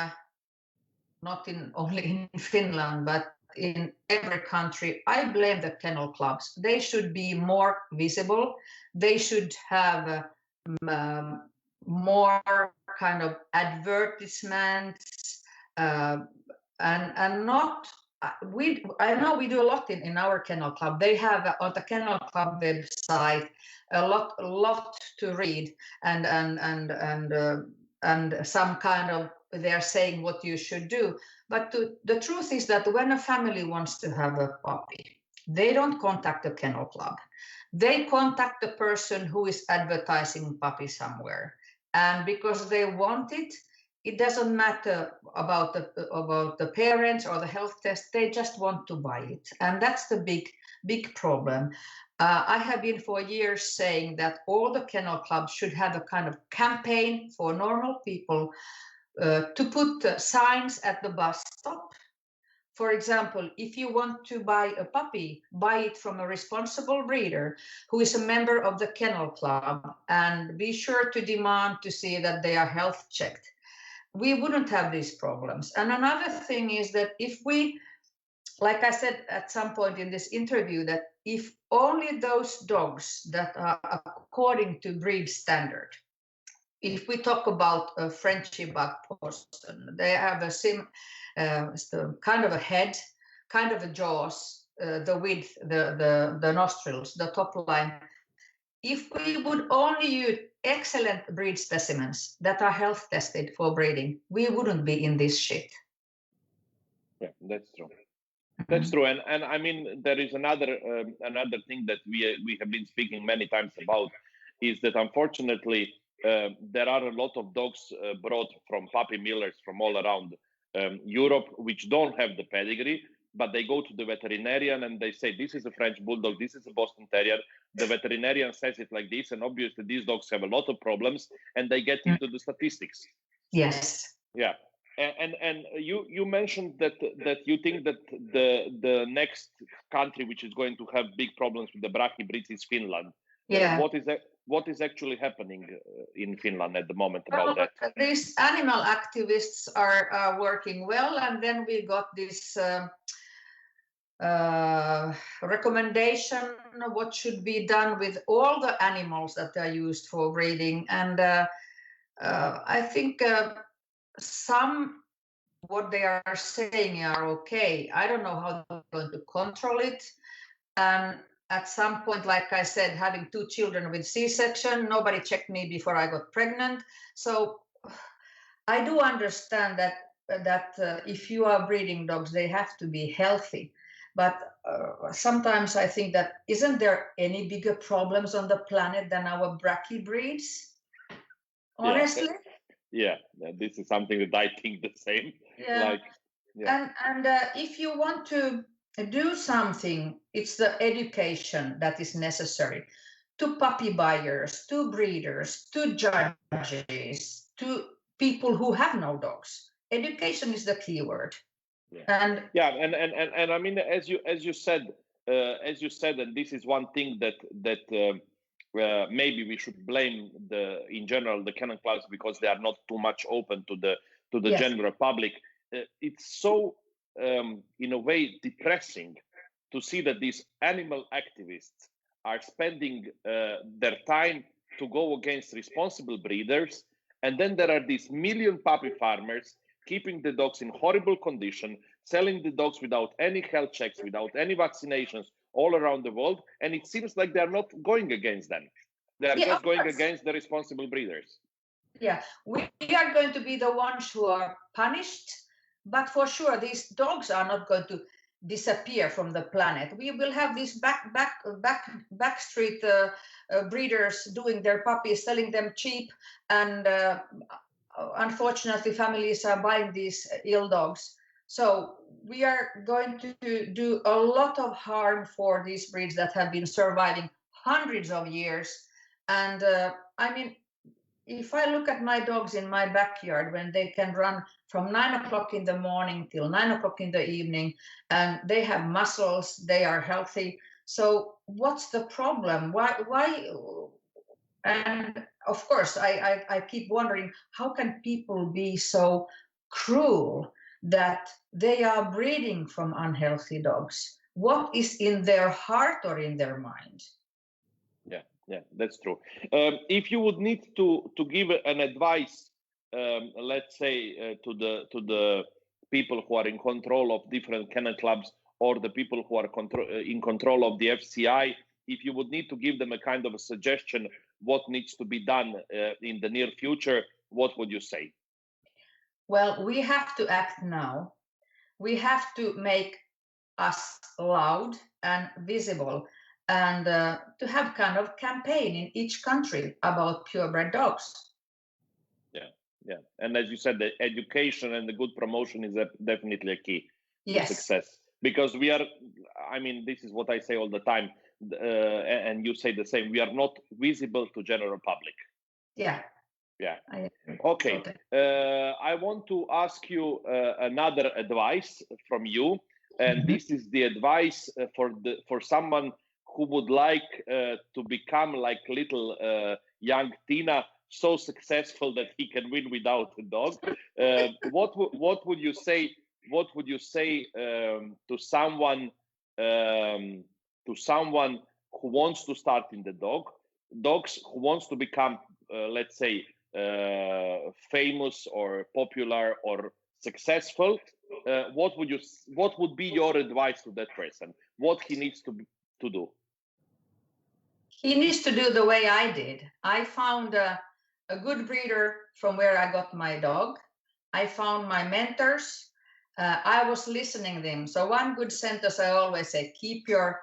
not only in Finland, but in every country, I blame the kennel clubs. They should be more visible. They should have more kind of advertisements, and not. I know we do a lot in our kennel club. They have on the kennel club website a lot to read, and some kind of, they're saying what you should do. But the truth is that when a family wants to have a puppy, they don't contact the kennel club. They contact the person who is advertising puppy somewhere. And because they want it, it doesn't matter about the parents or the health test. They just want to buy it. And that's the big problem. I have been for years saying that all the kennel clubs should have a kind of campaign for normal people, to put signs at the bus stop for example, if you want to buy a puppy, buy it from a responsible breeder who is a member of the kennel club, and be sure to demand to see that they are health checked. We wouldn't have these problems. And another thing is that if we, like I said at some point in this interview, that if only those dogs that are according to breed standard, if we talk about a Frenchy Bug Boston, they have a kind of a head, kind of a jaws, the width, the nostrils, the top line. If we would only use excellent breed specimens that are health tested for breeding, we wouldn't be in this shit. Yeah, that's true. That's true, and I mean there is another thing that we have been speaking many times about, is that unfortunately there are a lot of dogs brought from puppy millers from all around Europe which don't have the pedigree, but they go to the veterinarian and they say this is a French bulldog, this is a Boston Terrier. The veterinarian says it like this, and obviously these dogs have a lot of problems, and they get into the statistics. Yes. Yeah. And you mentioned that you think that the next country which is going to have big problems with the brachy breeds is Finland. Yeah. What is actually happening in Finland at the moment about that? These animal activists are working well, and then we got this recommendation what should be done with all the animals that are used for breeding, and I think some what they are saying are okay. I don't know how they're going to control it. And at some point, like I said, having 2 children with C-section, nobody checked me before I got pregnant. So I do understand that if you are breeding dogs, they have to be healthy. But sometimes I think that isn't there any bigger problems on the planet than our brachy breeds? Honestly. Yeah, this is something that I think the same. Yeah. And if you want to do something, it's the education that is necessary to puppy buyers, to breeders, to judges, to people who have no dogs. Education is the key word. And I mean, as you said, and this is one thing that maybe we should blame in general the kennel clubs, because they are not too much open to the general public. It's so in a way depressing to see that these animal activists are spending their time to go against responsible breeders, and then there are these million puppy farmers keeping the dogs in horrible condition, selling the dogs without any health checks, without any vaccinations all around the world, and it seems like they're not going against them. They're just going against the responsible breeders. Yeah, we are going to be the ones who are punished, but for sure these dogs are not going to disappear from the planet. We will have these back street breeders doing their puppies, selling them cheap, and unfortunately families are buying these ill dogs. So we are going to do a lot of harm for these breeds that have been surviving hundreds of years. And I mean, if I look at my dogs in my backyard, when they can run from 9 o'clock in the morning till 9 o'clock in the evening, and they have muscles, they are healthy. So what's the problem? Why? And of course, I keep wondering, how can people be so cruel that they are breeding from unhealthy dogs? What is in their heart or in their mind? Yeah, that's true. If you would need to give an advice, let's say to the people who are in control of different kennel clubs, or the people who are in control of the FCI, if you would need to give them a kind of a suggestion what needs to be done in the near future, what would you say? Well, we have to act now. We have to make us loud and visible, and to have kind of campaign in each country about purebred dogs. Yeah. And as you said, the education and the good promotion is definitely a key to success. Because we are, I mean, this is what I say all the time, and you say the same, we are not visible to general public. Yeah. Yeah. I agree. Okay. Totally. I want to ask you another advice from you, and Mhm. this is the advice for someone who would like to become like little young Tiina, so successful that he can win without a dog. What would you say? What would you say to someone who wants to start in the dogs, who wants to become, let's say, famous or popular or successful? What would be your advice to that person? What he needs to do? He needs to do the way I did. I found a good breeder from where I got my dog. I found my mentors. I was listening them. So one good sentence I always say: keep your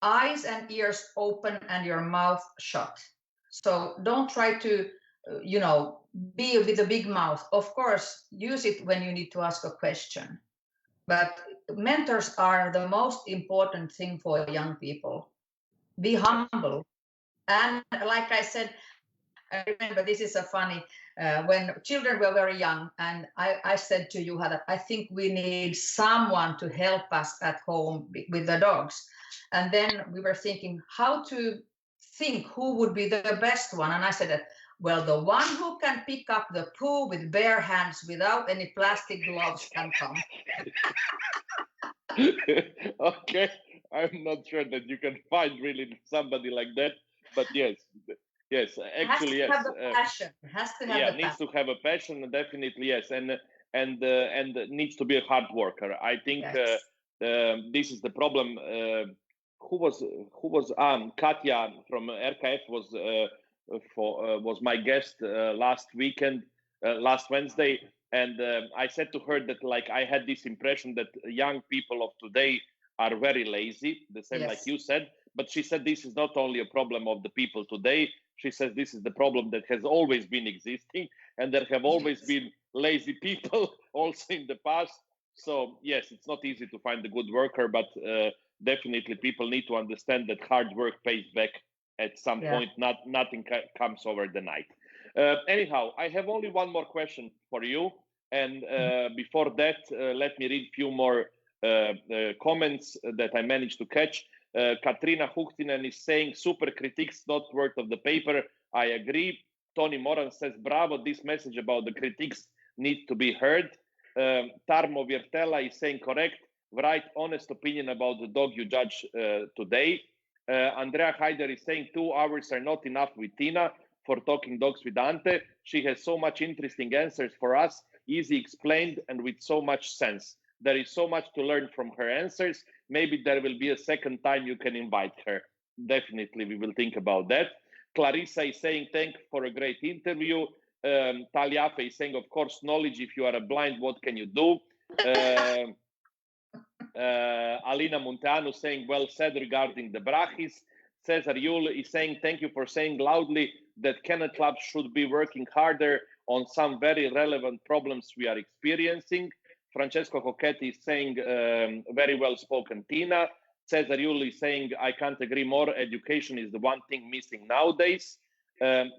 eyes and ears open and your mouth shut. So don't try to, be with a big mouth. Of course, use it when you need to ask a question. But mentors are the most important thing for young people. Be humble. And like I said, I remember this is a funny, when children were very young, and I said to Juha that I think we need someone to help us at home with the dogs. And then we were thinking how to think who would be the best one. And I said that, well, the one who can pick up the poo with bare hands without any plastic gloves can come. Okay, I'm not sure that you can find really somebody like that, but yes, actually yes. Has to have the passion. Has to have Yeah, the needs passion. to have a passion, definitely yes, and needs to be a hard worker. I think Yes. this is the problem. Who was Katya from RKF was my guest last weekend, last Wednesday, and I said to her that like I had this impression that young people of today are very lazy, the same like Yes. you said. But she said this is not only a problem of the people today. She says this is the problem that has always been existing, and there have always been lazy people also in the past. So yes, it's not easy to find a good worker, but definitely people need to understand that hard work pays back at some Yeah. point. Nothing comes over the night. Anyhow, I have only one more question for you, and before that, let me read a few more comments that I managed to catch. Katrina Huhtinen is saying, super critiques, not worth of the paper. I agree. Tony Moran says, bravo, this message about the critiques needs to be heard. Tarmo Virtela is saying, correct. Write honest opinion about the dog you judge today. Andrea Haider is saying 2 hours are not enough with Tiina for talking dogs with Ante. She has so much interesting answers for us, easy explained and with so much sense. There is so much to learn from her answers. Maybe there will be a second time you can invite her. Definitely, we will think about that. Clarissa is saying, thank you for a great interview. Taliafe is saying, of course, knowledge. If you are a blind, what can you do? Alina Munteanu saying, well said regarding the Brachis. Cesar Yul is saying, thank you for saying loudly that kennel clubs should be working harder on some very relevant problems we are experiencing. Francesco Cocchetti is saying, very well spoken, Tiina. Cesar Yul is saying, I can't agree more. Education is the one thing missing nowadays. A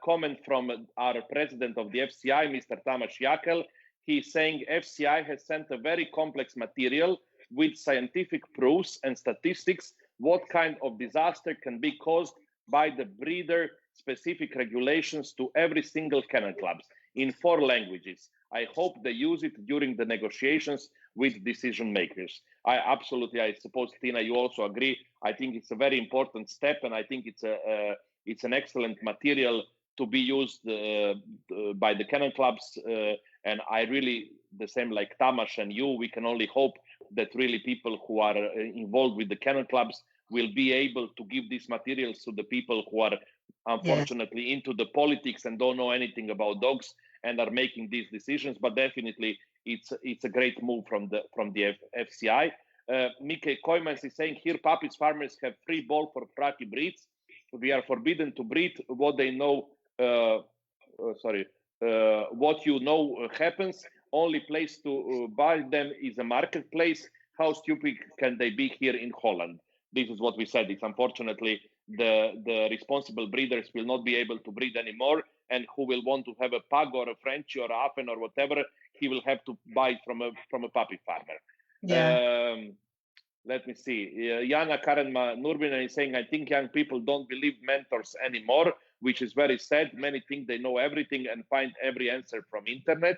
comment from our president of the FCI, Mr. Tamas Jakel. He's saying FCI has sent a very complex material with scientific proofs and statistics what kind of disaster can be caused by the breeder specific regulations to every single kennel clubs in 4 languages. I hope they use it during the negotiations with decision makers. I suppose, Tiina, you also agree. I think it's a very important step, and I think it's an excellent material to be used by the kennel clubs. And I really, the same like Tamas and you, we can only hope that really people who are involved with the kennel clubs will be able to give these materials to the people who are unfortunately into the politics and don't know anything about dogs and are making these decisions. But definitely, it's a great move from the FCI. Mike Koymans is saying here, puppies farmers have free ball for Prati breeds. We are forbidden to breed what they know. What you know happens. Only place to buy them is a marketplace. How stupid can they be here in Holland? This is what we said. It's unfortunately the responsible breeders will not be able to breed anymore, and who will want to have a pug or a Frenchie or a Affen or whatever, he will have to buy it from a puppy farmer. Yeah. Let me see. Jana Karenma Nurbina is saying, I think young people don't believe mentors anymore, which is very sad. Many think they know everything and find every answer from internet.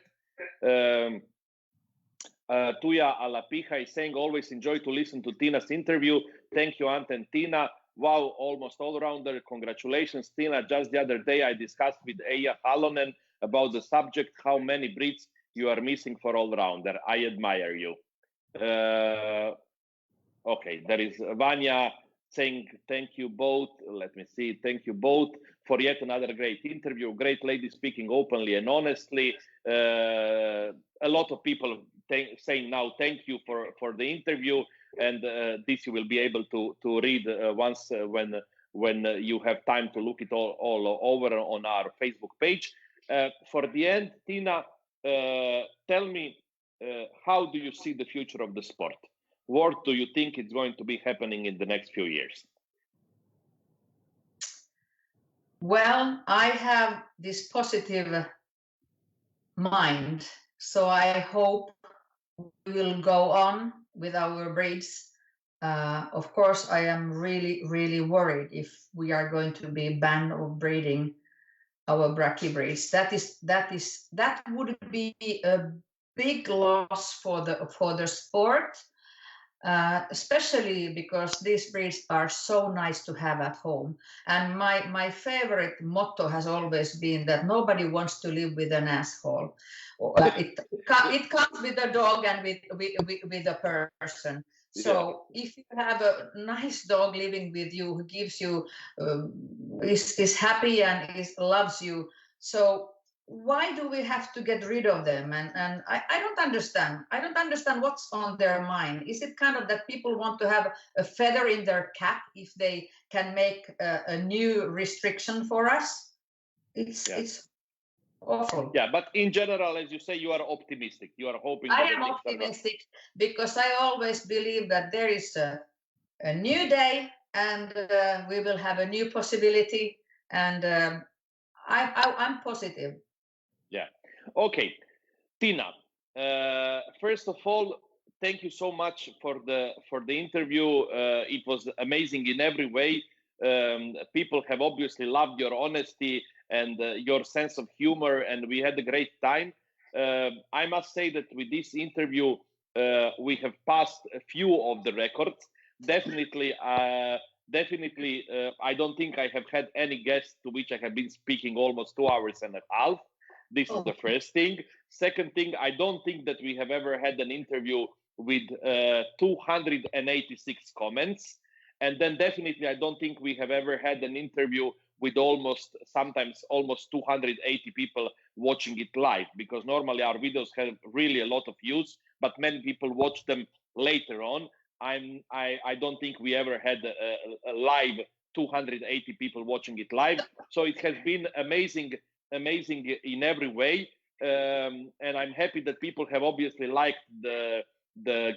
Tuya Alapija is saying, always enjoy to listen to Tina's interview. Thank you, Ante and Tina. Wow, almost all-rounder. Congratulations, Tina. Just the other day, I discussed with Eija Halonen about the subject, how many breeds you are missing for all-rounder. I admire you. Okay, there is Vanya saying, thank you both. Let me see. Thank you both for yet another great interview. Great lady speaking openly and honestly. A lot of people saying now, thank you for the interview. And this you will be able to read once when you have time to look it all over on our Facebook page. For the end, Tina, tell me, how do you see the future of the sport? What do you think is going to be happening in the next few years? Well, I have this positive mind, so I hope we will go on with our breeds. Of course, I am really, really worried if we are going to be banned of breeding our brachy breeds. That would be a big loss for the sport. Especially because these breeds are so nice to have at home. And my favorite motto has always been that nobody wants to live with an asshole. It comes with a dog and with a person. So if you have a nice dog living with you who gives you, is happy and loves you, so why do we have to get rid of them? And I don't understand. I don't understand what's on their mind. Is it kind of that people want to have a feather in their cap if they can make a new restriction for us? It's awful. Yeah, but in general, as you say, you are optimistic. You are hoping. I am optimistic because I always believe that there is a new day and we will have a new possibility. And I'm positive. Yeah. Okay, Tina. First of all, thank you so much for the interview. It was amazing in every way. People have obviously loved your honesty and your sense of humor, and we had a great time. I must say that with this interview, we have passed a few of the records. Definitely, I don't think I have had any guest to which I have been speaking almost 2 hours and a half. This is the first thing. Second thing, I don't think that we have ever had an interview with 286 comments. And then definitely, I don't think we have ever had an interview with sometimes almost 280 people watching it live, because normally our videos have really a lot of views, but many people watch them later on. I don't think we ever had a live 280 people watching it live. So it has been amazing in every way. And I'm happy that people have obviously liked the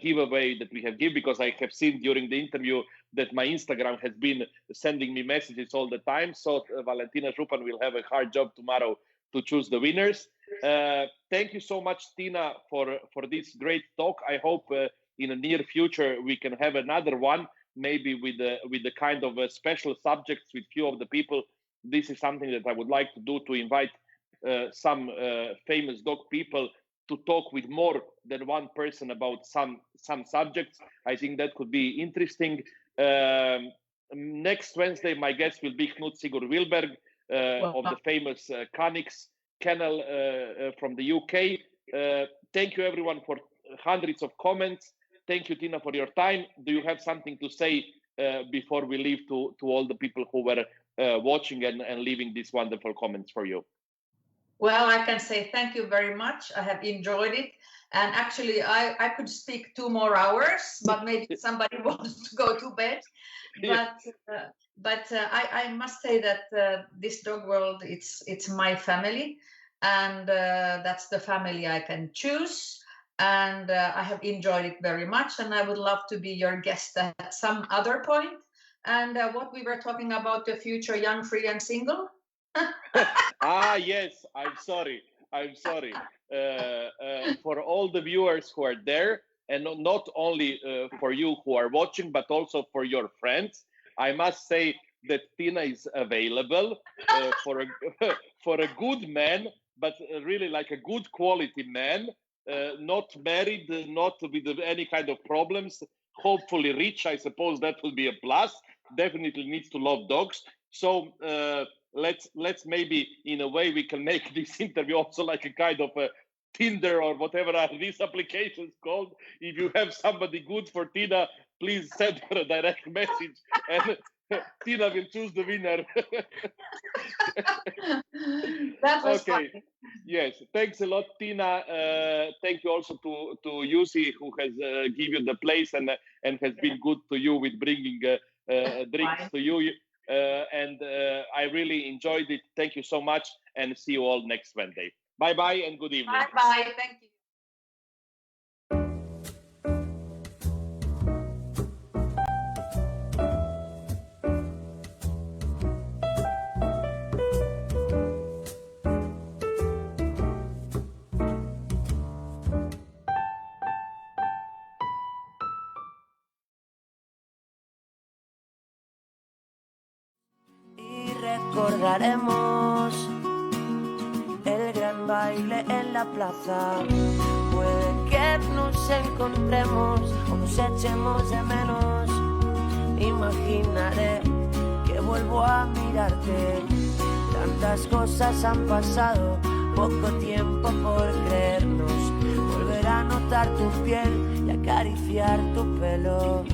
giveaway that we have given, because I have seen during the interview that my Instagram has been sending me messages all the time. So Valentina Župan will have a hard job tomorrow to choose the winners. Thank you so much, Tina, for this great talk. I hope in the near future we can have another one, maybe with the kind of special subjects with few of the people. This is something that I would like to do, to invite some famous dog people to talk with more than one person about some subjects. I think that could be interesting. Next Wednesday, my guest will be Knut Sigurd Wilberg of the famous Canix kennel from the UK. Thank you, everyone, for hundreds of comments. Thank you, Tina, for your time. Do you have something to say before we leave to all the people who were watching and leaving these wonderful comments for you? Well, I can say thank you very much. I have enjoyed it. And actually, I could speak 2 more hours, but maybe somebody wants to go to bed. But I must say that this dog world, it's my family. And that's the family I can choose. And I have enjoyed it very much. And I would love to be your guest at some other point. And what we were talking about, the future young, free and single. Yes, I'm sorry. For all the viewers who are there, and not only for you who are watching, but also for your friends, I must say that Tiina is available for a for a good man, but really like a good quality man, not married, not with any kind of problems. Hopefully rich. I suppose that will be a plus. Definitely needs to love dogs. So. Let's maybe in a way we can make this interview also like a kind of a Tinder or whatever are these applications called. If you have somebody good for Tiina, please send her a direct message and Tiina will choose the winner. That was Okay. fun. Yes. Thanks a lot, Tiina. Thank you also to Jussi who has give you the place and has been good to you with bringing drinks Fine. to you. I really enjoyed it. Thank you so much, and see you all next Wednesday. Bye bye and good evening. Bye bye. Thank you. Y recordaremos el gran baile en la plaza. Puede que nos encontremos o nos echemos de menos. Imaginaré que vuelvo a mirarte. Tantas cosas han pasado, poco tiempo por creernos. Volver a notar tu piel y acariciar tu pelo.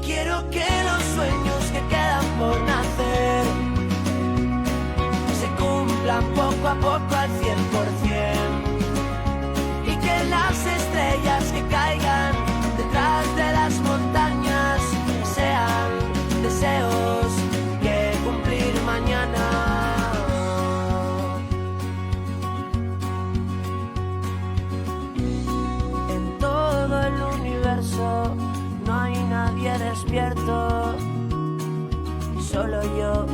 Quiero que los sueños que quedan por nacer se cumplan poco a poco al 100%, y que las estrellas que caigan detrás de las montañas sean deseos que cumplir mañana. En todo el universo no hay nadie despierto, solo yo